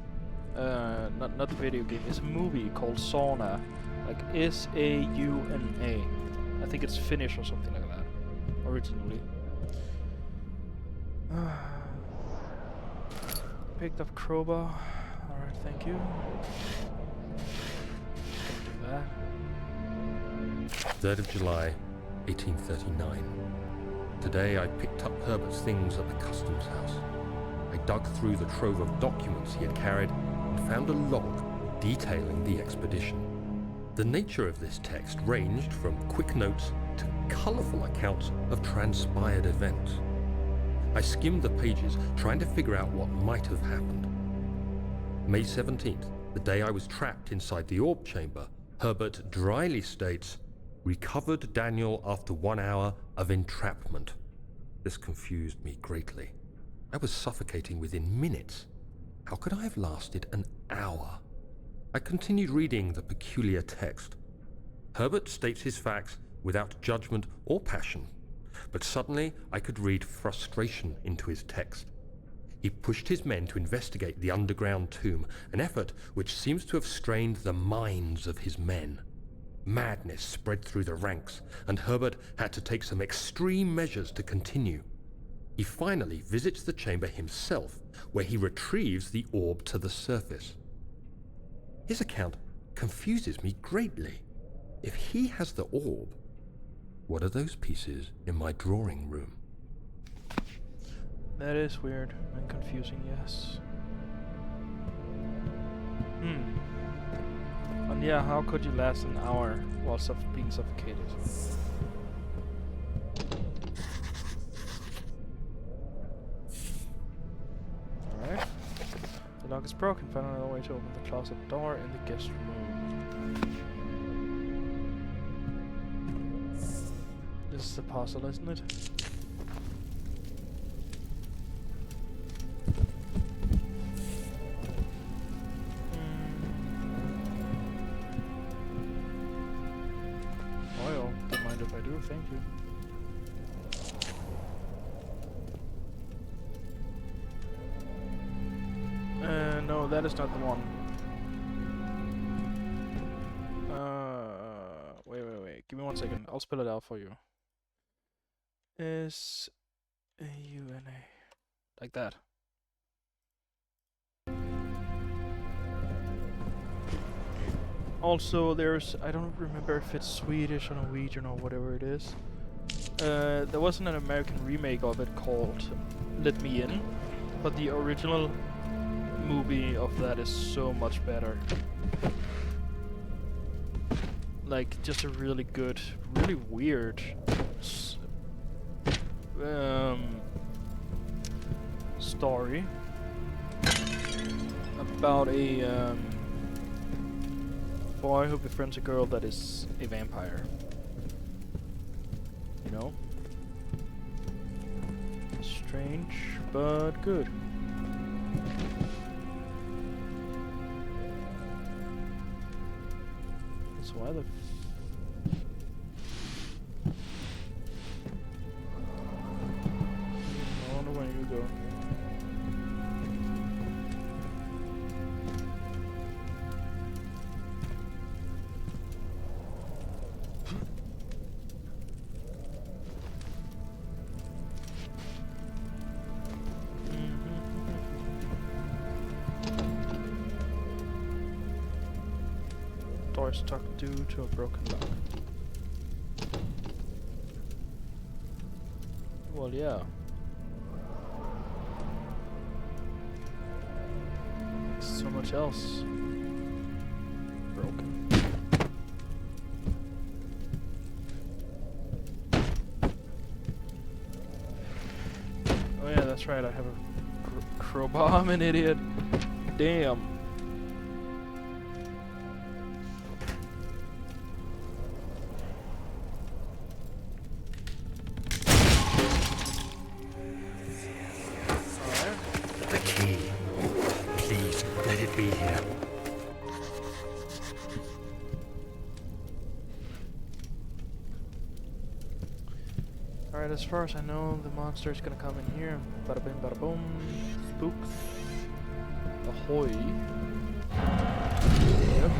Not the video game. It's a movie called Sauna, like S-A-U-N-A. I think it's Finnish or something like that, originally. Picked up crowbar. Alright, thank you. Do that. 3rd of July, 1839. Today I picked up Herbert's things at the customs house. I dug through the trove of documents he had carried and found a log detailing the expedition. The nature of this text ranged from quick notes to colourful accounts of transpired events. I skimmed the pages, trying to figure out what might have happened. May 17th, the day I was trapped inside the orb chamber, Herbert dryly states, "Recovered Daniel after 1 hour of entrapment." This confused me greatly. I was suffocating within minutes. How could I have lasted an hour? I continued reading the peculiar text. Herbert states his facts without judgment or passion, but suddenly I could read frustration into his text. He pushed his men to investigate the underground tomb, an effort which seems to have strained the minds of his men. Madness spread through the ranks, and Herbert had to take some extreme measures to continue. He finally visits the chamber himself, where he retrieves the orb to the surface. His account confuses me greatly. If he has the orb, what are those pieces in my drawing room? That is weird and confusing, yes. And yeah, how could you last an hour while being suffocated? Alright. The lock is broken. Find another way to open the closet door in the guest room. This is the puzzle, isn't it? Oil. Don't mind if I do, thank you. No, that is not the one. Wait. Give me 1 second. I'll spell it out for you. S-A-U-N-A. Like that. Also, there's... I don't remember if it's Swedish or Norwegian or whatever it is. There wasn't an American remake of it called Let Me In, but the original movie of that is so much better. Like, just a really good, really weird story about a boy who befriends a girl that is a vampire. You know? Strange, but good. So why the I wonder where you go. Door stuck due to a broken lock. Well, yeah. So much else broken. Oh yeah, that's right. I have a crowbar. I'm an idiot. Damn. The key. Please, let it be here. Alright, as far as I know, the monster is gonna come in here. Bada bing, bada boom. Spooks. Ahoy. Yep.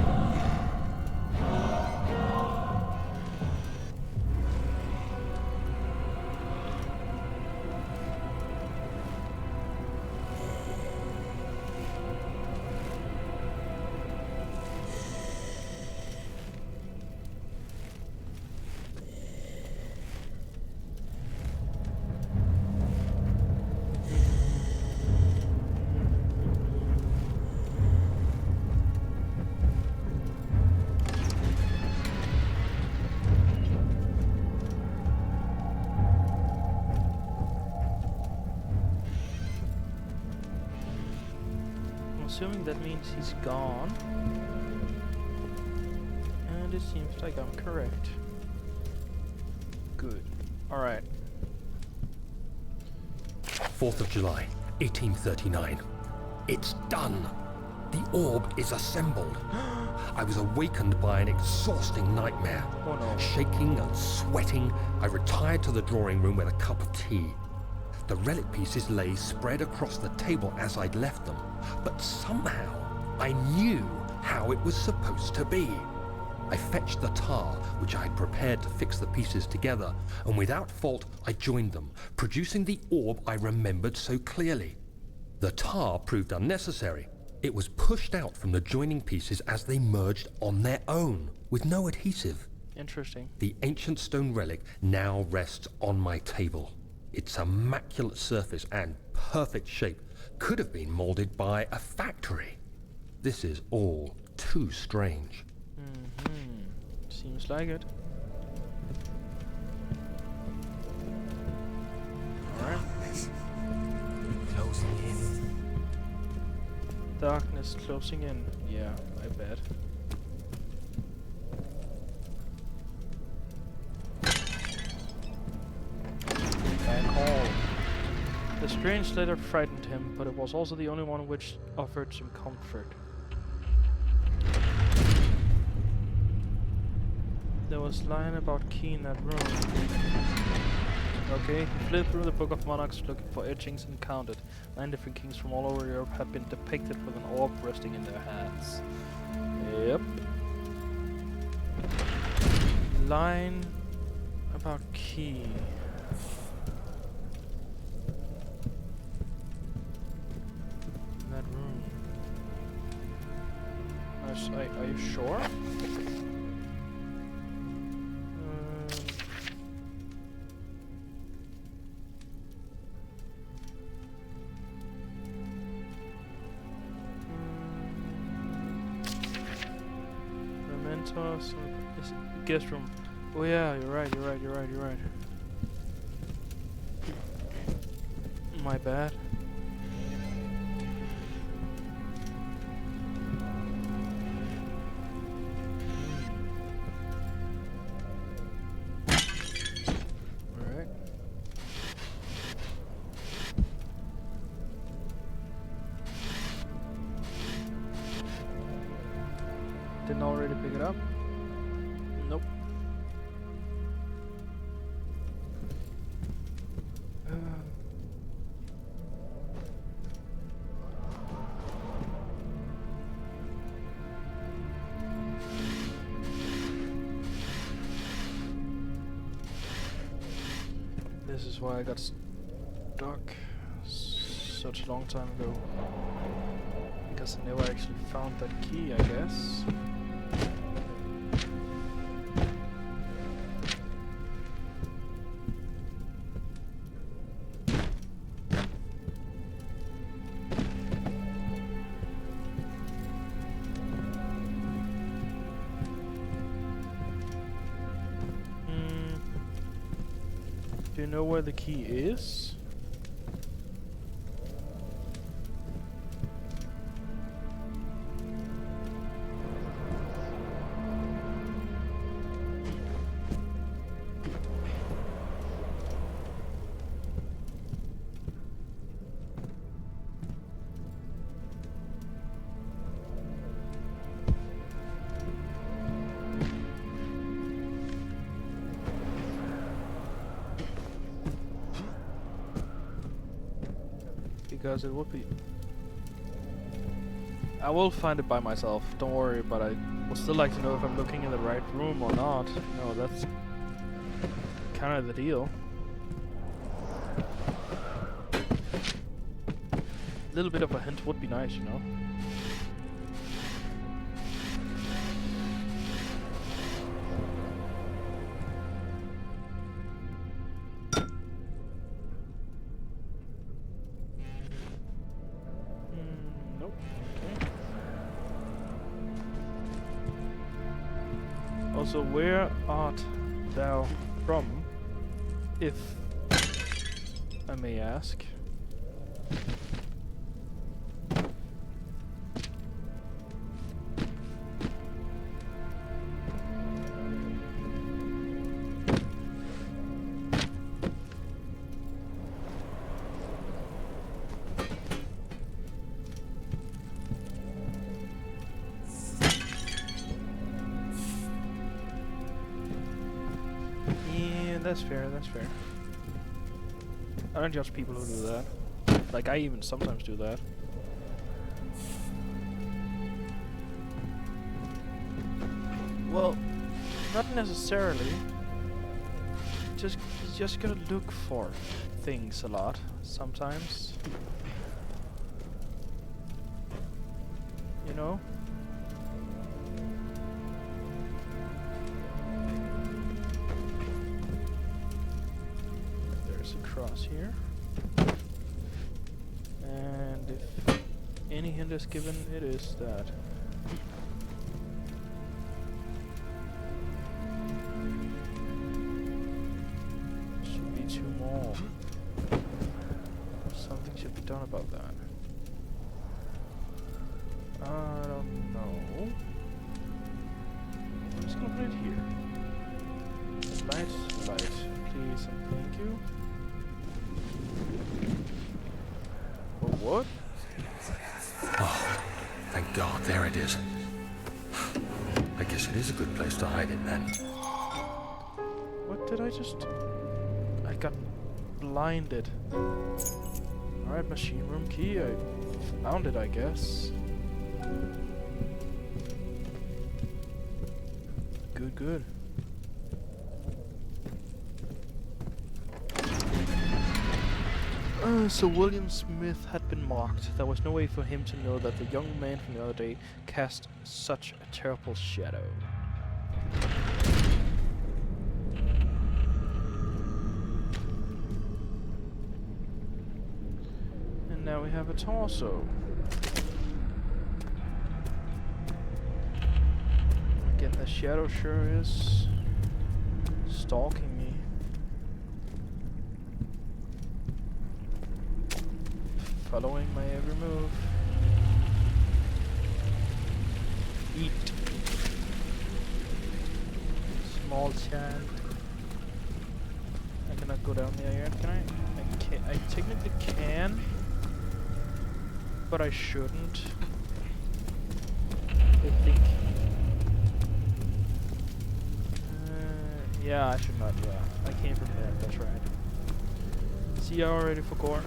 Assuming that means he's gone. And it seems like I'm correct. Good. Alright. 4th of July, 1839. It's done! The orb is assembled. I was awakened by an exhausting nightmare. Oh no. Shaking and sweating, I retired to the drawing room with a cup of tea. The relic pieces lay spread across the table as I'd left them, but somehow I knew how it was supposed to be. I fetched the tar, which I had prepared to fix the pieces together, and without fault I joined them, producing the orb I remembered so clearly. The tar proved unnecessary. It was pushed out from the joining pieces as they merged on their own, with no adhesive. Interesting. The ancient stone relic now rests on my table. Its immaculate surface and perfect shape could have been molded by a factory. This is all too strange. Seems like it. Alright. Closing in. Darkness closing in. Yeah, I bet. Back hall. The strange letter frightened him, but it was also the only one which offered some comfort. There was line about key in that room. Okay, he flipped through the Book of Monarchs looking for etchings and counted. 9 different kings from all over Europe had been depicted with an orb resting in their hands. Yep. Line about key. In that room. Are you sure? torso. Guest room. Oh yeah, you're right. My bad. Alright. Didn't already pick it up? Nope. This is why I got stuck such a long time ago. Because I never actually found that key, I guess. Do you know where the key is? Because it would be... I will find it by myself, don't worry, but I would still like to know if I'm looking in the right room or not. No, that's kind of the deal. A little bit of a hint would be nice, you know? Nope. Okay. Also, where art thou from, if I may ask? That's fair, that's fair. I don't judge people who do that. Like, I even sometimes do that. Well, not necessarily. You just gotta look for things a lot, sometimes. You know? Cross here, and if any hint is given, it is that. Should be two more. Something should be done about that. I don't know. I'm just gonna put it here. Light, please and thank you. What? Oh, thank God, there it is. I guess it is a good place to hide it then. What did I just... I got blinded. Alright, machine room key. I found it, I guess. Good, good. So William Smith had been marked. There was no way for him to know that the young man from the other day cast such a terrible shadow. And now we have a torso. Again, there shadow sure is stalking me. Following my every move. Eat. Small child. I cannot go down there yet, can I? I technically can, but I shouldn't. I think. Yeah, I should not. Yeah, I came from there. That's right. See, you already for gore.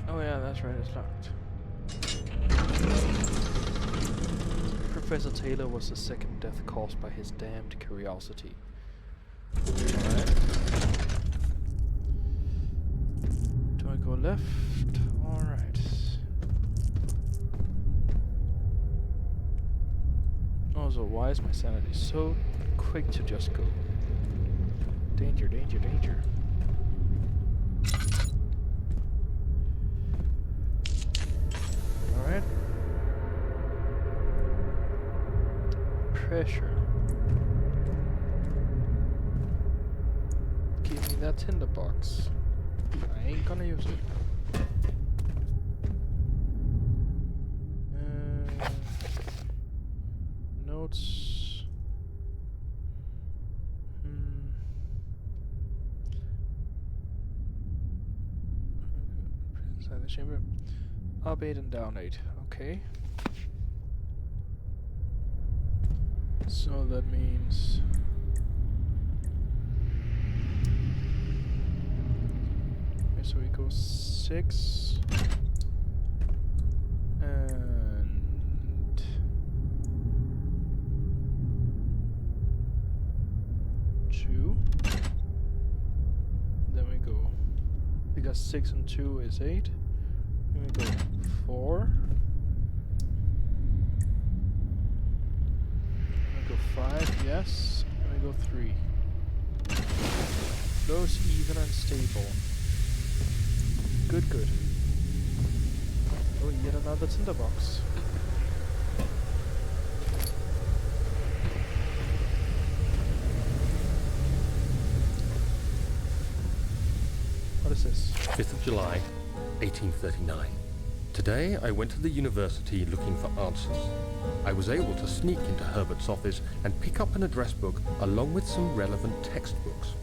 Oh yeah, that's right. It's locked. Professor Taylor was the second death caused by his damned curiosity. Alright. Do I go left? Alright. Also, why is my sanity so quick to just go? Danger, danger, danger. Alright. Pressure. Give me that tinderbox. I ain't gonna use it. Notes. Inside the chamber. Up 8 and down 8. Okay. So that means okay, so we go 6 and 2. Then we go, because 6 and 2 is 8. Then we go 4. 5, yes, and we go 3. Close, even, and stable. Good, good. Oh, yet another tinderbox. What is this? 5th of July, 1839. Today, I went to the university looking for answers. I was able to sneak into Herbert's office and pick up an address book along with some relevant textbooks.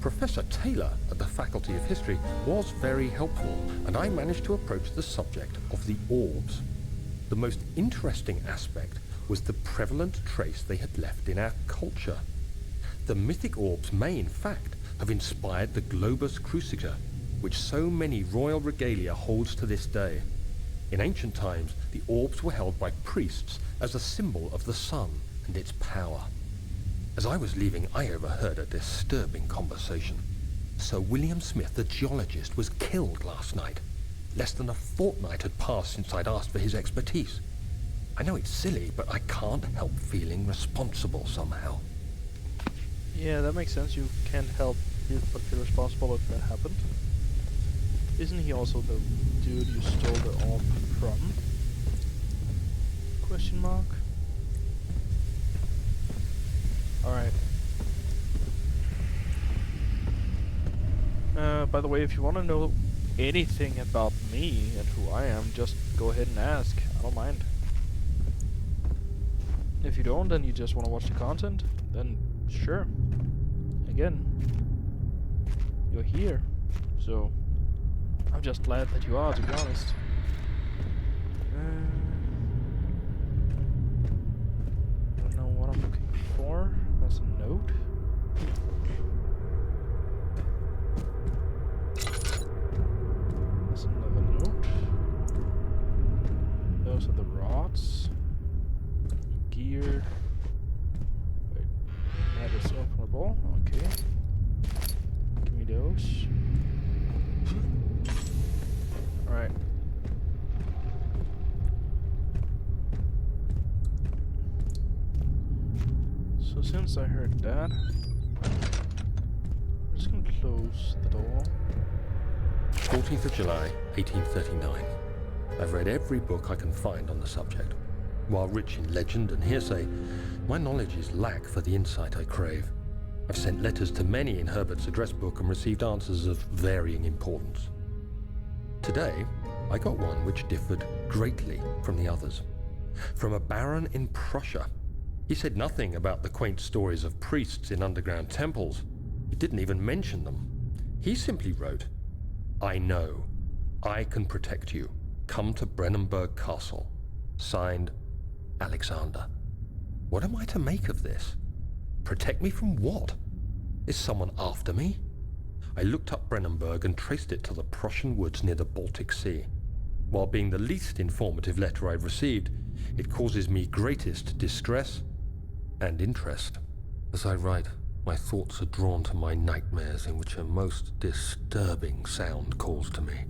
Professor Taylor at the Faculty of History was very helpful, and I managed to approach the subject of the orbs. The most interesting aspect was the prevalent trace they had left in our culture. The mythic orbs may, in fact, have inspired the globus cruciger, which so many royal regalia holds to this day. In ancient times, the orbs were held by priests as a symbol of the sun and its power. As I was leaving, I overheard a disturbing conversation. Sir William Smith, the geologist, was killed last night. Less than a fortnight had passed since I'd asked for his expertise. I know it's silly, but I can't help feeling responsible somehow. Yeah, that makes sense. You can't help but feel responsible if that happened. Isn't he also the dude you stole the orb from? Question mark. Alright. By the way, if you want to know anything about me and who I am, just go ahead and ask. I don't mind. If you don't, and you just want to watch the content, then sure. Again, you're here, so I'm just glad that you are, to be honest. I don't know what I'm looking for. That's a note. That's another note. Those are the rods. Gear. Wait, that is openable. Okay. Give me those. Alright. since I heard that, I'm just gonna close the door. 14th of July, 1839. I've read every book I can find on the subject. While rich in legend and hearsay, my knowledge is lack for the insight I crave. I've sent letters to many in Herbert's address book and received answers of varying importance. Today, I got one which differed greatly from the others. From a baron in Prussia. He said nothing about the quaint stories of priests in underground temples. He didn't even mention them. He simply wrote, "I know. I can protect you. Come to Brennenburg Castle. Signed, Alexander." What am I to make of this? Protect me from what? Is someone after me? I looked up Brennenburg and traced it to the Prussian woods near the Baltic Sea. While being the least informative letter I've received, it causes me greatest distress and interest. As I write, my thoughts are drawn to my nightmares in which a most disturbing sound calls to me.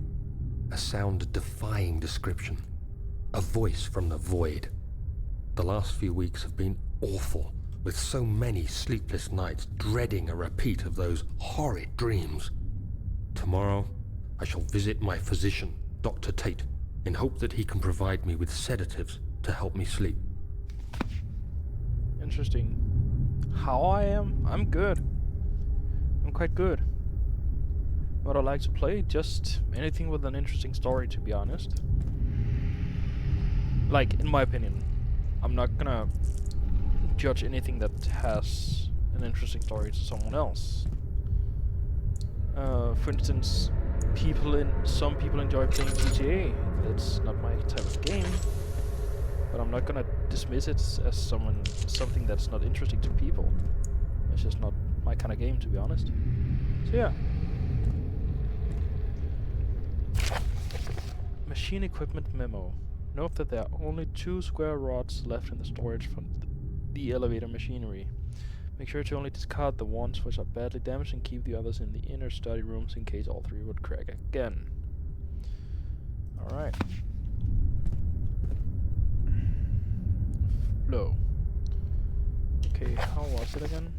A sound defying description. A voice from the void. The last few weeks have been awful, with so many sleepless nights dreading a repeat of those horrid dreams. Tomorrow, I shall visit my physician, Dr. Tate, in hope that he can provide me with sedatives to help me sleep. Interesting. How I am? I'm good. I'm quite good. What I like to play? Just anything with an interesting story, to be honest. Like, in my opinion. I'm not gonna judge anything that has an interesting story to someone else. For instance, some people enjoy playing GTA. That's not my type of game, but I'm not gonna dismiss it as something that's not interesting to people. It's just not my kind of game, to be honest. So yeah. Machine equipment memo. Note that there are only 2 square rods left in the storage from the elevator machinery. Make sure to only discard the ones which are badly damaged and keep the others in the inner study rooms in case all 3 would crack again. Alright. Flow. Okay, how was it again?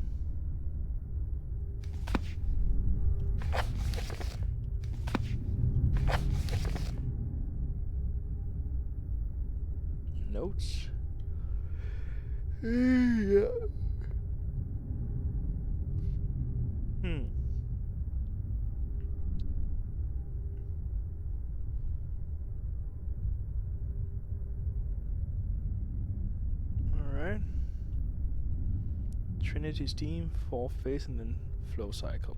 Notes. Yeah. Alright. Trinity steam, 4 phase, and then flow cycle.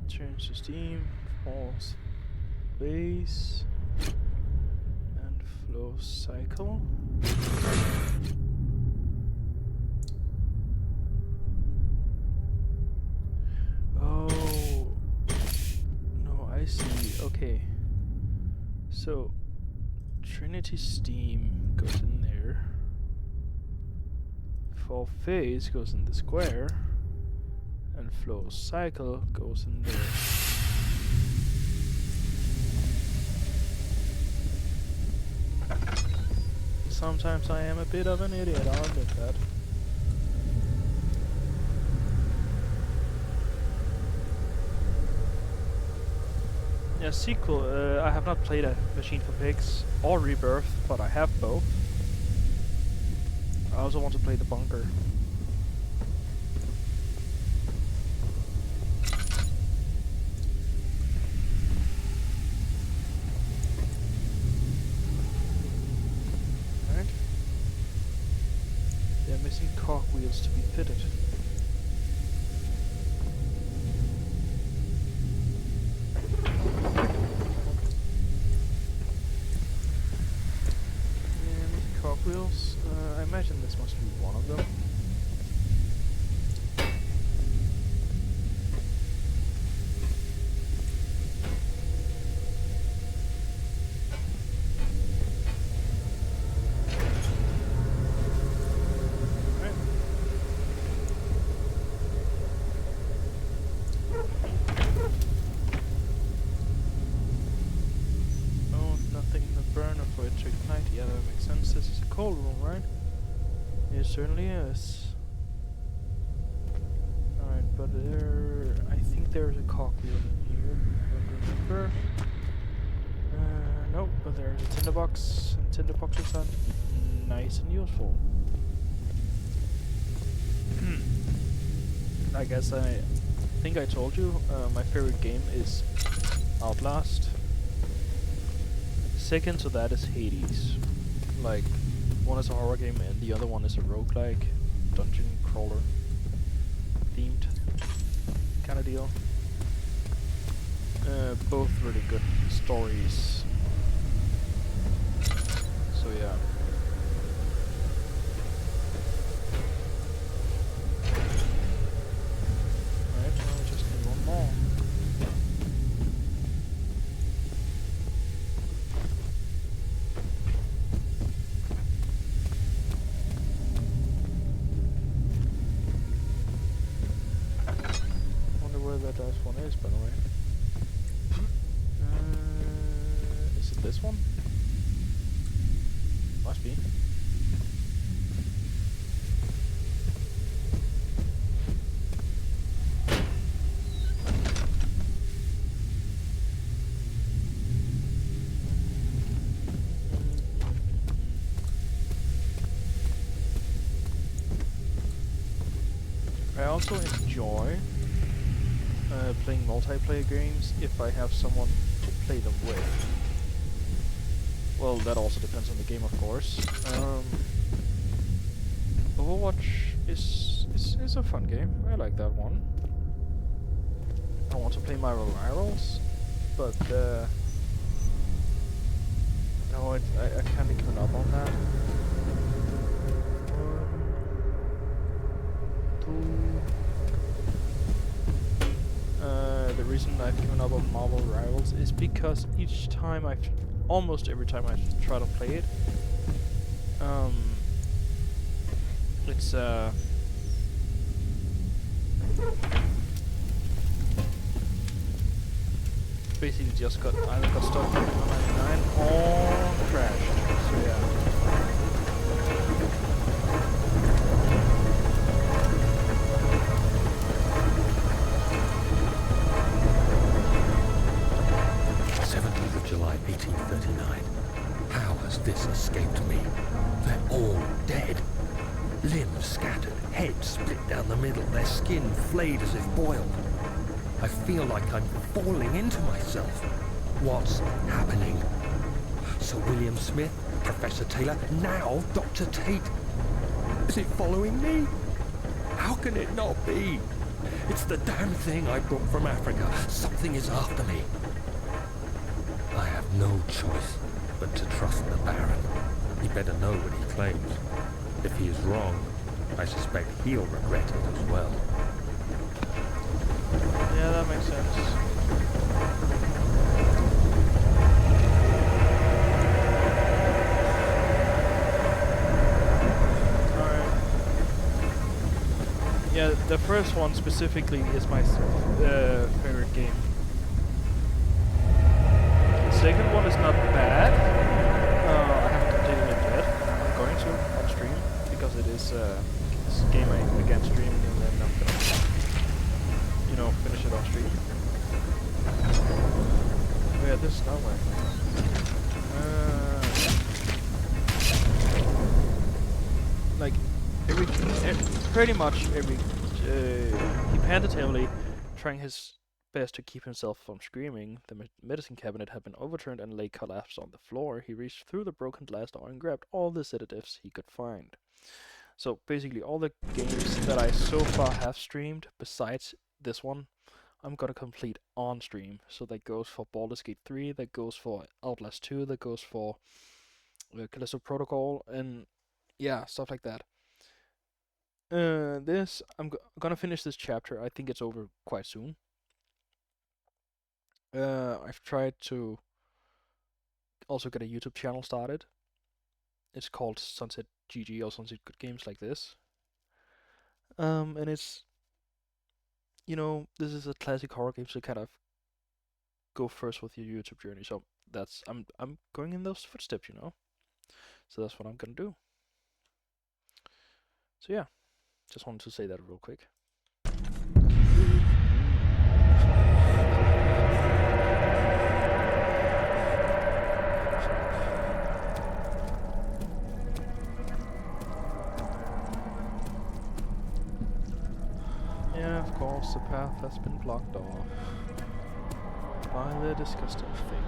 Trinity steam, 4 phase, and flow cycle. Oh, no, I see. Okay, so Trinity steam goes in there. 4 phase goes in the square, and flow cycle goes in there. Sometimes I am a bit of an idiot, I'll admit that. Yeah, sequel, I have not played a Machine for Pigs or Rebirth, but I have both. I also want to play the Bunker. Missing cogwheels to be fitted. Yeah, missing cogwheels. I imagine this must be one of them. It certainly is. Alright, but I think there's a cogwheel in here. Don't remember. Nope, but there's a tinderbox, and tinderboxes are nice and useful. I guess I think I told you, my favorite game is Outlast. Second to that is Hades. Like, one is a horror game and the other one is a roguelike, dungeon crawler themed kind of deal. Both really good stories. So yeah. Alright, now we just need one more. Wonder where that last one is, by the way. Is it this one? Must be. I also enjoy playing multiplayer games if I have someone to play them with. Well, that also depends on the game, of course. Overwatch is a fun game. I like that one. I want to play my rivals, but no, I kind of given up on that. 1, 2. The reason I've given up on Marvel Rivals is because each time almost every time I try to play it, it's basically just either got stuck on 199 or crashed. So yeah. 17th of July, 1839. How has this escaped me? They're all dead. Limbs scattered, heads split down the middle, their skin flayed as if boiled. I feel like I'm falling into myself. What's happening? Sir William Smith, Professor Taylor, now Dr. Tate. Is it following me? How can it not be? It's the damn thing I brought from Africa. Something is after me. I have no choice but to trust the Baron. He better know what he claims. If he is wrong, I suspect he'll regret it as well. Yeah, that makes sense. Alright. Yeah, the first one specifically is my favorite game. The second one is not bad. I haven't completed it yet. I'm going to on stream because it is it's a game I began streaming and then I'm gonna, you know, finish it off stream. Oh yeah, this is not where. Like pretty much every he panted heavily, trying his best to keep himself from screaming. The medicine cabinet had been overturned and lay collapsed on the floor. He reached through the broken glass door and grabbed all the sedatives he could find. So basically all the games that I so far have streamed, besides this one, I'm gonna complete on stream. So that goes for Baldur's Gate 3, that goes for Outlast 2, that goes for Callisto Protocol, and yeah, stuff like that. This, I'm gonna finish this chapter. I think it's over quite soon. I've tried to also get a YouTube channel started. It's called Sunset GG or Sunset Good Games like this. And it's, you know, this is a classic horror game, so kind of go first with your YouTube journey. So that's I'm going in those footsteps, you know. So that's what I'm gonna do. So yeah, just wanted to say that real quick. Yeah, of course, the path has been blocked off by the disgusting thing.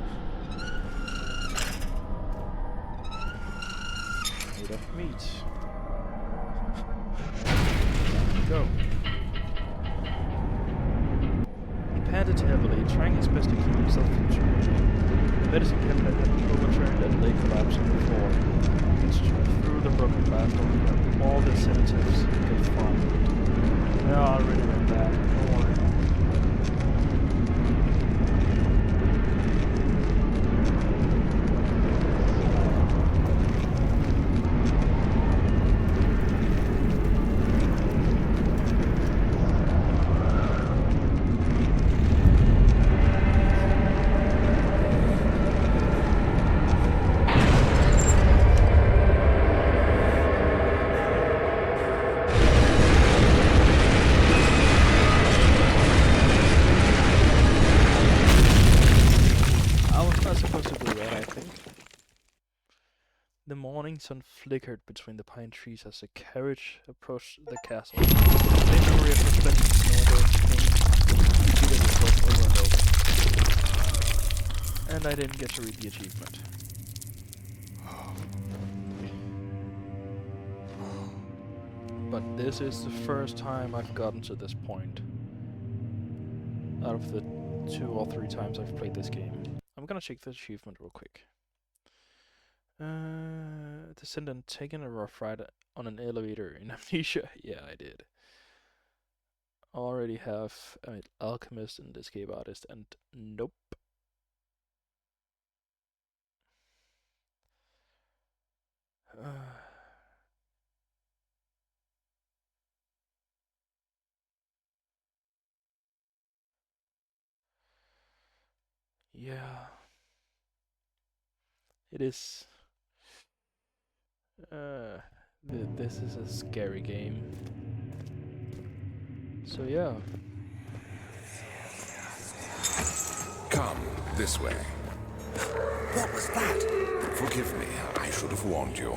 Made of meat. Go. He panted heavily, trying his best to keep himself from drowning. The medicine cabinet had been overturned and lay collapsed on the floor. He reached through the broken glass door and grabbed all the sedatives he could find. Yeah, I already read that. Don't worry. The morning sun flickered between the pine trees as the carriage approached the castle. The memory of the spent snow came repeated itself over and over. And I didn't get to read the achievement. But this is the first time I've gotten to this point out of the 2 or 3 times I've played this game. I'm gonna check the achievement real quick. Descendant taking a rough ride on an elevator in Amnesia. Yeah, I did. Already have an alchemist and escape artist, and nope. Yeah. It is. This is a scary game. So yeah. Come, this way. What was that? Forgive me, I should have warned you.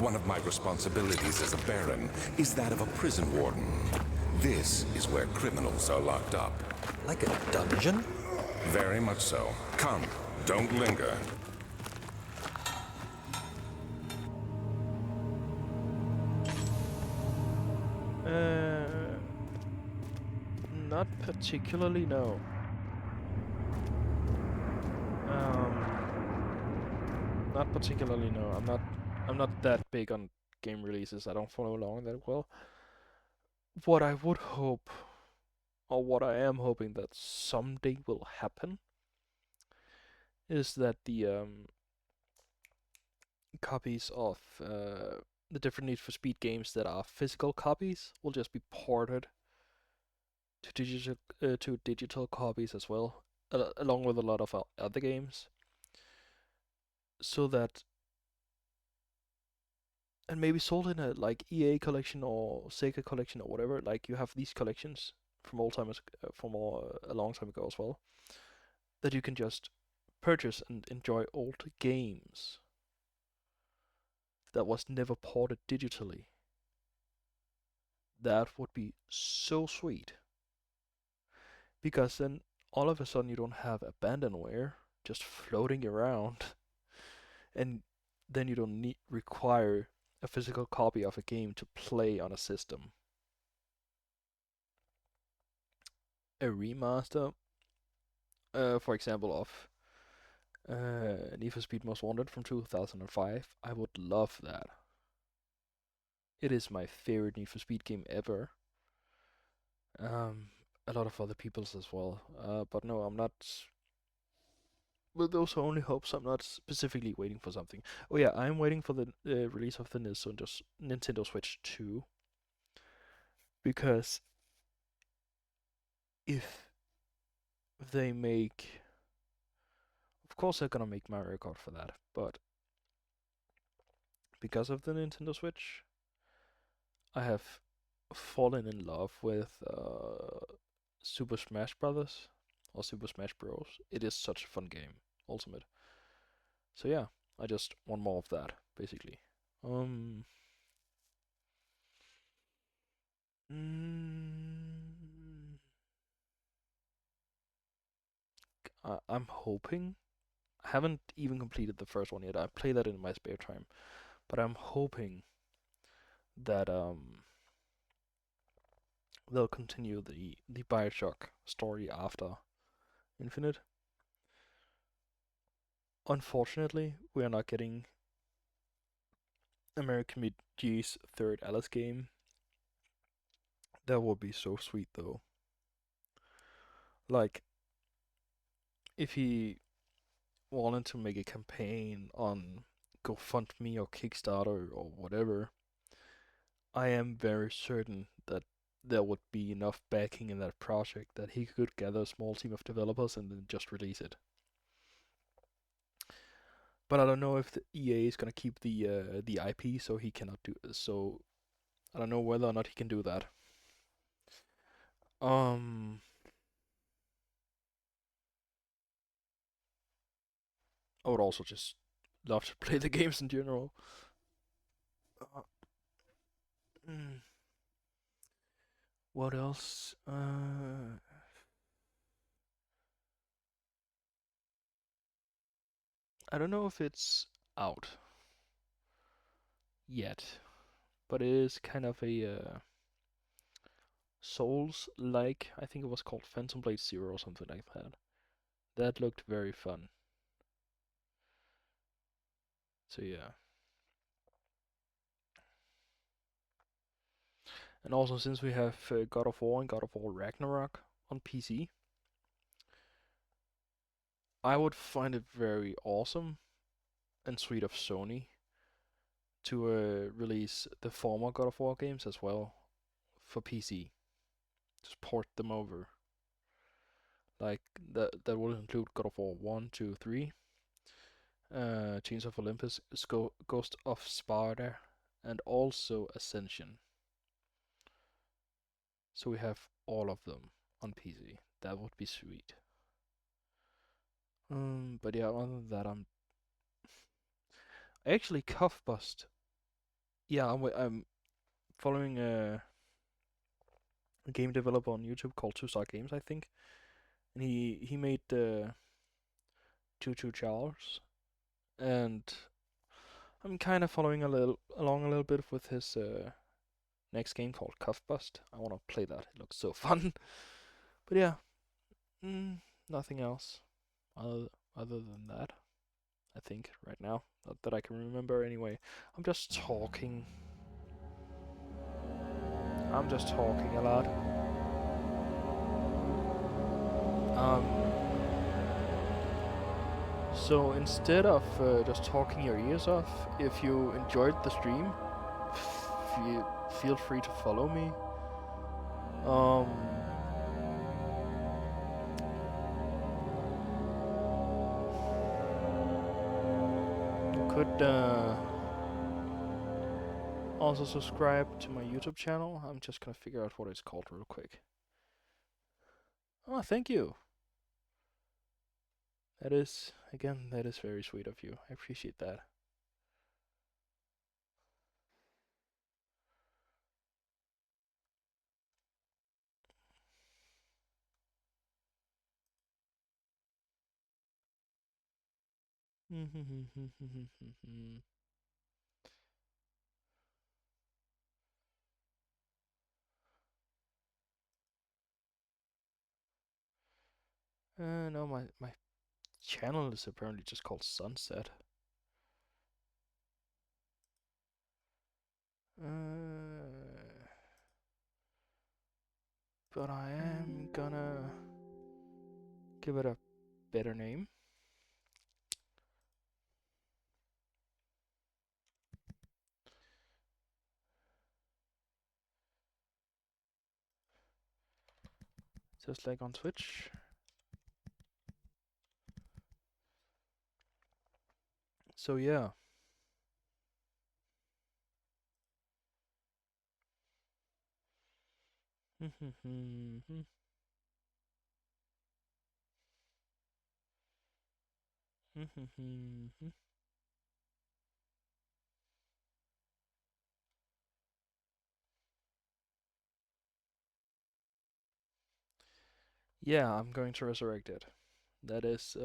One of my responsibilities as a Baron is that of a prison warden. This is where criminals are locked up. Like a dungeon? Very much so. Come, don't linger. Not particularly, no. Not particularly, no. I'm not that big on game releases. I don't follow along that well. What I would hope, or what I am hoping that someday will happen, is that the copies of the different Need for Speed games that are physical copies will just be ported to digital copies as well, along with a lot of other games, so that, and maybe sold in a like EA collection or Sega collection or whatever. Like you have these collections from old timers, from a long time ago as well, that you can just purchase and enjoy old games that was never ported digitally. That would be so sweet. Because then all of a sudden you don't have abandonware just floating around, and then you don't require a physical copy of a game to play on a system. A remaster, for example, of Need for Speed Most Wanted from 2005, I would love that. It is my favorite Need for Speed game ever. A lot of other people's as well. But no, I'm not. With those only hopes, I'm not specifically waiting for something. Oh yeah, I'm waiting for the release of the Nintendo Switch 2. Because if they make... Of course they're gonna make Mario Kart for that, but because of the Nintendo Switch, I have fallen in love with Super Smash Brothers or Super Smash Bros. It is such a fun game, Ultimate. So yeah, I just want more of that, basically. Um, mm, I'm hoping. I haven't even completed the first one yet. I play that in my spare time, but I'm hoping that they'll continue the Bioshock story after Infinite. Unfortunately, we are not getting American McGee's third Alice game. That would be so sweet though. Like, if he wanted to make a campaign on GoFundMe or Kickstarter or whatever, I am very certain that there would be enough backing in that project that he could gather a small team of developers and then just release it. But I don't know if the EA is gonna keep the IP, so he cannot do so. I don't know whether or not he can do that. Um, I would also just love to play the games in general. Uh, mm, what else? I don't know if it's out yet, but it is kind of a Souls-like. I think it was called Phantom Blade Zero or something like that. That looked very fun. So yeah. And also since we have God of War and God of War Ragnarok on PC, I would find it very awesome and sweet of Sony to release the former God of War games as well for PC. Just port them over. Like that will include God of War 1, 2, 3, Chains of Olympus, Ghost of Sparta, and also Ascension. So we have all of them on PC. That would be sweet. But yeah, other than that, actually Cuff Bust. Yeah, I'm following a game developer on YouTube called Two Star Games, I think, and he made Two Charles, and I'm kind of following along a little bit with his next game called Cuff Bust. I want to play that. It looks so fun. But yeah, nothing else other than that. I think right now, not that I can remember. Anyway, I'm just talking. I'm just talking a lot. So instead of just talking your ears off, if you enjoyed the stream, feel free to follow me. You could also subscribe to my YouTube channel. I'm just gonna figure out what it's called real quick. Oh, thank you. That is very sweet of you. I appreciate that. No, my channel is apparently just called Sunset. But I am gonna give it a better name. Just like on Twitch. So yeah. Yeah, I'm going to resurrect it. That is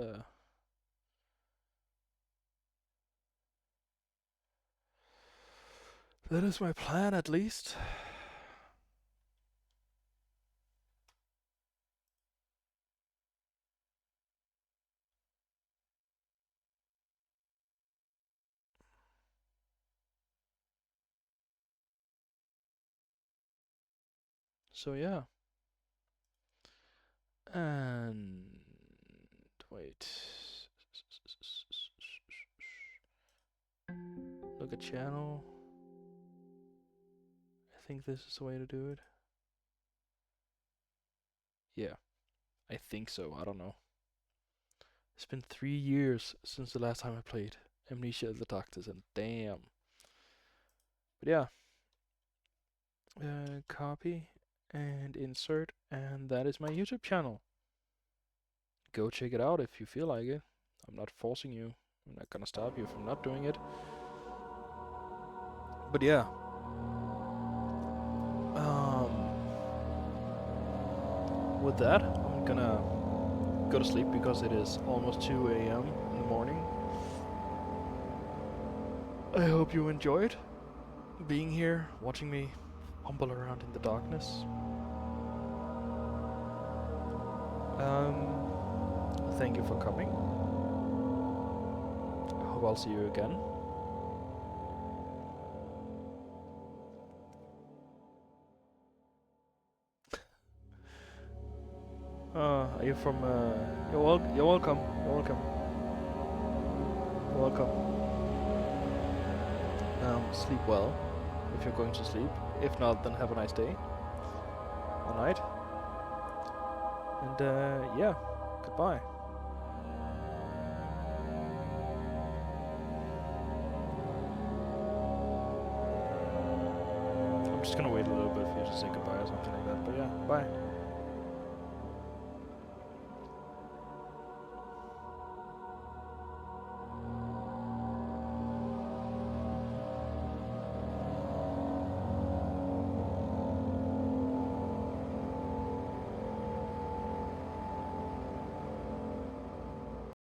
my plan, at least. So yeah. And wait. Look at channel. I think this is the way to do it. Yeah, I think so. I don't know. It's been 3 years since the last time I played Amnesia the Doctors, and damn. But yeah. Copy and insert, and that is my YouTube channel. Go check it out if you feel like it. I'm not forcing you. I'm not gonna stop you from not doing it. But yeah. With that, I'm gonna go to sleep because it is almost 2 a.m. in the morning. I hope you enjoyed being here, watching me humble around in the darkness. Thank you for coming. I hope I'll see you again. Are you from? You're welcome. You're welcome. You're welcome. Sleep well if you're going to sleep. If not, then have a nice day or night. And yeah, goodbye. I'm just gonna wait a little bit for you to say goodbye or something like that. But yeah, bye.